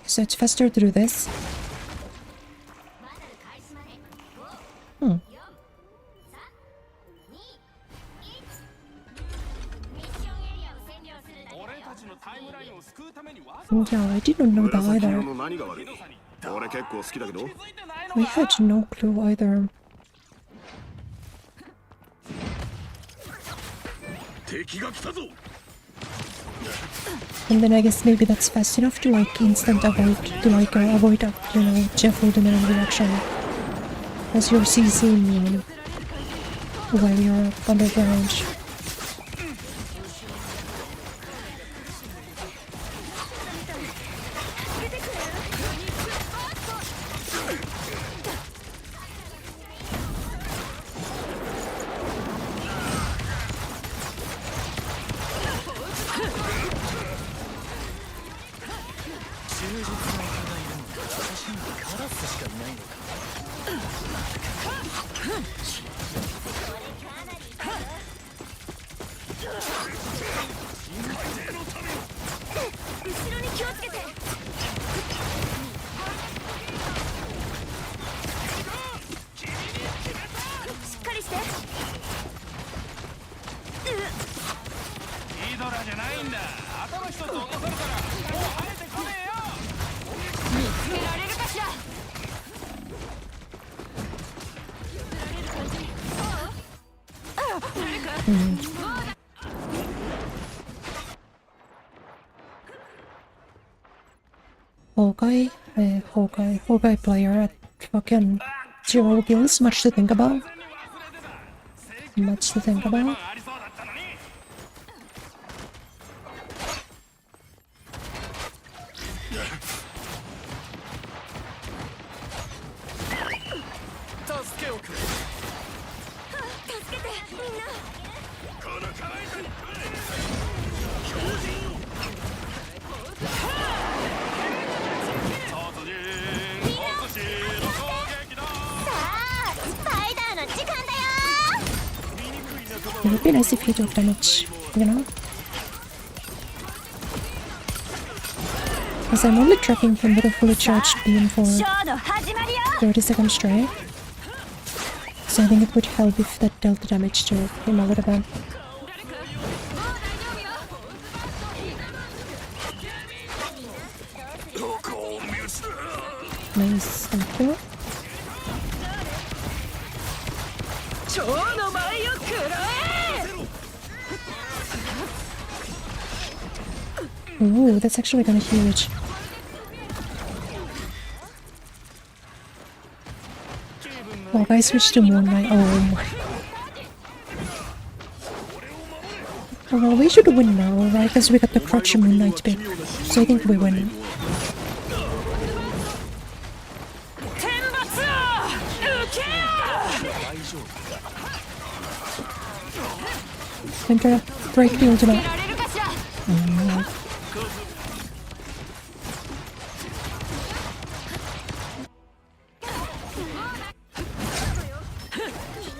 So it's faster to do this. Yeah, I didn't know that either. I had no clue either. And then I guess maybe that's fast enough to like instant avoid, you know, Jeff holding in reaction. As you're CCing me while you're underground. Hawkeye player at fucking 0 kills, much to think about. Much to think about. It would be nice if he took damage, you know? Because I'm only tracking him with a fully charged beam for 30 seconds straight. So I think it would help if that dealt the damage to him a little bit. Nice, thank you. Ooh, that's actually kinda huge. Oh, I switched to Moon Knight. Oh my. Oh, well, we should win now, right? Because we got the crutch Moon Knight bit. So I think we win. I'm gonna break the ultimate.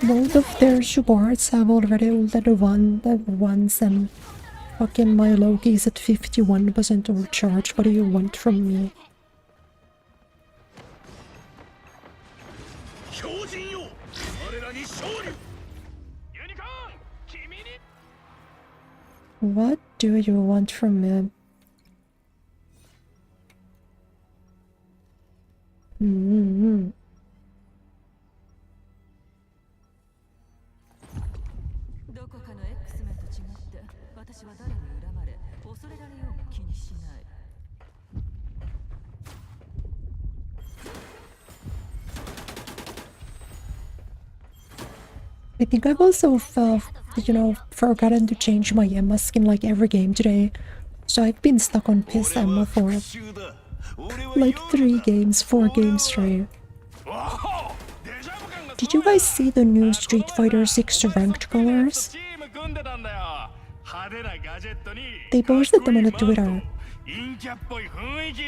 Both of their supports have already ulted once and fucking my Loki is at 51% overcharged. What do you want from me? 標準よ我らに勝利 ユニコーン君に What do you want from me? Hmm. どこかの X メンと違って私は誰に恨まれ恐れられようが気にしない。 I think I've also, forgotten to change my Emma skin like every game today. So I've been stuck on Piss Emma for like 3 games, 4 games straight. Did you guys see the new Street Fighter 6 ranked colors? チーム組んでたんだよ派手なガジェットに They posted them on Twitter. 陰キャっぽい雰囲気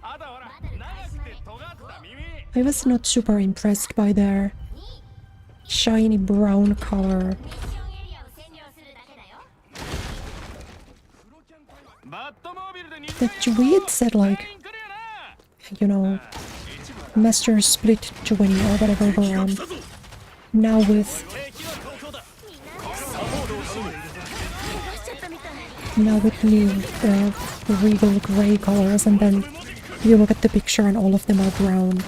あとほら長くて尖った耳 I was not super impressed by their shiny brown color. ミッションエリアを占領するだけだよ バットモービルで The tweet said like, 来るよな Master Split 20 or whatever go on. Now with new regal gray colors, and then you look at the picture and all of them are brown.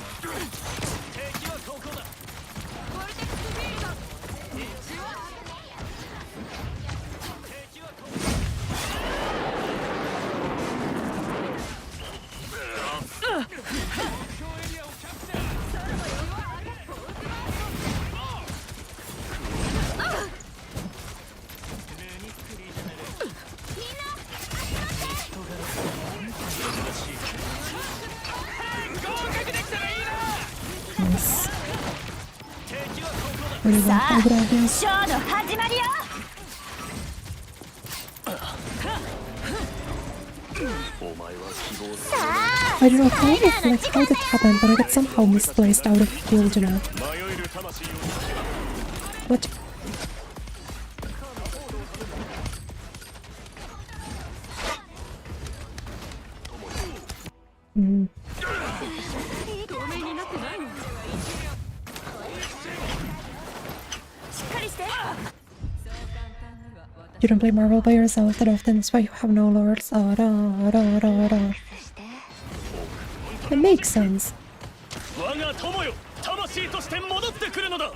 Nice. What do you want over there? ショーの始まりよ I don't know how that happened, but I got somehow misplaced out of field now. What? Hmm. You don't play Marvel by yourself that often, that's why you have no lords. It makes sense. 我が友よ魂として戻ってくるのだ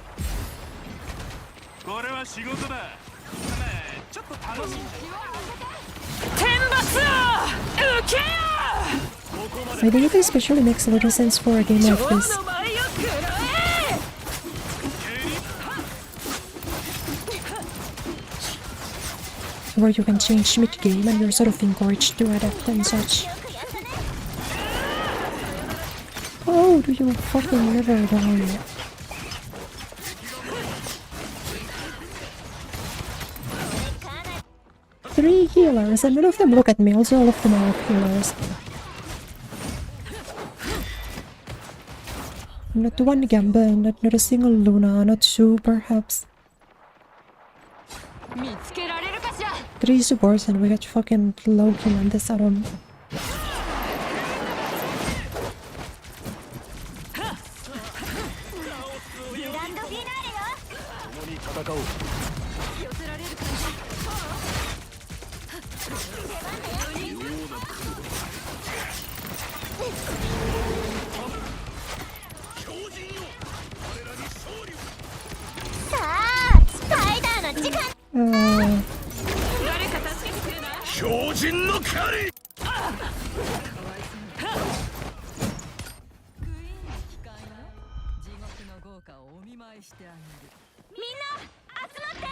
これは仕事だねえちょっと楽しんで天罰を受けよ I think it especially makes a little sense for a game like 今 this, 日の舞を食らえ where you can change mid-game and you're sort of encouraged to adapt and such. Oh, do you fucking never die? Three healers, and none of them look at me, also all of them are healers. Not one Gamba, not a single Luna, not two perhaps. 見つけられるかしら 3 supports and we got fucking Loki on this album. グランドフィナーレよ共に戦おうさあスパイダーの時間 誰か助けてくれない 標準の狩り クイーンの機械の地獄の豪華をお見舞いしてあげるみんな集まって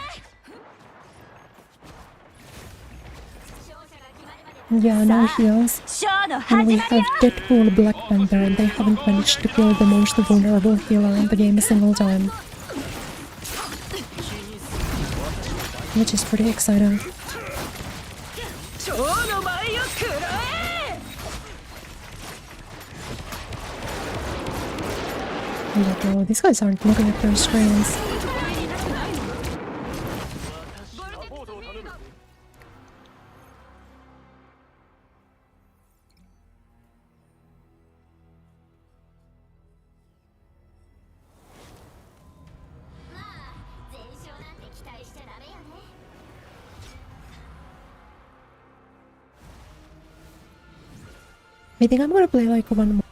Yeah, no heals. ショーの And 始 we まり have よ Deadpool, Black Panther, and they haven't managed to kill the most vulnerable healer in the game a single time. Which is pretty exciting. 今日の舞を食らえ But these guys aren't looking at their screens. I think I'm gonna play like one more.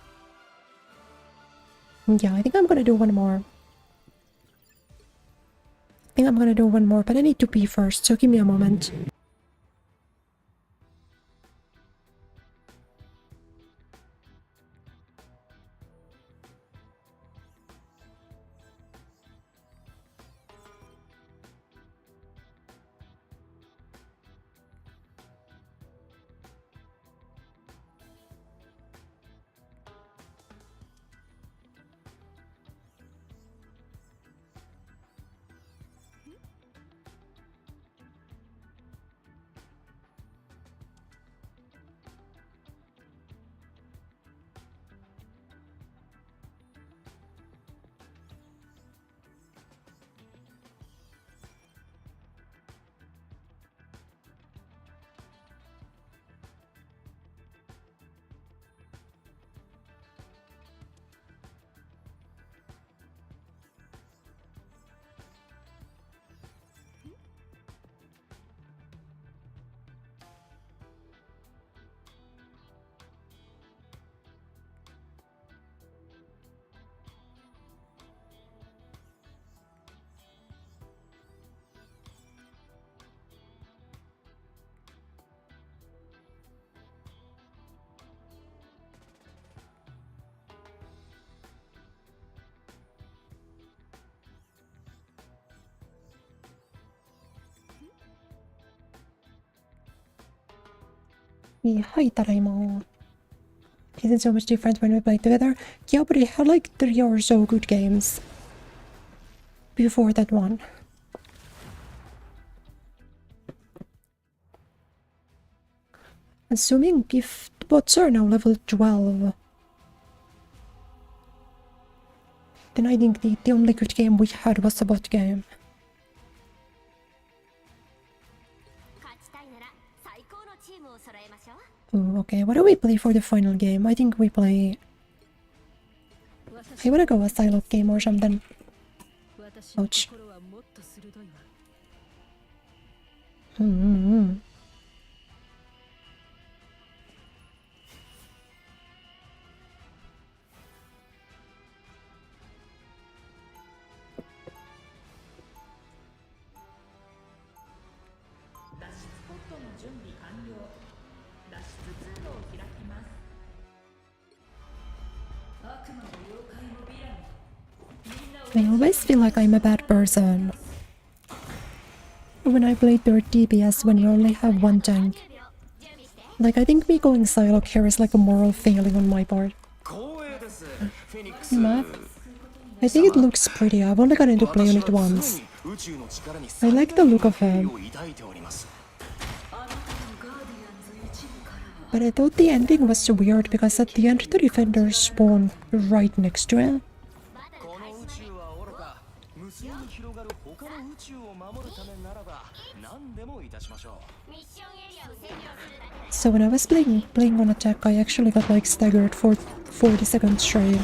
Yeah, I think I'm gonna do one more. I think I'm gonna do one more, but I need to pee first, so give me a moment. Hi, Taraima. Isn't so much different when we play together? Yeah, but I had like 3 or so good games before that one. Assuming if the bots are now level 12, then I think the only good game we had was a bot game. Ooh, okay, what do we play for the final game? I think we play... I wanna go a Psylocke game or something. Ouch. I always feel like I'm a bad person when I play 3rd DPS when you only have 1 tank. Like, I think me going Psylocke here is like a moral failing on my part. Map? I think it looks pretty. I've only gotten to play on it once. I like the look of her. But I thought the ending was weird because at the end the defenders spawn right next to it. So when I was playing on attack, I actually got like staggered for 40 seconds straight.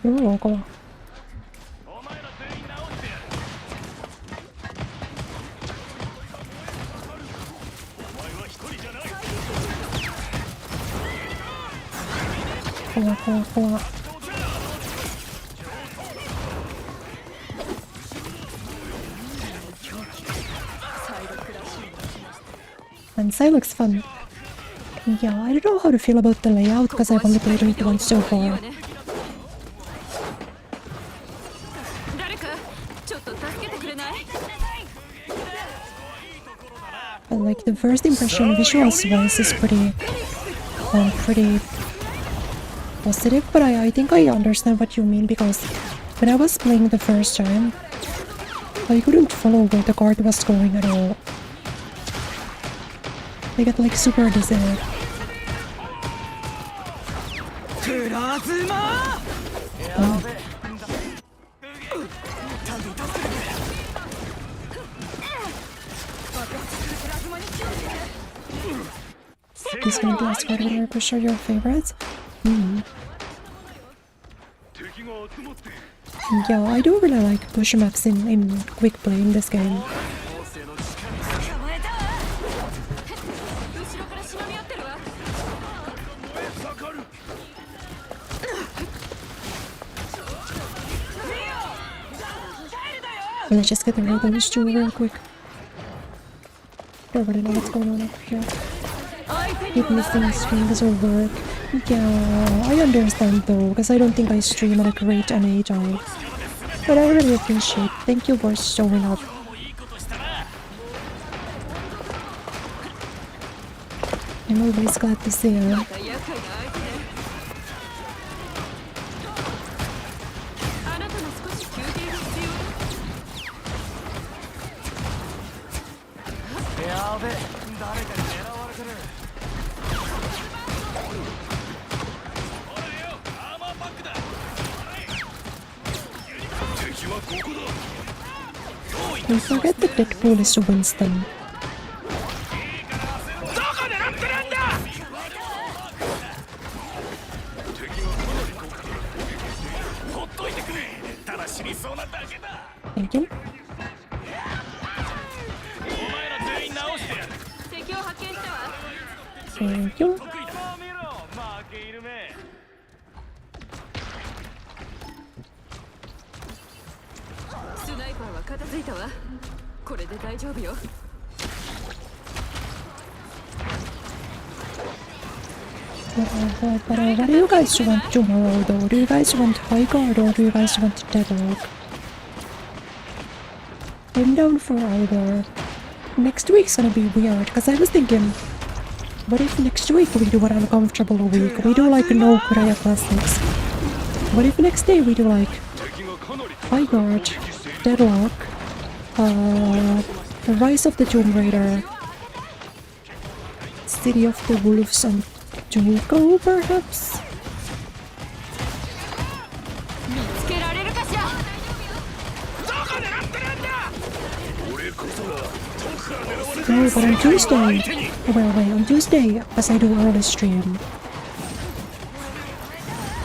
Ooh, go on. Go on. And Psylocke's fun. Yeah, I don't know how to feel about the layout because I've only played it once so far. れない？ But like the first impression visuals wise is pretty positive, but I think I understand what you mean because when I was playing the first time, I couldn't follow where the card was going at all. I got like super dizzy. This one last card winner, push are your favorites? Yeah, I do really like push maps in quick play in this game. 後ろからしのみ合ってるわ。 Let's just get the roll those two real quick. Don't really know what's going on over here. Keep missing stream doesn't work. Yeah, I understand though, because I don't think I stream at a great NA time. But I really appreciate it. Thank you for showing up. I'm always glad to see you. 厄介な相手ね。あなたも少し休憩が必要。やべえ、誰かに狙われてる。ほらよ、アーマーパックだ。敵はここだ。 I forget that Deadpool is Winston. どこ狙ってるんだ。ほっといてくれ。ただ死にそうなだけだ。 Thank you. お前ら全員直してやる。敵を発見したわ。 Thank you. 得意だ。見ろ、負けいるめ。スナイパーは片付いたわ。これで大丈夫よ。 But what do you guys want tomorrow though? Do you guys want High Guard or do you guys want Deadlock? I'm down for either. Next week's gonna be weird, because I was thinking, what if next week we do an uncomfortable week? We do like no Kureya classics. What if next day we do like High Guard, Deadlock, The Rise of the Tomb Raider, City of the Wolves, and Duco perhaps? 見つけられるかしら。 No, but on Tuesday, well wait, on Tuesday, as I do early stream.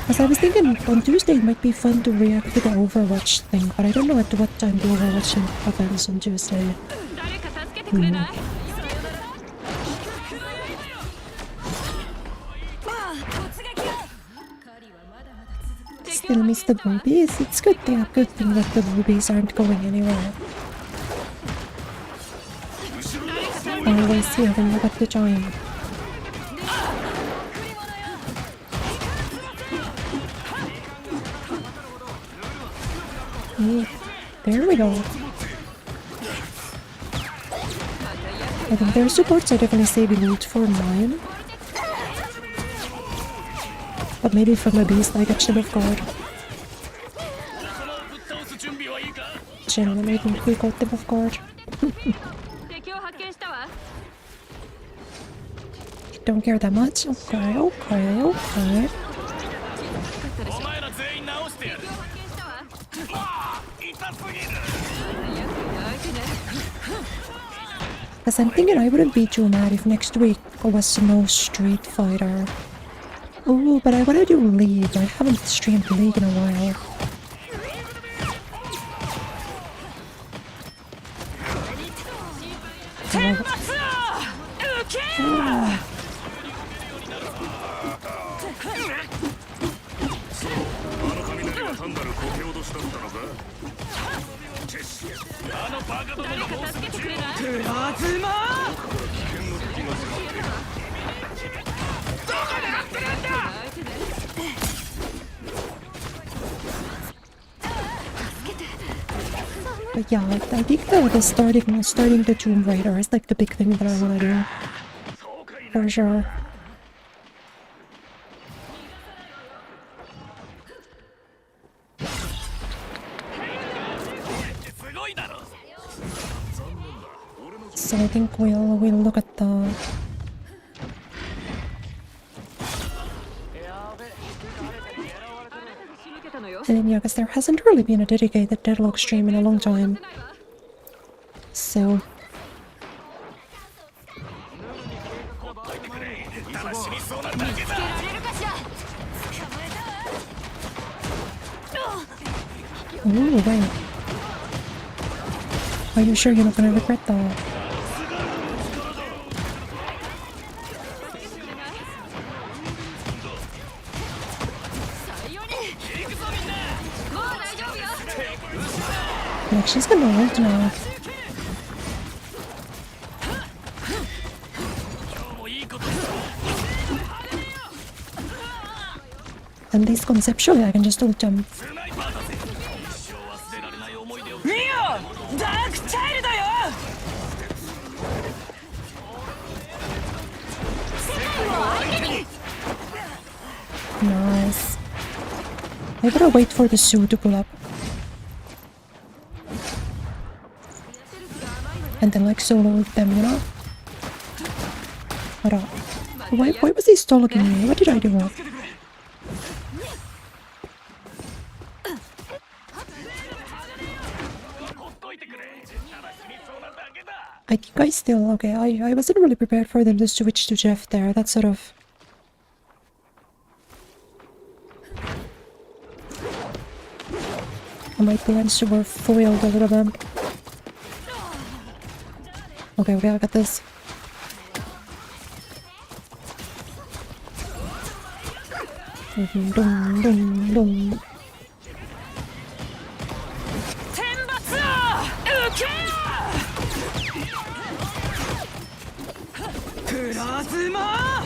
As I was thinking, on Tuesday it might be fun to react to the Overwatch thing, but I don't know at what time the Overwatch thing happens on Tuesday. 誰か助けてくれない？ Still miss the boobies? It's good thing that the boobies aren't going anywhere. Always here when you got the time. There we go. I think their supports are definitely saving loot for mine. But maybe for my beast I catch them off guard. Generally making quick out them off guard. 敵を発見したわ。 Don't care that much. Okay, okay, okay. お前ら全員直してやる。痛すぎる。 Because I'm thinking I wouldn't be too mad if next week was no Street Fighter. Oh, but I want to do League. I haven't streamed League in a while. Ah. あの雷は単なるこけ落としだったのか。あのバカどもがもうすぐ助けてくれない？ 危険の敵が迫っている。But yeah, I think that the starting the Tomb Raider is like the big thing that I want to do. For sure. So I think we'll look at the and then yeah, because there hasn't really been a dedicated Deadlock stream in a long time. So ただ死にそうなだけだ。 ooh, wait. Are you sure you're not gonna regret that? Like, she's gonna ult now. At least conceptually, I can just ult jump. 見よ、ダークチャイルドよ。 Nice. I gotta wait for the Sue to pull up. And then like solo with them, you know? Why was he stalking me? What did I do wrong? I think I still... Okay, I wasn't really prepared for them to switch to Jeff there. That's sort of... My plans were foiled a little bit. Okay, I got this. Dum, dum, dum, dum. 天罰を受け。プラズマ。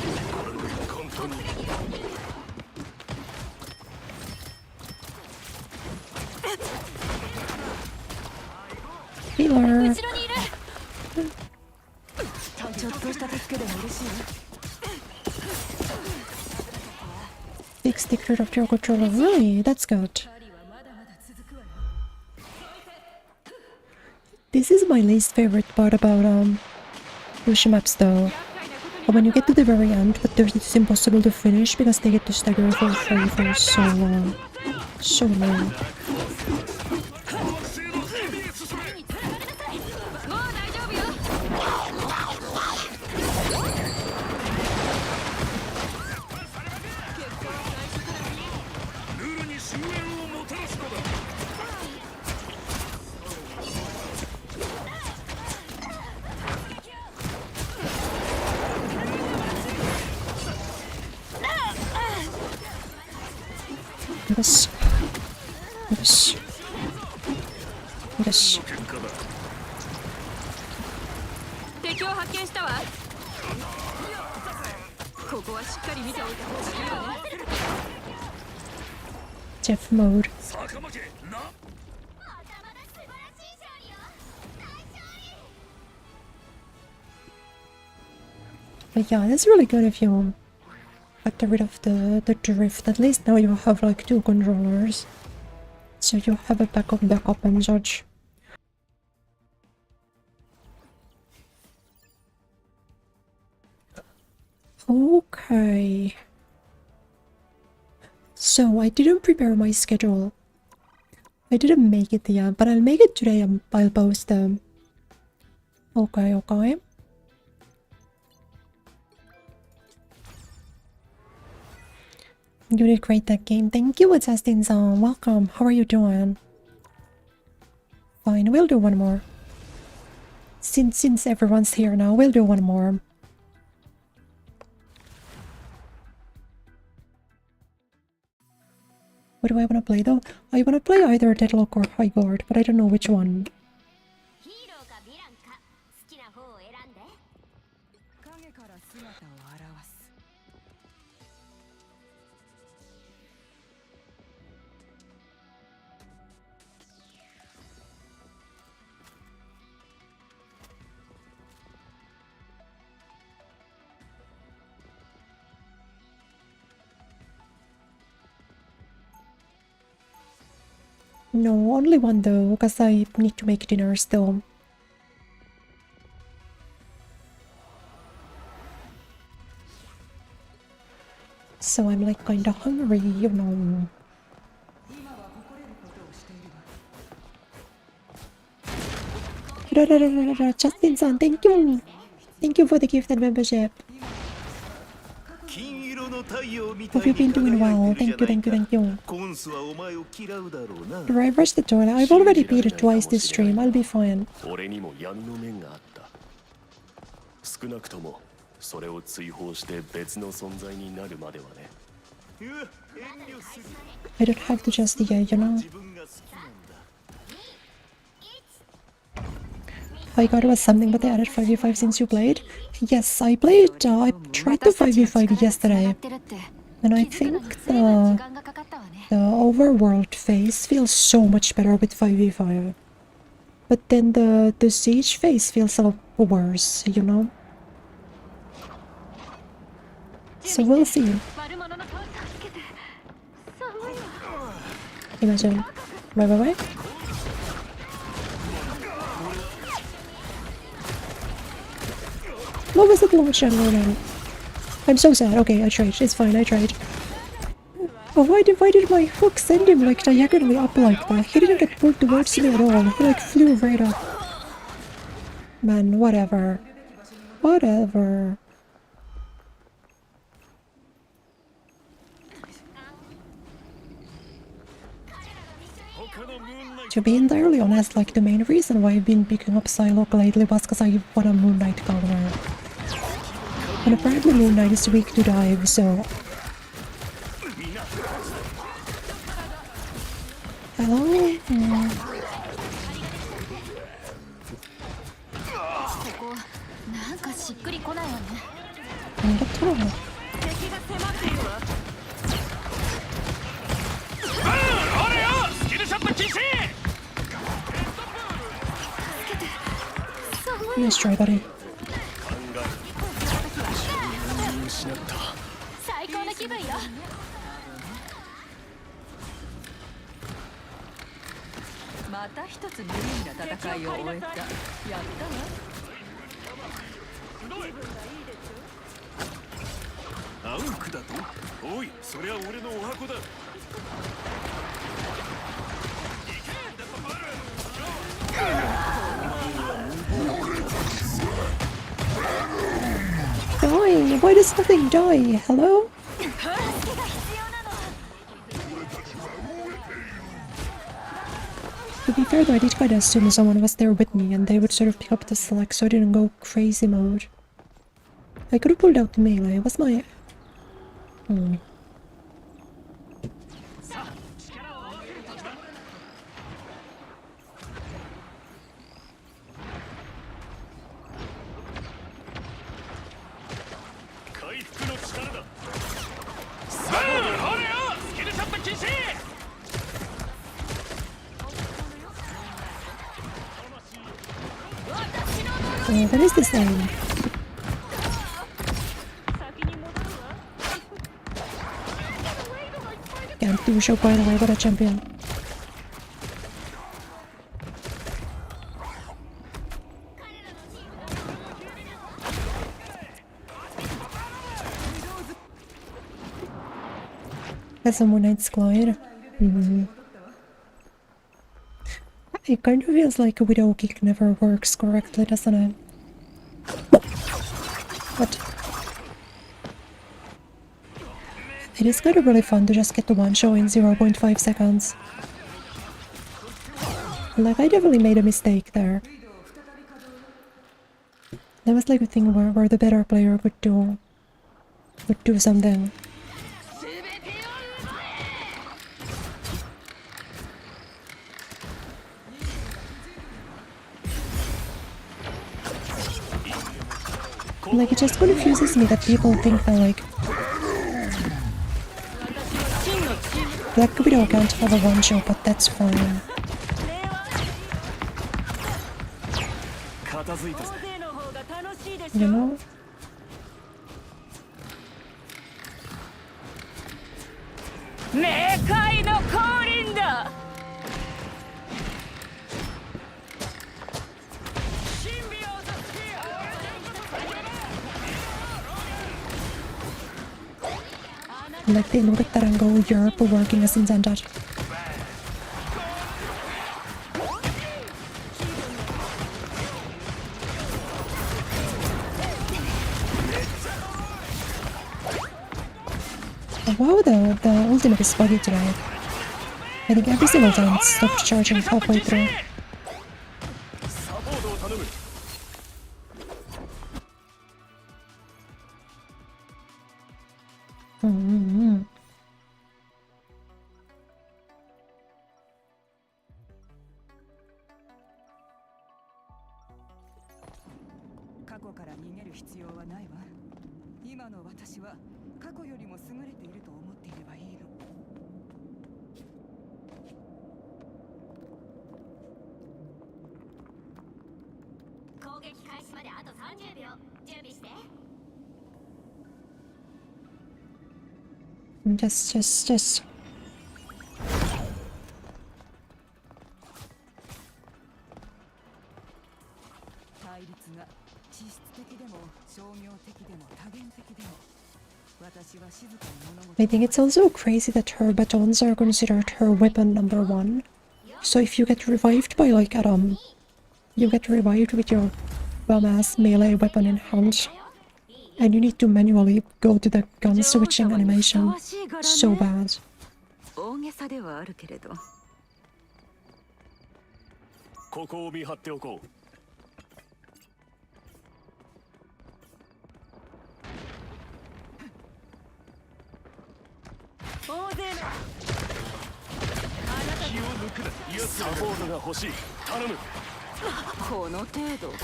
Healer! ちょっとした助けでも嬉しいね。 Big stick rid of your controller. Really? That's good. This is my least favorite part about Oshi maps though. When you get to the very end, but it's impossible to finish because they get to stagger for free for so long. So long. Yes. Yes. Yes. 敵を発見したわ。ここはしっかり見ておいた方がいいわね。 Jeff mode. But yeah, that's really good if you got rid of the drift. At least now you have like 2 controllers. So you have a backup and such. Okay. So I didn't prepare my schedule. I didn't make it yet, but I'll make it today and I'll post them. Okay, okay. You did great that game. Thank you, it's Astin-san. Welcome. How are you doing? Fine, we'll do one more. Since everyone's here now, we'll do one more. What do I want to play though? I want to play either Deadlock or High Guard, but I don't know which one. ヒーローかヴィランか好きな方を選んで。影から姿を現す。 「No, only one though, because I need to make dinner still. So I'm like kinda hungry, you know. Justin-san, thank you! Thank you for the gift and membership. Hope you've been doing well. Thank you, thank you, thank you. Do I rush the toilet? I've already beat it twice this stream. I'll be fine. 俺にも闇の面があった。少なくともそれを追放して別の存在になるまではね。I don't have to just yet, you know. I got it was something, but they added 5v5 since you played. Yes, I played. I tried the 5v5 yesterday, and I think the overworld phase feels so much better with 5v5. But then the siege phase feels a lot worse, you know. So we'll see. Imagine. Wait. What was the launch general then? I'm so sad. Okay, I tried. It's fine, I tried. Oh, why did my hook send him like diagonally up like that? He didn't get pulled towards me at all. He like flew right up. Man, whatever. Whatever. To be entirely honest, like the main reason why I've been picking up Psylocke lately was because I want a Moon Knight counter. And apparently Moon Knight is weak to dive, so... Hello? Nice try, buddy. 最高の気分よ。また一つ無理な戦いを終えた。やったわ。アウクだと？おい、そりゃ俺のお箱だ。 Die! Why does nothing die? Hello? To be fair though, I did kinda assume someone was there with me and they would sort of pick up the slack so I didn't go crazy mode. I could have pulled out the melee. What's my... what is this name? Can't do show by the way, what a champion. That's a Moon Knight's Glide. It kind of feels like a Widow kick never works correctly, doesn't it? What? It is kind of really fun to just get to one show in 0.5 seconds. Like, I definitely made a mistake there. That was like a thing where the better player would do something. Like, it just confuses me that people think that, like, Black Widow can't have a one-shot, but that's fine. You know? Like they know that Tarango Europe are working as intended. Wow, the ultimate is buggy today. I think every single time it stopped charging halfway through. サポートを頼む。過去から逃げる必要はないわ。今の私は過去よりも優れていると思っていればいいの。攻撃開始まであと30秒準備して。 Just. 対立が地質的でも商業的でも多元的でも私は静かに物事 I think it's also crazy that her batons are considered her weapon number 1. So if you get revived by like Adam, you get revived with your bum-ass melee weapon in hand. And you need to manually go to the gun switching animation. So bad. 大げさではあるけれど。ここを見張っておこう。大勢のサポートが欲しい。頼む。この程度どう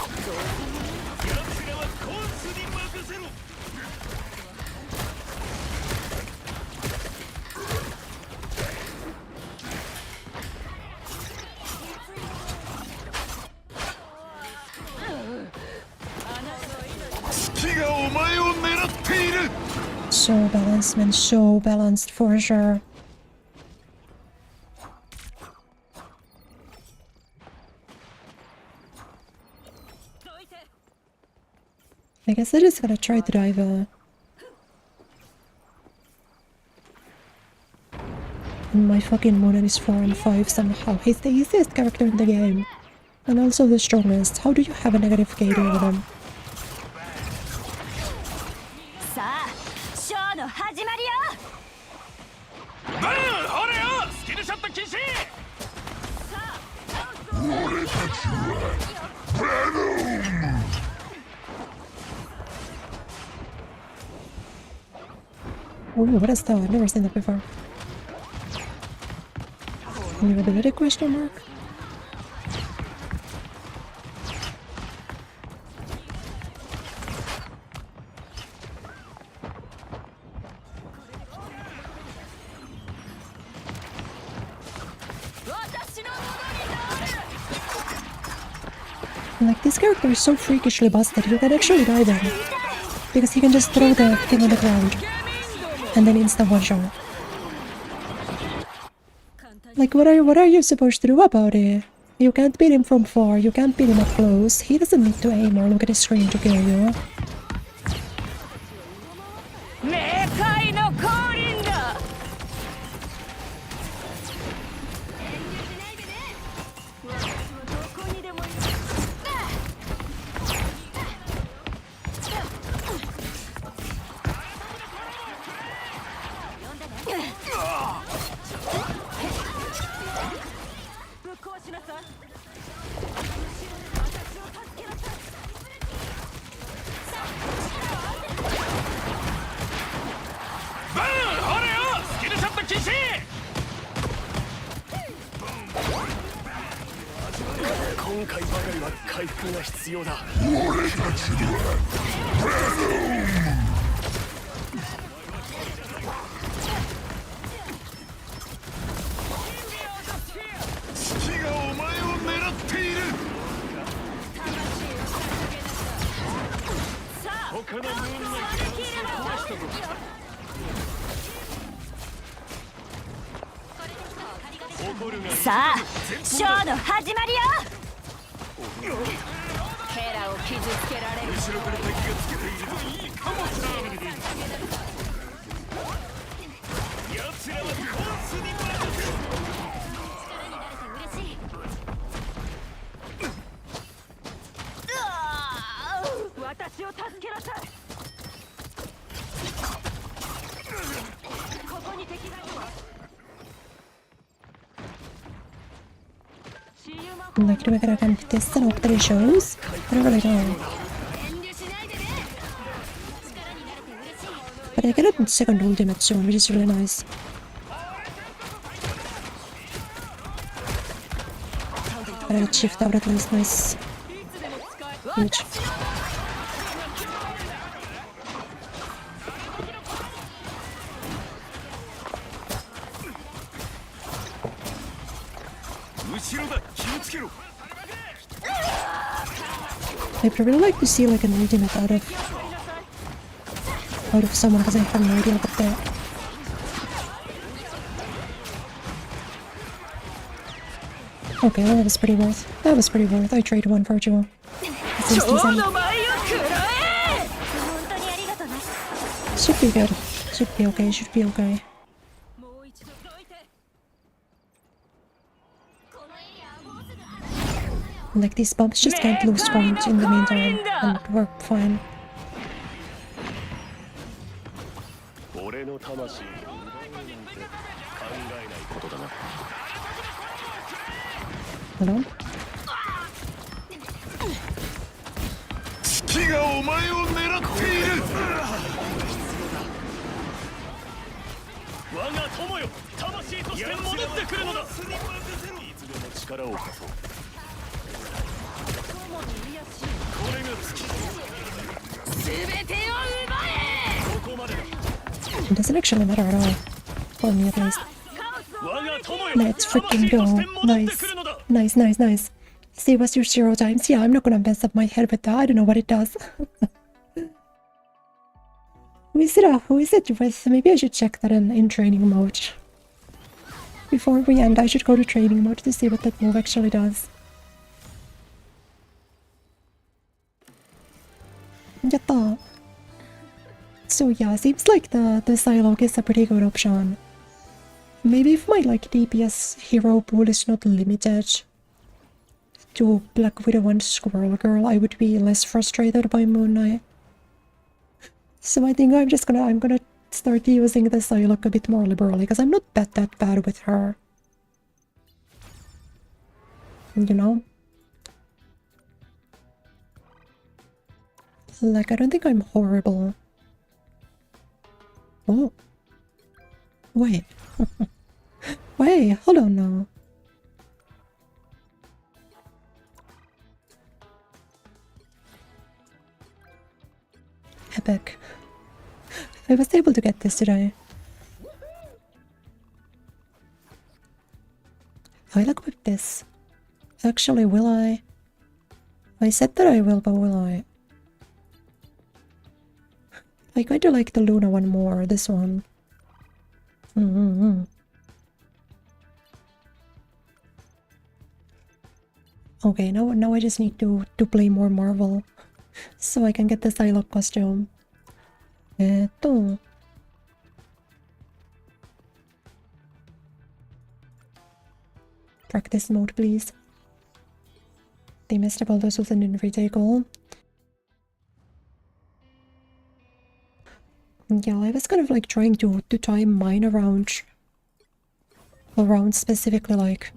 奴らはコースに任せろ。月がお前を狙っている。 So balanced, man. So balanced for sure. I guess I just gotta try to dive and my fucking Monet is 4 and 5 somehow. He's the easiest character in the game. And also the strongest. How do you have a negative KD with him? さあショーの始まりよ。ほれよスキルショット禁止。 Oh, what is that? I've never seen that before. Any ability question mark? Like, this character is so freakishly busted, you can actually dive him. Because he can just throw the thing on the ground. And then instant one shot. Like, what are you supposed to do about it? You can't beat him from far, you can't beat him up close. He doesn't need to aim or look at his screen to kill you. 冥界の降臨だ。ぶっ壊しなさい。ほれよスキルショット禁止。 今回ばかりは回復が必要だ。月がお前を狙っている。他のムーンの壊しとこさあショーの始まりよ。ケラを傷つけられる。後ろから敵がつけている。いいかもしれない。ちらはコースに任せろ。力になれて嬉しい。私を助けなさい。ここに敵がいるわ。Like, do I gotta attempt this and hope that it shows? I don't really know. 遠慮しないでね。力になれて嬉しい。 But I get a second ultimate soon, which is really nice. I got a shift out at least, nice. Huge. 後ろだ、気をつけろ。 I'd really like to see like an ultimate out of someone because I have no idea what they're. Okay, well, that was pretty worth. That was pretty worth. I traded one for two. It seems decent. の前を食らえ。本当にありがとね。 Should be good. Should be okay. Should be okay. もう一度どいて。このエリアはもうすぐ Like these bombs just can't lose point in the meantime and work fine. 俺の魂を奪うなんて考えないことだな。 Hold on. 敵がお前を狙っている。我が友よ、魂として戻ってくるのだ。いつでも力を貸そう。これが月。全てを奪え。ここまでだ。 It doesn't actually matter at all. For me at least. 我が友よ、 Let's freaking go. 魂として戻って Nice. くるのだ。 Nice, nice, nice. Save us your 0 times. Yeah, I'm not gonna mess up my head with that. I don't know what it does. Who is it? Who is it with? Maybe I should check that in training mode. Before we end, I should go to training mode to see what that move actually does. Yatta. So yeah, seems like the Psylocke is a pretty good option. Maybe if my like DPS hero pool is not limited to Black Widow and Squirrel Girl, I would be less frustrated by Moon Knight. So I think I'm gonna start using the Psylocke a bit more liberally because I'm not that bad with her. You know? Like, I don't think I'm horrible. Oh. Wait. Wait, hold on now. Epic. I was able to get this today. I'll equip this. Actually, will I? I said that I will, but will I? I kinda like the Luna one more, this one. Okay, now I just need to play more Marvel. So I can get the Psylocke costume. Practice mode, please. They messed up all those with an retake goal. Yeah, I was kind of like trying to time mine around specifically like...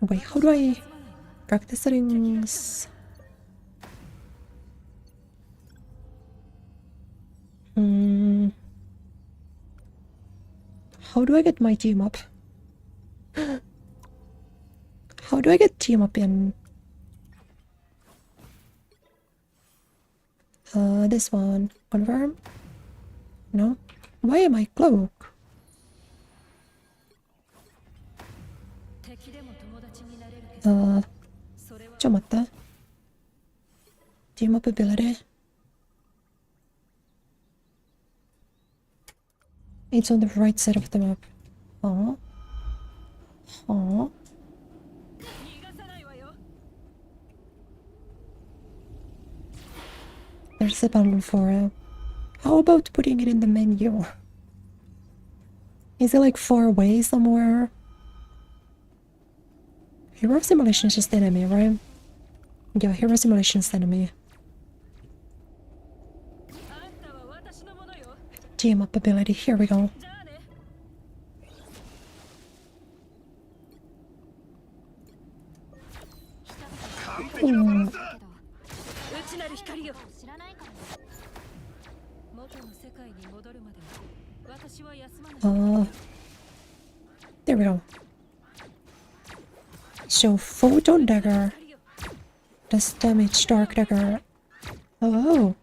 Wait, how do I... Practice settings... How do I get my team up? How do I get team up in... this one. Confirm? No? Why am I cloak? Team up ability. It's on the right side of the map. Huh? Huh? There's a bundle for it. How about putting it in the menu? Is it like far away somewhere? Hero Simulation is just enemy, right? Yeah, Hero Simulation is enemy. あんたは私のものよ。 Team up ability, here we go. じゃあね。Ooh. うちなる光よ。知らないからね。元の世界に戻るまでも私は休まない。 There we go. So, Photon Dagger does damage Dark Dagger. Oh.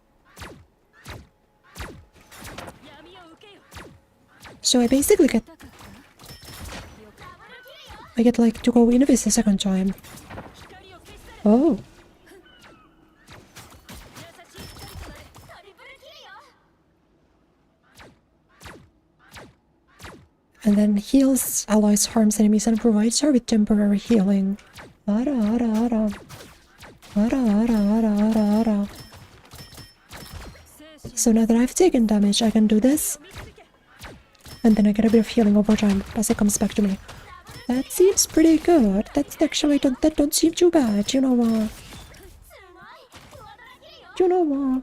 闇を受けよ。 So I basically get... I get like to go Invis a second time. 光を消し去れ。 Oh. 優しい光となれ。トリプルキルよ。 And then heals allies, harms enemies, and provides her with temporary healing. Ara, ara, ara. Ara, ara, ara, ara, ara. So now that I've taken damage, I can do this. And then I get a bit of healing over time as it comes back to me. That seems pretty good. That actually don't seem too bad. You know what? すごい。クワドラキルよ。 You know what?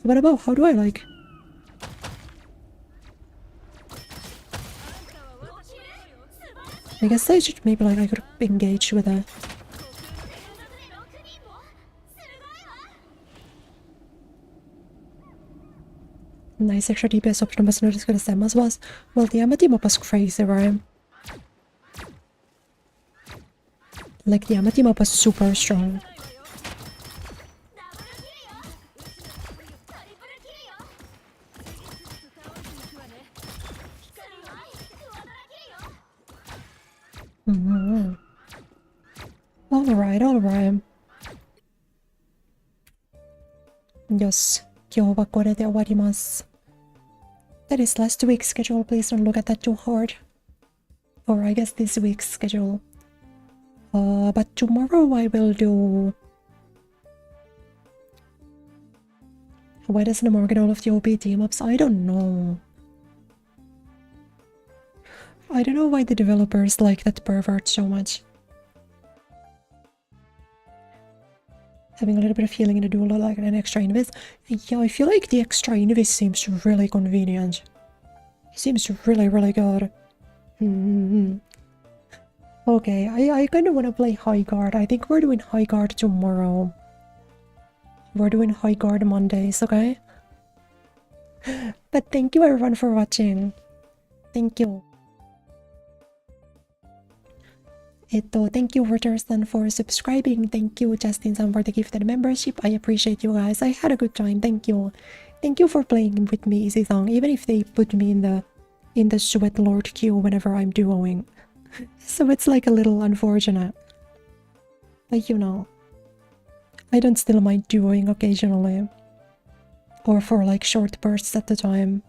What about how do I like? あんたは私のものよ。 I guess I should maybe like I could engage with a 6人も。すごいわ。 nice extra DPS option بس notice كده السماس was well the Amma team up was crazy, right? Like the Amma team up was super strong. ダブルキルよ。トリプルキルよ。倒れていくわね。すごい。クワドラキルよ。 Alright, alright. Yes, 今日はこれで終わります。That is last week's schedule. Please don't look at that too hard. Or I guess this week's schedule. But tomorrow I will do... Why doesn't Amor get all of the OP team-ups? I don't know. I don't know why the developers like that pervert so much. Having a little bit of healing in the duel, like an extra invis. Yeah, I feel like the extra invis seems really convenient. It seems really, really good. Okay, I kind of want to play High Guard. I think we're doing High Guard tomorrow. We're doing High Guard Mondays, okay? But thank you everyone for watching. Thank you. Thank you Waterston for subscribing. Thank you Justin-san for the gifted membership. I appreciate you guys. I had a good time. Thank you. Thank you for playing with me, Izzy-san. Even if they put me in the Sweat Lord queue whenever I'm duoing. So it's like a little unfortunate. But you know, I don't still mind duoing occasionally. Or for like short bursts at the time.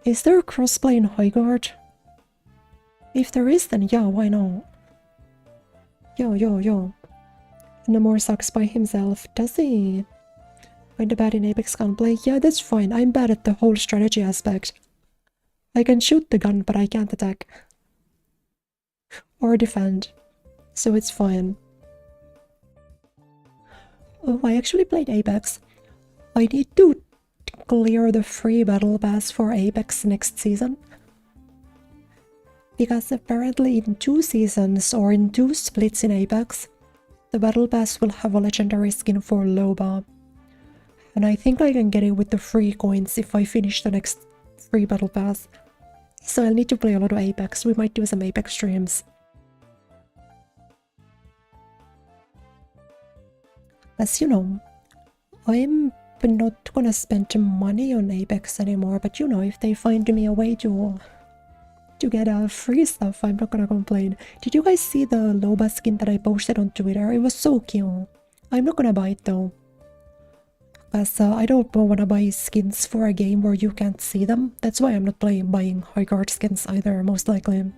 Is there crossplay in High Guard? If there is, then yeah, why not? Yo. Namor sucks by himself, does he? When the bad in Apex gunplay? Yeah, that's fine. I'm bad at the whole strategy aspect. I can shoot the gun, but I can't attack. Or defend. So it's fine. Oh, I actually played Apex. I need to clear the free battle pass for Apex next season. Because apparently in 2 seasons or in 2 splits in Apex, the battle pass will have a legendary skin for Loba. And I think I can get it with the free coins if I finish the next free battle pass. So I'll need to play a lot of Apex. We might do some Apex streams. As you know, I'm not gonna spend money on Apex anymore, but you know, if they find me a way to get free stuff, I'm not gonna complain. Did you guys see the Loba skin that I posted on Twitter? It was so cute. I'm not gonna buy it though. Because I don't wanna buy skins for a game where you can't see them. That's why I'm not buying High Guard skins either, most likely.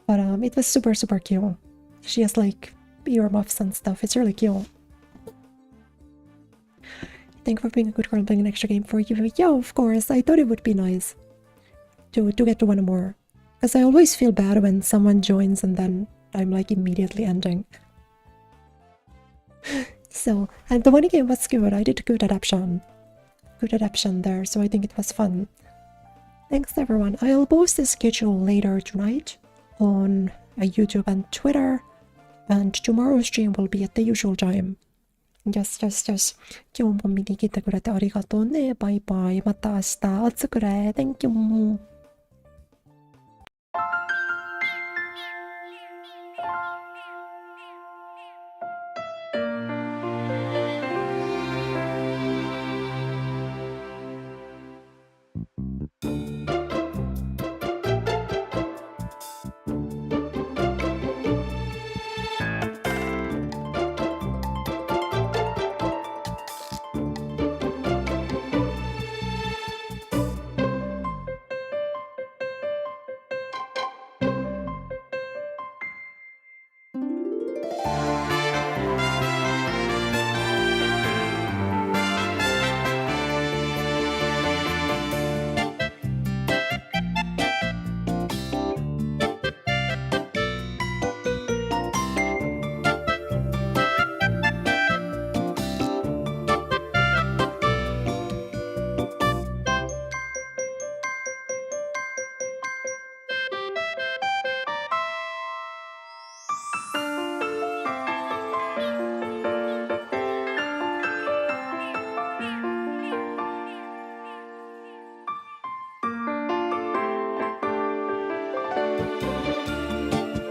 But it was super cute. She has like earmuffs and stuff. It's really cute. Thank you for being a good girl and playing an extra game for you. Yeah, of course. I thought it would be nice to get to one more. Because I always feel bad when someone joins and then I'm like immediately ending. So, and the one game was good. I did good adaptation. Good adaptation there, so I think it was fun. Thanks everyone. I'll post the schedule later tonight on YouTube and Twitter. And tomorrow's stream will be at the usual time. Yes. 今日も見に来てくれてありがとうね。バイバイ。また明日。おつくれ。Thank you.